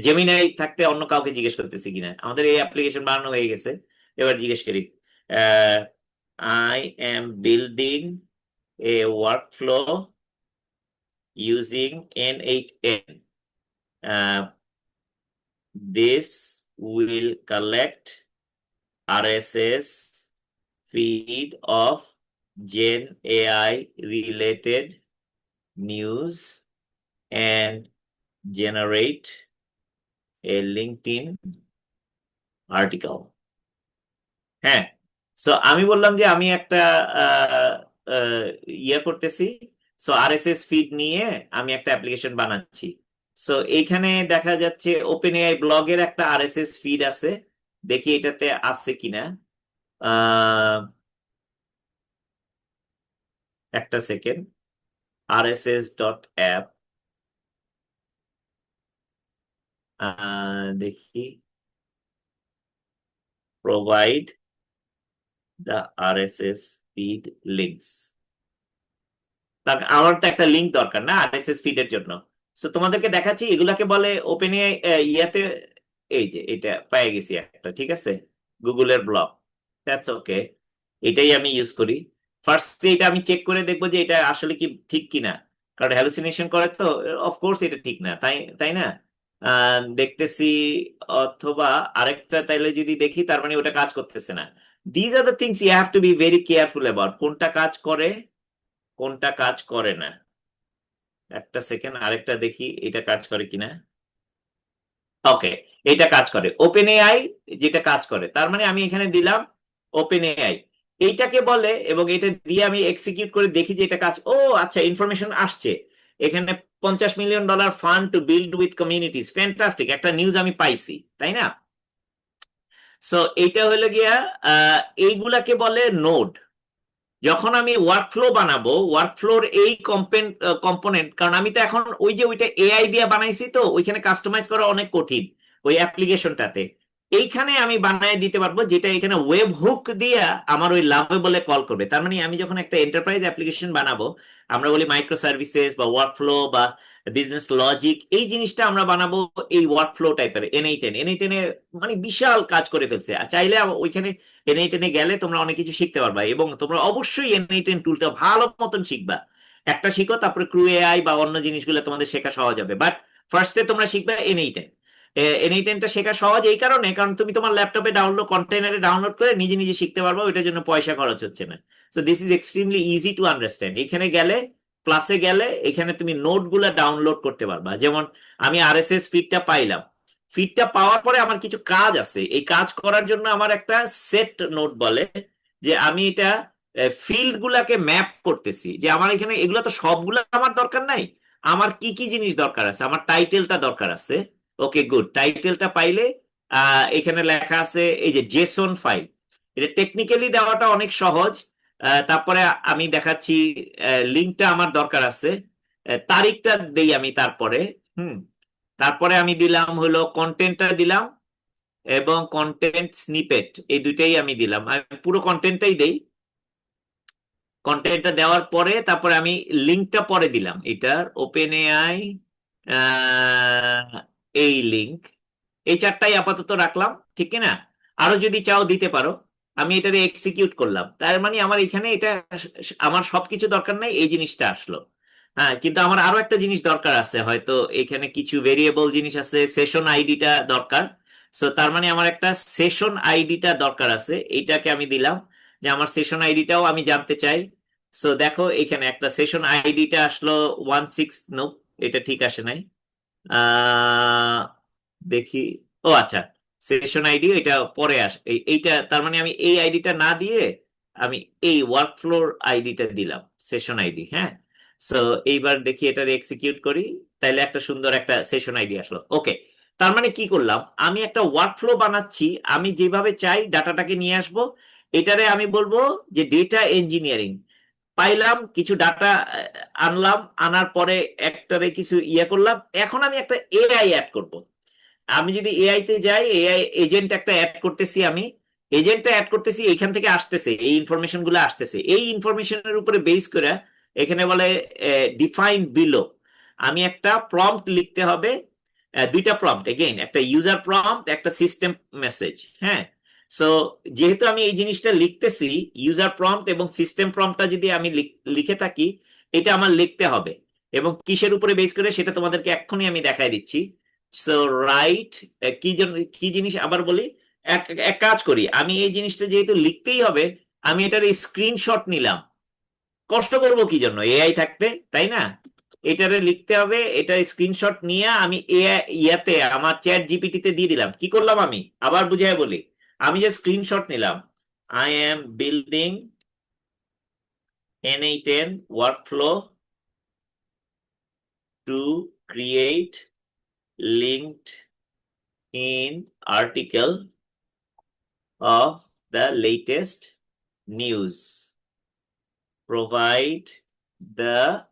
[SPEAKER 1] জেমিনাই থাকতে অন্য কাউকে জিজ্ঞেস করতেছি কিনা। আমাদের এই অ্যাপ্লিকেশন বানানো হয়ে গেছে, এবার জিজ্ঞেস করি, I am building A workflow using N8N. This will collect RSS feed of Gen AI related news and generate a LinkedIn article. হ্যাঁ, সো আমি বললাম যে আমি একটা আহ, আহ, ইয়ে করতেছি, সো আরএসএস ফিড নিয়ে আমি একটা অ্যাপ্লিকেশন বানাচ্ছি। সো এইখানে দেখা যাচ্ছে ওপেন এআই ব্লগের একটা আরএসএস ফিড আছে, দেখি এটাতে আছে কিনা। একটা সেকেন্ড, rss.app, দেখি, provide the RSS feed links. আমার তো একটা লিঙ্ক দরকার না আরএসএস ফিডের জন্য। সো তোমাদেরকে দেখাচ্ছি, এগুলাকে বলে ওপেন ইয়াতে, এই যে এটা পেয়ে গেছি একটা, ঠিক আছে, গুগলের ব্লগ, দ্যাটস ওকে, এটাই আমি ইউজ করি। ফার্স্ট এটা আমি চেক করে দেখবো যে এটা আসলে কি ঠিক কিনা, কারণ হ্যালুসিনেশন করে তো, অফকোর্স এটা ঠিক না, তাই তাই না? দেখতেছি, অথবা আরেকটা তাইলে যদি দেখি, তার মানে ওটা কাজ করতেছে না। These are the things you have to be very careful about, কোনটা কাজ করে কোনটা কাজ করে না। একটা সেকেন্ড, আরেকটা দেখি এটা কাজ করে কিনা। ওকে, এটা কাজ করে, ওপেন এআই যেটা কাজ করে, তার মানে আমি এখানে দিলাম ওপেন এআই, এইটাকে বলে, এবং এটা দিয়ে আমি এক্সিকিউট করে দেখি যে এটা কাজ, ও আচ্ছা, ইনফরমেশন আসছে এখানে, $50 million fund to build with communities, fantastic, একটা নিউজ আমি পাইছি, তাই না? সো এইটা হলো গিয়া, এইগুলাকে বলে নোড। যখন আমি ওয়ার্কফ্লো বানাবো, ওয়ার্কফ্লোর এই কম্পোনেন্ট, কারণ আমি তো এখন ওই যে ওইটা এআই দিয়ে বানাইছি, তো ওইখানে কাস্টমাইজ করা অনেক কঠিন ওই অ্যাপ্লিকেশনটাতে, এইখানে আমি বানায় দিতে পারবো, যেটা এখানে ওয়েব হুক দিয়ে আমার ওই লাভে বলে কল করবে। তার মানে আমি যখন একটা এন্টারপ্রাইজ অ্যাপ্লিকেশন বানাবো, আমরা বলি মাইক্রো সার্ভিসেস বা ওয়ার্কফ্লো বা বিজনেস লজিক, এই জিনিসটা আমরা বানাবো এই ওয়ার্কফ্লো টাইপের। N8N মানে বিশাল কাজ করে ফেলছে, আর চাইলে ওইখানে N8N গেলে তোমরা অনেক কিছু শিখতে পারবা, এবং তোমরা অবশ্যই N8N টুলটা ভালো মতন শিখবা। একটা শিখো, তারপরে ক্রু এআই বা অন্য জিনিসগুলো তোমাদের শেখা সহজ হবে, বাট ফার্স্টে তোমরা শিখবে N8N। N8N টা শেখা সহজ এই কারণে, কারণ তুমি তোমার ল্যাপটপে কন্টেনারে ডাউনলোড করে নিজে নিজে শিখতে পারবো, ওইটার জন্য পয়সা খরচ হচ্ছে না। So this is extremely easy to understand. এখানে গেলে, ক্লাসে গেলে, এখানে তুমি নোট গুলা ডাউনলোড করতে পারবা। যেমন আমি আরএসএস ফিডটা পাইলাম, ফিডটা পাওয়ার পরে আমার কিছু কাজ আছে, এই কাজ করার জন্য আমার একটা সেট নোট বলে, যে আমি এটা ফিল্ড গুলাকে ম্যাপ করতেছি, যে আমার এখানে এগুলো তো সবগুলো আমার দরকার নাই, আমার কি কি জিনিস দরকার আছে, আমার টাইটেলটা দরকার আছে। ওকে, গুড, টাইটেলটা পাইলে এখানে লেখা আছে এই যে জেসন ফাইল, এটা টেকনিক্যালি দেওয়াটা অনেক সহজ। তারপরে আমি দেখাচ্ছি লিঙ্কটা আমার দরকার আছে, তারিখটা দেই আমি তারপরে। হুম তারপরে আমি দিলাম হলো কন্টেন্টটা দিলাম এবং কন্টেন্ট স্নিপেট, এই দুইটাই আমি দিলাম। আমি পুরো কন্টেন্টটাই দেই। কন্টেন্টটা দেওয়ার পরে তারপরে আমি লিঙ্কটা পরে দিলাম, এটার ওপেন এআই এই লিঙ্ক, এই চারটাই আপাতত রাখলাম, ঠিক না? আরো যদি চাও দিতে পারো। আমি এটারে এক্সিকিউট করলাম, তার মানে আমার এখানে এটা আমার সবকিছু দরকার নাই, এই জিনিসটা আসলো। হ্যাঁ, কিন্তু আমার আরো একটা জিনিস দরকার আছে, হয়তো এখানে কিছু ভেরিয়েবল জিনিস আছে, সেশন আইডিটা দরকার। সো তার মানে আমার একটা সেশন আইডিটা দরকার আছে, এইটাকে আমি দিলাম যে আমার সেশন আইডিটাও আমি জানতে চাই। সো দেখো এখানে একটা সেশন আইডিটা আসলো 16, নো এটা ঠিক আসে নাই। আহ দেখি, ও আচ্ছা, সেশন আইডি এটা পরে এইটা তার মানে আমি এই আইডিটা না দিয়ে আমি এই ওয়ার্কফ্লোর আইডিটা দিলাম, সেশন আইডি। হ্যাঁ, সো এইবার দেখি এটার এক্সিকিউট করি, তাইলে একটা সুন্দর একটা সেশন আইডি আসলো। ওকে, তার মানে কি করলাম, আমি একটা ওয়ার্কফ্লো বানাচ্ছি, আমি যেভাবে চাই ডাটাটাকে নিয়ে আসবো। এটারে আমি বলবো যে ডেটা ইঞ্জিনিয়ারিং। পাইলাম কিছু ডাটা, আনলাম, আনার পরে একটারে কিছু ইয়ে করলাম, এখন আমি একটা এআই অ্যাড করব। আমি যদি এআই তে যাই, এআই এজেন্ট একটা অ্যাড করতেছি, আমি এজেন্টটা অ্যাড করতেছি, এখান থেকে আসতেছে এই ইনফরমেশন গুলো আসতেছে, এই ইনফরমেশনের উপরে বেস করে এখানে বলে ডিফাইন বিলো। আমি একটা প্রম্পট লিখতে হবে, দুইটা প্রম্পট, এগেইন একটা ইউজার প্রম্পট, একটা সিস্টেম মেসেজ। হ্যাঁ, সো যেহেতু আমি এই জিনিসটা লিখতেছি, ইউজার প্রম্পট এবং সিস্টেম প্রম্পটটা যদি আমি লিখে থাকি, এটা আমার লিখতে হবে। এবং কিসের উপরে বেস করে সেটা তোমাদেরকে এক্ষুনি আমি দেখাই দিচ্ছি। সো রাইট, কি জিনিস আবার বলি, এক এক কাজ করি, আমি এই জিনিসটা যেহেতু লিখতেই হবে, আমি এটার স্ক্রিনশট নিলাম। কষ্ট করব কি জন্য, এআই থাকতে, তাই না? এটারে লিখতে হবে, এটা স্ক্রিনশট নিয়ে আমি ইয়াতে আমার চ্যাট জিপিটিতে দিয়ে দিলাম। কি করলাম আমি আবার বুঝাই বলি, আমি যে স্ক্রিনশট নিলাম, I am building N8N workflow to create linked in article of the latest news. Provide the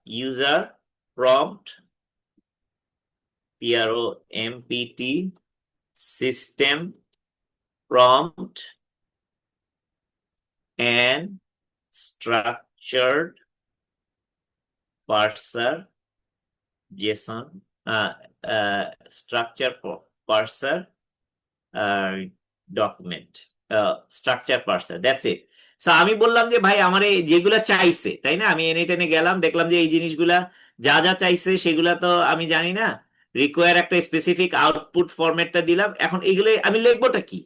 [SPEAKER 1] user prompt, PROMPT, system prompt, and structured parser JSON, structure parser document, structure parser, that's it. So আমি বললাম যে ভাই আমার এই যেগুলা চাইছে, তাই না, আমি এনে টেনে গেলাম, দেখলাম যে এই জিনিসগুলা যা যা চাইছে সেগুলা তো আমি জানি না, রিকোয়ার একটা স্পেসিফিক আউটপুট ফরম্যাটটা দিলাম। এখন এইগুলো আমি লিখবোটা কি,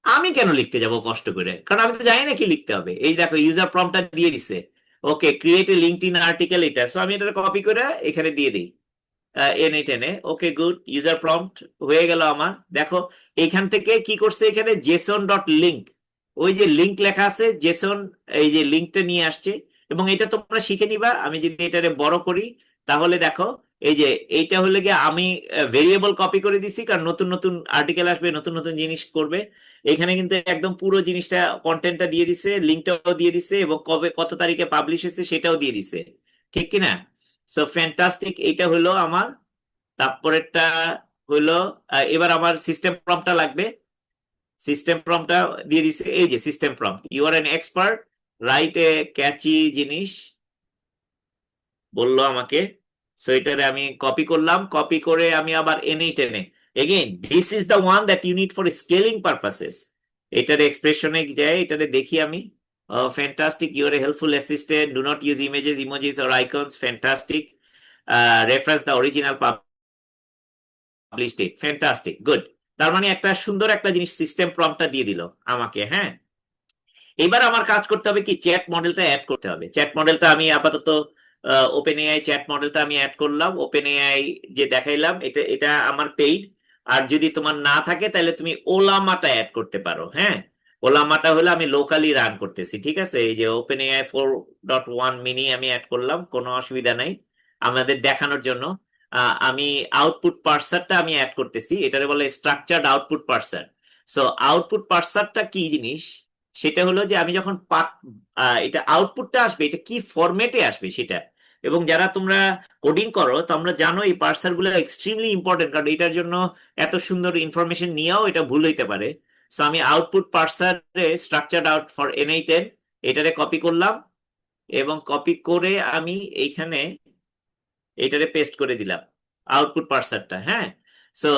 [SPEAKER 1] আমি কেন লিখতে যাব কষ্ট করে, কারণ আমি তো জানি না কি লিখতে হবে। এই দেখো ইউজার প্রম্পটটা দিয়ে দিছে, ওকে create a linked in article, এটা। সো আমি এটা কপি করে এখানে দিয়ে দিই, N8N, okay good, user prompt হয়ে গেল আমার। দেখো এইখান থেকে কি করছে, এখানে জেসন ডট লিঙ্ক, ওই যে লিঙ্ক লেখা আছে জেসন, এই যে লিঙ্কটা নিয়ে আসছে। এবং এটা তোমরা শিখে নিবা, আমি যদি এটারে বড় করি তাহলে দেখো এই যে এইটা হলে গিয়ে আমি ভেরিয়েবল কপি করে দিছি, কারণ নতুন নতুন আর্টিকেল আসবে, নতুন নতুন জিনিস করবে। এখানে কিন্তু একদম পুরো জিনিসটা, কন্টেন্টটা দিয়ে দিছে, লিঙ্কটাও দিয়ে দিছে, এবং কবে কত তারিখে পাবলিশ হয়েছে সেটাও দিয়ে দিছে, ঠিক কিনা? সো ফ্যান্টাস্টিক, এইটা হলো আমার। তারপরেরটা হলো এবার আমার সিস্টেম প্রম্পটটা লাগবে। সিস্টেম প্রম্পটটা দিয়ে দিছে, এই যে system prompt, you are an expert, write a catchy জিনিস বললো আমাকে। সো এটারে আমি কপি করলাম, কপি করে আমি আবার N8N, again this is the one that you need for scaling purposes. এটার এক্সপ্রেশনে যায়, এটারে দেখি আমি। Fantastic, you are a helpful assistant, do not use images, emojis or icons, fantastic, reference the original publish date, fantastic, good. তার মানে একটা সুন্দর একটা জিনিস সিস্টেম প্রম্পটটা দিয়ে দিল আমাকে। হ্যাঁ, এবার আমার কাজ করতে হবে কি, চ্যাট মডেলটা অ্যাড করতে হবে। চ্যাট মডেলটা আমি আপাতত ওপেন এআই চ্যাট মডেলটা আমি অ্যাড করলাম, ওপেন এআই যে দেখাইলাম, এটা এটা আমার পেইড। আর যদি তোমার না থাকে তাহলে তুমি ওলামাটা অ্যাড করতে পারো। হ্যাঁ, ওলামাটা হলো আমি লোকালি রান করতেছি, ঠিক আছে। এই যে ওপেন এআই 4.1 মিনি আমি অ্যাড করলাম, কোনো অসুবিধা নাই আমাদের দেখানোর জন্য। আমি আউটপুট পার্সারটা আমি অ্যাড করতেছি, এটারে বলে স্ট্রাকচারড আউটপুট পার্সার। সো আউটপুট পার্সারটা কি জিনিস, সেটা হলো যে আমি যখন এটা আউটপুটটা আসবে এটা কি ফরম্যাটে আসবে সেটা। এবং যারা তোমরা কোডিং করো তোমরা জানো এই পার্সার গুলো এক্সট্রিমলি ইম্পর্টেন্ট, কারণ এটার জন্য এত সুন্দর ইনফরমেশন নিয়েও এটা ভুল হইতে পারে। সো আমি আউটপুট পার্সারে স্ট্রাকচার্ড আউট ফর N8N এটারে কপি করলাম, এবং কপি করে আমি এইখানে এটারে পেস্ট করে দিলাম আউটপুট পার্সারটা। হ্যাঁ, সো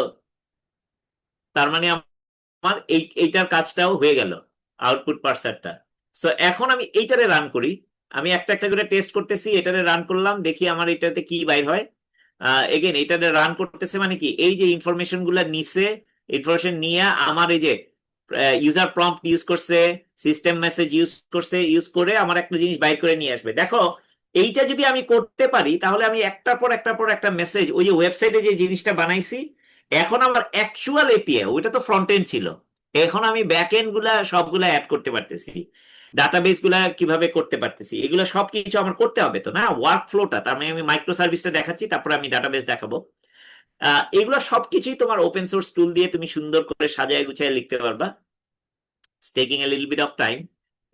[SPEAKER 1] তার মানে আমার এইটার কাজটাও হয়ে গেল, আউটপুট পার্সারটা। সো এখন আমি এইটারে রান করি, আমি একটা একটা করে টেস্ট করতেছি, এটারে রান করলাম, দেখি আমার এটাতে কি বাইর হয়। এগেন এটাতে রান করতেছে মানে কি, এই যে ইনফরমেশন গুলা নিছে, ইনফরমেশন নিয়ে আমার এই যে ইউজার প্রম্পট ইউজ করছে, সিস্টেম মেসেজ ইউজ করছে, ইউজ করে আমার একটা জিনিস বাইর করে নিয়ে আসবে। দেখো এইটা যদি আমি করতে পারি তাহলে আমি একটার পর একটার পর একটা মেসেজ, ওই যে ওয়েবসাইটে যে জিনিসটা বানাইছি, এখন আমার অ্যাকচুয়াল এপিআই, ওইটা তো ফ্রন্ট এন্ড ছিল, এখন আমি ব্যাক এন্ড গুলা সবগুলা অ্যাড করতে পারতেছি, ডাটাবেস গুলা কিভাবে করতে পারতেছি, এগুলো সবকিছু আমার করতে হবে তো না, ওয়ার্ক ফ্লোটা। তার মানে আমি মাইক্রো সার্ভিসটা দেখাচ্ছি, তারপরে আমি ডাটাবেস দেখাবো। এগুলো সবকিছুই তোমার ওপেন সোর্স টুল দিয়ে তুমি সুন্দর করে সাজায় গুছায় লিখতে পারবা। Taking a little bit of time,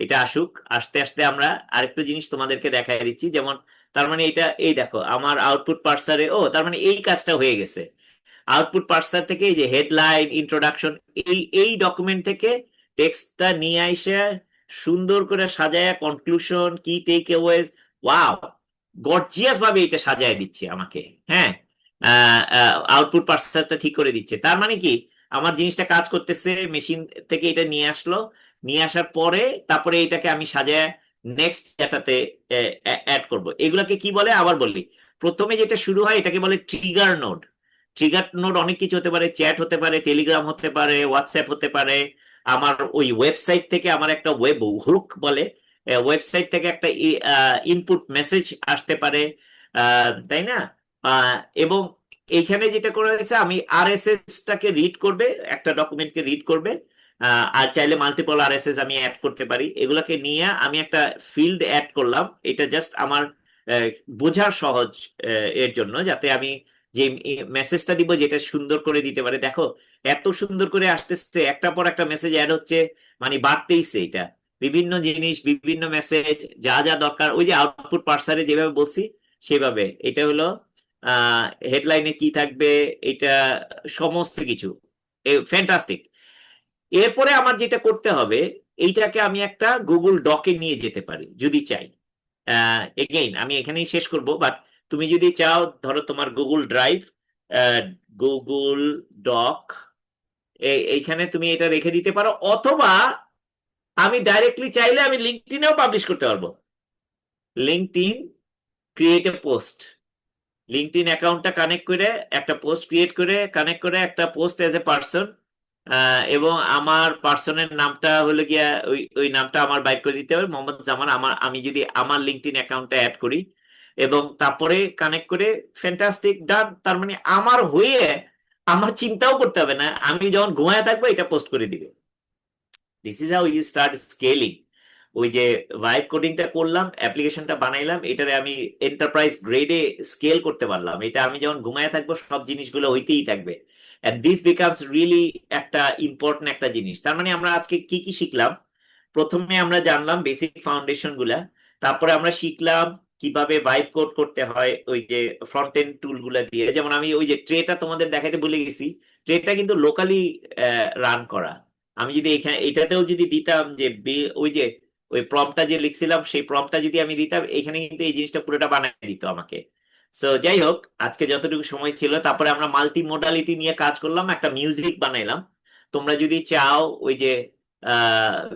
[SPEAKER 1] এটা আসুক, আস্তে আস্তে আমরা আরেকটা জিনিস তোমাদেরকে দেখাই দিচ্ছি। যেমন তার মানে এটা, এই দেখো আমার আউটপুট পার্সারে, ও তার মানে এই কাজটা হয়ে গেছে। আউটপুট পার্সার থেকে এই যে হেডলাইন, ইন্ট্রোডাকশন, এই এই ডকুমেন্ট থেকে টেক্সটটা নিয়ে আইসে সুন্দর করে সাজায়, কনক্লুশন, কি টেক অ্যাওয়েজ, ওয়াও, গর্জিয়াস ভাবে এটা সাজায় দিচ্ছে আমাকে। হ্যাঁ, আউটপুট পার্সারটা ঠিক করে দিচ্ছে। তার মানে কি, আমার জিনিসটা কাজ করতেছে, মেশিন থেকে এটা নিয়ে আসলো, নিয়ে আসার পরে তারপরে এটাকে আমি সাজায় নেক্সট ডাটাতে অ্যাড করব। এগুলাকে কি বলে আবার বললি, প্রথমে যেটা শুরু হয় এটাকে বলে ট্রিগার নোড। ট্রিগার নোড অনেক কিছু হতে পারে, চ্যাট হতে পারে, টেলিগ্রাম হতে পারে, হোয়াটসঅ্যাপ হতে পারে, আমার ওই ওয়েবসাইট থেকে আমার একটা ওয়েব হুক বলে, ওয়েবসাইট থেকে একটা ইনপুট মেসেজ আসতে পারে, তাই না? এবং এইখানে যেটা করা হয়েছে, আমি আরএসএস টাকে রিড করবে, একটা ডকুমেন্টকে রিড করবে, আর চাইলে মাল্টিপল আরএসএস আমি অ্যাড করতে পারি। এগুলোকে নিয়ে আমি একটা ফিল্ড অ্যাড করলাম, এটা জাস্ট আমার বোঝার সহজ এর জন্য, যাতে আমি যে মেসেজটা দিব যেটা সুন্দর করে দিতে পারে। দেখো এত সুন্দর করে আসতেছে, একটা পর একটা মেসেজ অ্যাড হচ্ছে, মানে বাড়তেইছে এটা, বিভিন্ন জিনিস, বিভিন্ন মেসেজ, যা যা দরকার ওই যে আউটপুট পার্সারে যেভাবে বলছি সেভাবে। এটা হলো হেডলাইনে কি থাকবে, এটা সমস্ত কিছু ফ্যান্টাস্টিক। এরপরে আমার যেটা করতে হবে, এইটাকে আমি একটা গুগল ডকে নিয়ে যেতে পারি যদি চাই। এগেইন আমি এখানেই শেষ করব, বাট তুমি যদি চাও, ধরো তোমার গুগল ড্রাইভ, গুগল ডক, এইখানে তুমি এটা রেখে দিতে পারো, অথবা আমি ডাইরেক্টলি চাইলে আমি লিঙ্কডইনেও পাবলিশ করতে পারবো। LinkedIn, create a post, LinkedIn অ্যাকাউন্টটা কানেক্ট করে একটা পোস্ট ক্রিয়েট করে, কানেক্ট করে একটা পোস্ট এজ এ পার্সন, এবং আমার পার্সনের নামটা হলো গিয়া ওই ওই নামটা আমার বাইর করে দিতে হবে, মোহাম্মদ জামান। আমি যদি আমার লিঙ্কডইন অ্যাকাউন্টটা অ্যাড করি এবং তারপরে কানেক্ট করে, ফ্যান্টাস্টিক, ডান। তার মানে আমার হয়ে আমার চিন্তাও করতে হবে না, আমি যখন ঘুমায় থাকবো এটা পোস্ট করে দিবে। This is how you start scaling. ওই যে ভাইব কোডিংটা করলাম, অ্যাপ্লিকেশনটা বানাইলাম, এটারে আমি এন্টারপ্রাইজ গ্রেডে স্কেল করতে পারলাম। এটা আমি যখন ঘুমায় থাকবো সব জিনিসগুলো হইতেই থাকবে, এন্ড দিস বিকামস রিয়েলি একটা ইম্পর্টেন্ট একটা জিনিস। তার মানে আমরা আজকে কি কি শিখলাম, প্রথমে আমরা জানলাম বেসিক ফাউন্ডেশন গুলা, তারপরে আমরা শিখলাম কিভাবে ভাইব কোড করতে হয় ওই যে ফ্রন্ট এন্ড টুল গুলা দিয়ে। যেমন আমি ওই যে ট্রেটা তোমাদের দেখাতে ভুলে গেছি, ট্রেটা কিন্তু লোকালি রান করা। আমি যদি এখানে এটাতেও যদি দিতাম যে ওই যে ওই প্রম্পটটা যে লিখছিলাম সেই প্রম্পটটা যদি আমি দিতাম, এখানে কিন্তু এই জিনিসটা পুরোটা বানিয়ে দিত আমাকে। সো যাই হোক, আজকে যতটুকু সময় ছিল, তারপরে আমরা মাল্টি মোডালিটি নিয়ে কাজ করলাম, একটা মিউজিক বানাইলাম। তোমরা যদি চাও ওই যে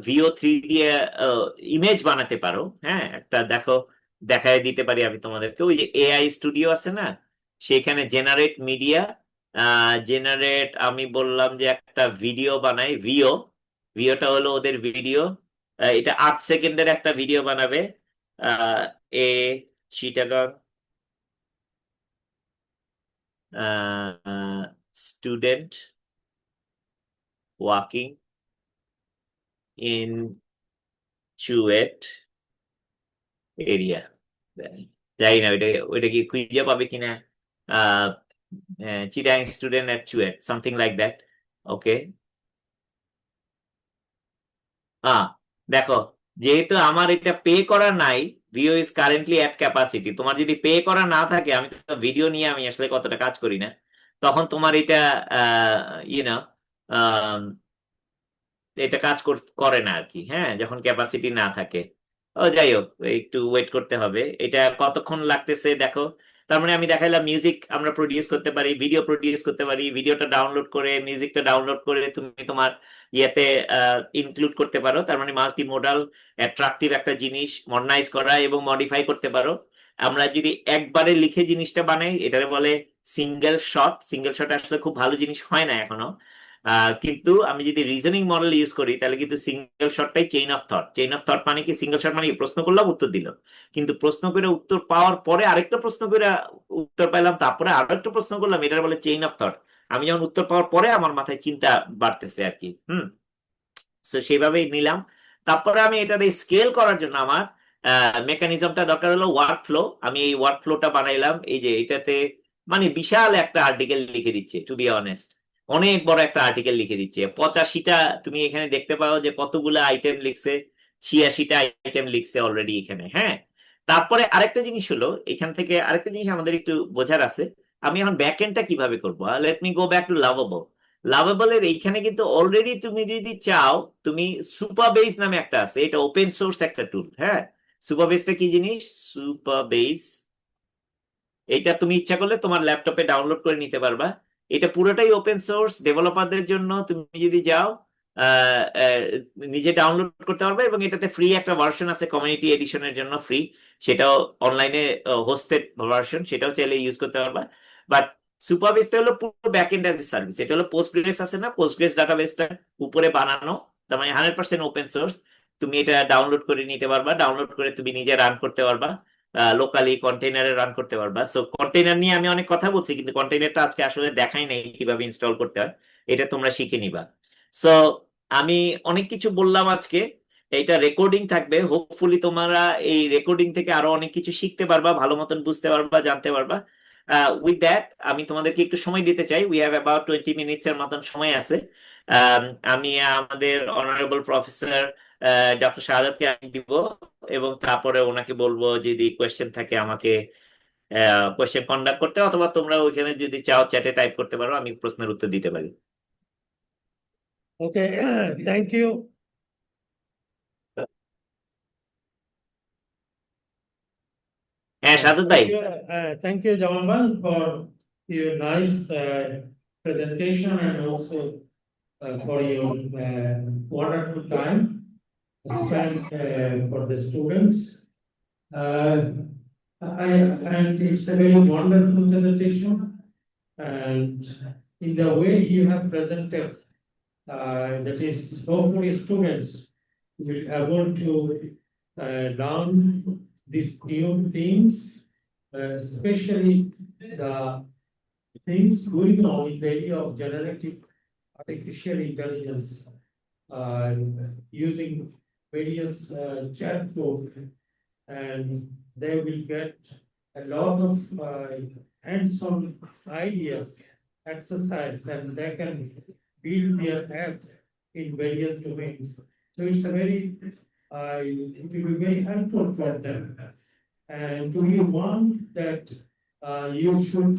[SPEAKER 1] VO3 দিয়ে ইমেজ বানাতে পারো। হ্যাঁ, একটা দেখো দেখায় দিতে পারি আমি তোমাদেরকে, ওই যে AI স্টুডিও আছে না, সেখানে জেনারেট মিডিয়া, জেনারেট, আমি বললাম যে একটা ভিডিও বানাই, ভিওটা হলো ওদের ভিডিও, এটা 8 সেকেন্ডের একটা ভিডিও বানাবে। A Chittagong student walking in CUET area, জানি না ওইটা ওইটা কি খুঁজে পাবে কিনা, Chittagong student at CUET, something like that. Okay, হ্যাঁ, দেখো, যেহেতু আমার এটা পে করা নাই, Veo is currently at capacity. তোমার যদি পে করা না থাকে, আমি তো ভিডিও নিয়ে আমি আসলে কতটা কাজ করি না, তখন তোমার এটা ইয়ে না, এটা কাজ করে না আর কি। হ্যাঁ, যখন ক্যাপাসিটি না থাকে। ও যাই হোক, একটু ওয়েট করতে হবে। এটা কতক্ষণ লাগতেছে দেখো। তার মানে আমি দেখাইলাম মিউজিক আমরা প্রডিউস করতে পারি, ভিডিও প্রডিউস করতে পারি, ভিডিওটা ডাউনলোড করে মিউজিকটা ডাউনলোড করে তুমি তোমার ইয়েতে ইনক্লুড করতে পারো। তার মানে মাল্টি মোডাল অ্যাট্রাকটিভ একটা জিনিস মডার্নাইজ করা এবং মডিফাই করতে পারো। আমরা যদি একবারে লিখে জিনিসটা বানাই, এটাকে বলে সিঙ্গেল শট। সিঙ্গেল শট আসলে খুব ভালো জিনিস হয় না এখনো। কিন্তু আমি যদি রিজনিং মডেল ইউজ করি, তাহলে কিন্তু সিঙ্গেল শটটাই chain of thought. Chain of thought মানে কি? সিঙ্গেল শট মানে কি? প্রশ্ন করলাম, উত্তর দিল, কিন্তু প্রশ্ন করে উত্তর পাওয়ার পরে আরেকটা প্রশ্ন করে উত্তর পাইলাম, তারপরে আরেকটা প্রশ্ন করলাম, এটা বলে চেইন অফ থট। আমি যখন উত্তর পাওয়ার পরে আমার মাথায় চিন্তা বাড়তেছে আর কি। তো সেইভাবেই নিলাম। তারপরে আমি এটা স্কেল করার জন্য আমার মেকানিজমটা দরকার হলো ওয়ার্ক ফ্লো। আমি এই ওয়ার্ক ফ্লোটা বানাইলাম। এই যে এটাতে মানে বিশাল একটা আর্টিকেল লিখে দিচ্ছে, টু বি অনেস্ট। অনেক বড় একটা আর্টিকেল লিখে দিচ্ছে, 85টা। তুমি এখানে দেখতে পাও যে কতগুলো আইটেম লিখছে, 86টা আইটেম লিখছে অলরেডি এখানে। হ্যাঁ, তারপরে আরেকটা জিনিস হলো, এখান থেকে আরেকটা জিনিস আমাদের একটু বোঝার আছে। আমি এখন ব্যাকএন্ডটা কিভাবে করবো? Let me go back to Lovable. লাভেবলের এইখানে কিন্তু অলরেডি তুমি যদি চাও, তুমি সুপারবেস নামে একটা আছে, এটা ওপেন সোর্স একটা টুল। হ্যাঁ, সুপারবেসটা কি জিনিস? সুপারবেস এটা তুমি ইচ্ছা করলে তোমার ল্যাপটপে ডাউনলোড করে নিতে পারবা। এটা পুরোটাই ওপেন সোর্স ডেভেলপারদের জন্য। তুমি যদি যাও, আহ, আহ, নিজে ডাউনলোড করতে পারবে, এবং এটাতে ফ্রি একটা ভার্সন আছে কমিউনিটি এডিশনের জন্য ফ্রি। সেটাও অনলাইনে হোস্টেড ভার্সন, সেটাও চাইলে ইউজ করতে পারবা। বাট সুপারবেসটা হলো পুরো ব্যাকএন্ড অ্যাজ এ সার্ভিস। এটা হলো পোস্টগ্রেস আছে না, পোস্টগ্রেস ডাটাবেসটা উপরে বানানো, তার মানে 100% ওপেন সোর্স। তুমি এটা ডাউনলোড করে নিতে পারবা, ডাউনলোড করে তুমি নিজে রান করতে পারবা, লোকালি কন্টেইনারে রান করতে পারবা। সো কন্টেইনার নিয়ে আমি অনেক কথা বলছি, কিন্তু কন্টেইনারটা আজকে আসলে দেখাই নাই কিভাবে ইনস্টল করতে হয়। এটা তোমরা শিখে নিবা। সো আমি অনেক কিছু বললাম আজকে। এটা রেকর্ডিং থাকবে, হোপফুলি তোমরা এই রেকর্ডিং থেকে আরো অনেক কিছু শিখতে পারবা, ভালো মতন বুঝতে পারবা, জানতে পারবা। উইথ দ্যাট আমি তোমাদেরকে একটু সময় দিতে চাই। উই হ্যাভ অ্যাবাউট 20 মিনিটস এর মতন সময় আছে। আমি আমাদের অনারেবল প্রফেসর ডক্টর শাহাদাতকে আমি দিব, এবং তারপরে ওনাকে বলবো যদি কোয়েশ্চেন থাকে আমাকে কোয়েশ্চেন কন্ডাক্ট করতে, অথবা তোমরা ওইখানে যদি চাও চ্যাটে টাইপ করতে পারো, আমি প্রশ্নের উত্তর দিতে পারি।
[SPEAKER 2] Okay, thank you.
[SPEAKER 1] হ্যাঁ, সাদত ভাই।
[SPEAKER 2] Thank you, Jamal, for your nice presentation and also for your wonderful time spent for the students. Uh, and it's a very wonderful presentation. And in the way you have presented, that is hopefully students will be able to learn these new things, especially the things going on in the area of generative artificial intelligence, uh, using various chatbot, and they will get a lot of hands-on ideas, exercise, and they can build their app in various domains. So it's a very, it will be very helpful for them. And we want that you should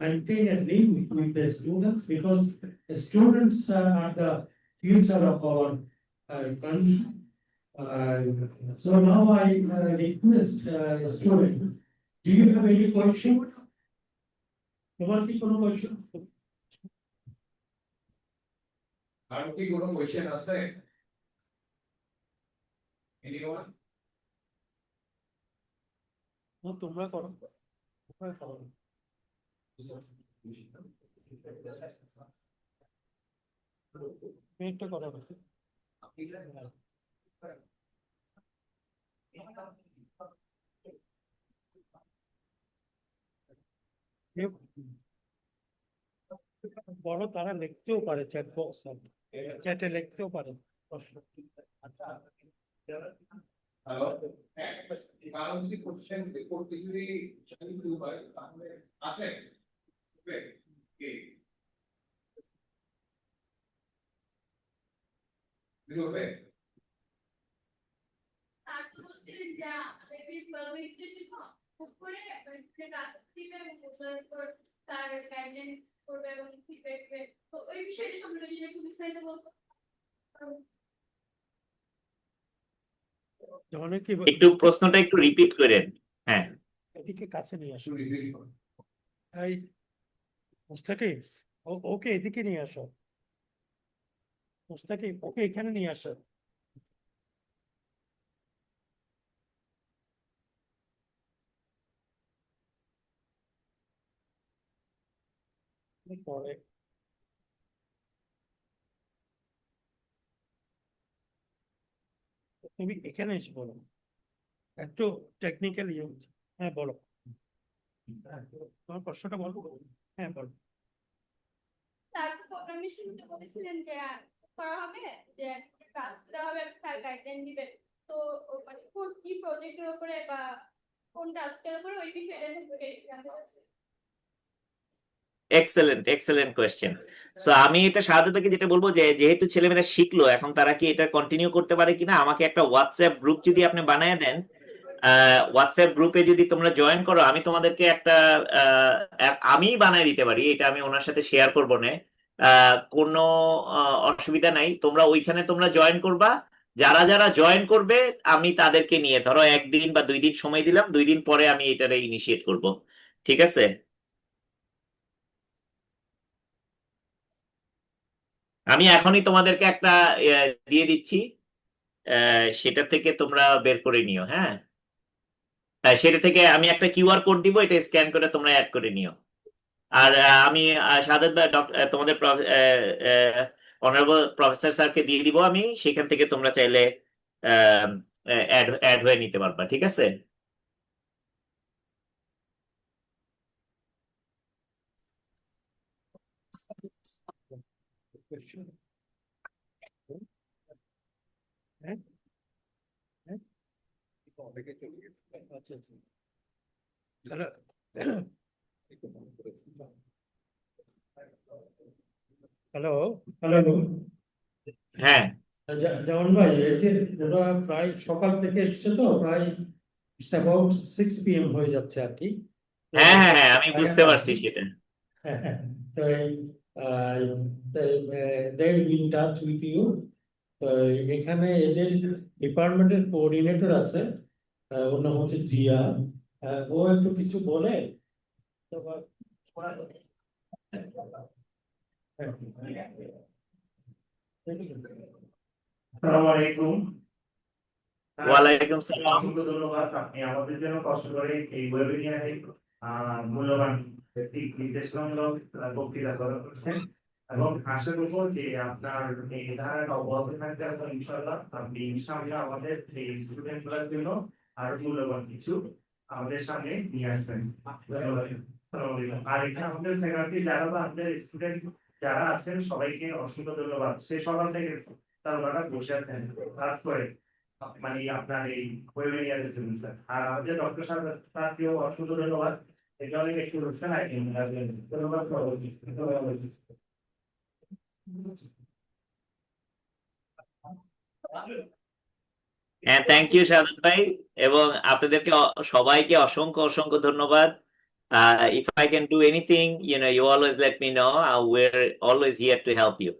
[SPEAKER 2] maintain a link with the students, because the students are the future of our country. So now I request student, do you have any question? তোমার কি কোনো question?
[SPEAKER 4] আর কি কোনো question আছে? Anyone?
[SPEAKER 2] না, তোমরা করো, তোমরা করো। পেটটা করো। বড় তারা লিখতেও পারে, চ্যাট বক্স চ্যাটে লিখতেও পারে প্রশ্ন।
[SPEAKER 4] হ্যালো, কারণ যদি কোশ্চেন করতে যদি চাইতে হয় তাহলে আছে কে হবে
[SPEAKER 5] আর তো বলছিলেন যে আমাদের এই 12 উইকের জন্য খুব করে কাজ দিবে এবং ওটার উপর তার গাইডলাইন করবে এবং ফিডব্যাক দেবে। তো ওই বিষয়টা সম্পর্কে যদি একটু বিস্তারিত বলতো।
[SPEAKER 2] যেমন কি
[SPEAKER 1] একটু প্রশ্নটা একটু রিপিট করেন। হ্যাঁ,
[SPEAKER 2] এদিকে কাছে নিয়ে আসো।
[SPEAKER 4] একটু রিভিউ করো।
[SPEAKER 2] এই মুস্তাকিম, ওকে এদিকে নিয়ে আসো। মুস্তাকিম, ওকে এখানে নিয়ে আসো। পরে তুমি এখানে এসে বলো, একটু টেকনিক্যাল ইয়ে হচ্ছে। হ্যাঁ বলো, হ্যাঁ, তোমার প্রশ্নটা বলো। হ্যাঁ বলো।
[SPEAKER 5] স্যার তো প্রোগ্রামের শুরুতে বলেছিলেন যে করা হবে, যে কাজ দেওয়া হবে স্যার গাইডলাইন দিবেন। তো মানে কোন কি প্রজেক্টের উপরে বা কোন টাস্কের উপরে ওই বিষয়টা সম্পর্কে জানতে চাচ্ছি।
[SPEAKER 1] Excellent excellent question. সো আমি এটা সাধারণত যেটা বলবো যে যেহেতু ছেলেমেয়েরা শিখলো, এখন তারা কি এটা কন্টিনিউ করতে পারে কিনা, আমাকে একটা হোয়াটসঅ্যাপ গ্রুপ যদি আপনি বানিয়ে দেন, হোয়াটসঅ্যাপ গ্রুপে যদি তোমরা জয়েন করো, আমি তোমাদেরকে একটা আমি বানিয়ে দিতে পারি, এটা আমি ওনার সাথে শেয়ার করবো না, কোনো অসুবিধা নাই। তোমরা ওইখানে তোমরা জয়েন করবা, যারা যারা জয়েন করবে আমি তাদেরকে নিয়ে ধরো 1 দিন বা 2 দিন সময় দিলাম, 2 দিন পরে আমি এটারে ইনিশিয়েট করব। ঠিক আছে? আমি এখনই তোমাদেরকে একটা দিয়ে দিচ্ছি, সেটা থেকে তোমরা বের করে নিও। হ্যাঁ, সেটা থেকে আমি একটা কিউআর কোড দিব, এটা স্ক্যান করে তোমরা অ্যাড করে নিও। আর আমি সাদাত ভাই তোমাদের অনারেবল প্রফেসর স্যারকে দিয়ে দিব, আমি সেখান থেকে তোমরা চাইলে অ্যাড অ্যাড হয়ে নিতে পারবা। ঠিক আছে?
[SPEAKER 2] হ্যাঁ হ্যাঁ,
[SPEAKER 4] অনেকে চলে গেছে।
[SPEAKER 2] আচ্ছা আচ্ছা। তাহলে হ্যালো হ্যালো,
[SPEAKER 1] হ্যাঁ
[SPEAKER 2] যেমন ভাই এই যে ওরা প্রায় সকাল থেকে এসছে, তো প্রায় অ্যাবাউট 6 PM হয়ে যাচ্ছে আর কি। তো
[SPEAKER 1] হ্যাঁ হ্যাঁ হ্যাঁ, আমি বুঝতে পারছি সেটা।
[SPEAKER 2] হ্যাঁ, হ্যাঁ, তো they will be in touch with you. তো এখানে এদের ডিপার্টমেন্টের কোঅর্ডিনেটর আছে, ওর নাম হচ্ছে জিয়া। ও একটু কিছু বলে তো
[SPEAKER 6] আসসালামু আলাইকুম।
[SPEAKER 1] ওয়ালাইকুম সালাম।
[SPEAKER 6] অসংখ্য ধন্যবাদ, আপনি আমাদের জন্য কষ্ট করে এই ওয়েবিনারে মূল্যবান দিক নির্দেশনামূলক বক্তৃতা করছেন, এবং আশা করবো যে আপনার এই ধারণা অব্যাহত থাকবে এবং ইনশাআল্লাহ আপনি সামনে আমাদের এই স্টুডেন্ট গুলোর জন্য আরো মূল্যবান কিছু আমাদের সামনে নিয়ে আসবেন। ধন্যবাদ। আসসালামু আলাইকুম। আর এখানে আমাদের ফ্যাকাল্টি যারা বা আমাদের স্টুডেন্ট যারা আছেন সবাইকে অসংখ্য ধন্যবাদ। সে সকাল থেকে তারা বসে আছেন কাজ করে, মানে আপনার এই ওয়েবিনারের জন্য স্যার। আর আমাদের ডক্টর সাহেবকেও অসংখ্য ধন্যবাদ, এটা অনেক একটু ধন্যবাদ।
[SPEAKER 1] হ্যাঁ, থ্যাংক ইউ সাদাত ভাই, এবং আপনাদেরকে সবাইকে অসংখ্য অসংখ্য ধন্যবাদ। If I can do anything, you always let me know. We're always here to help you.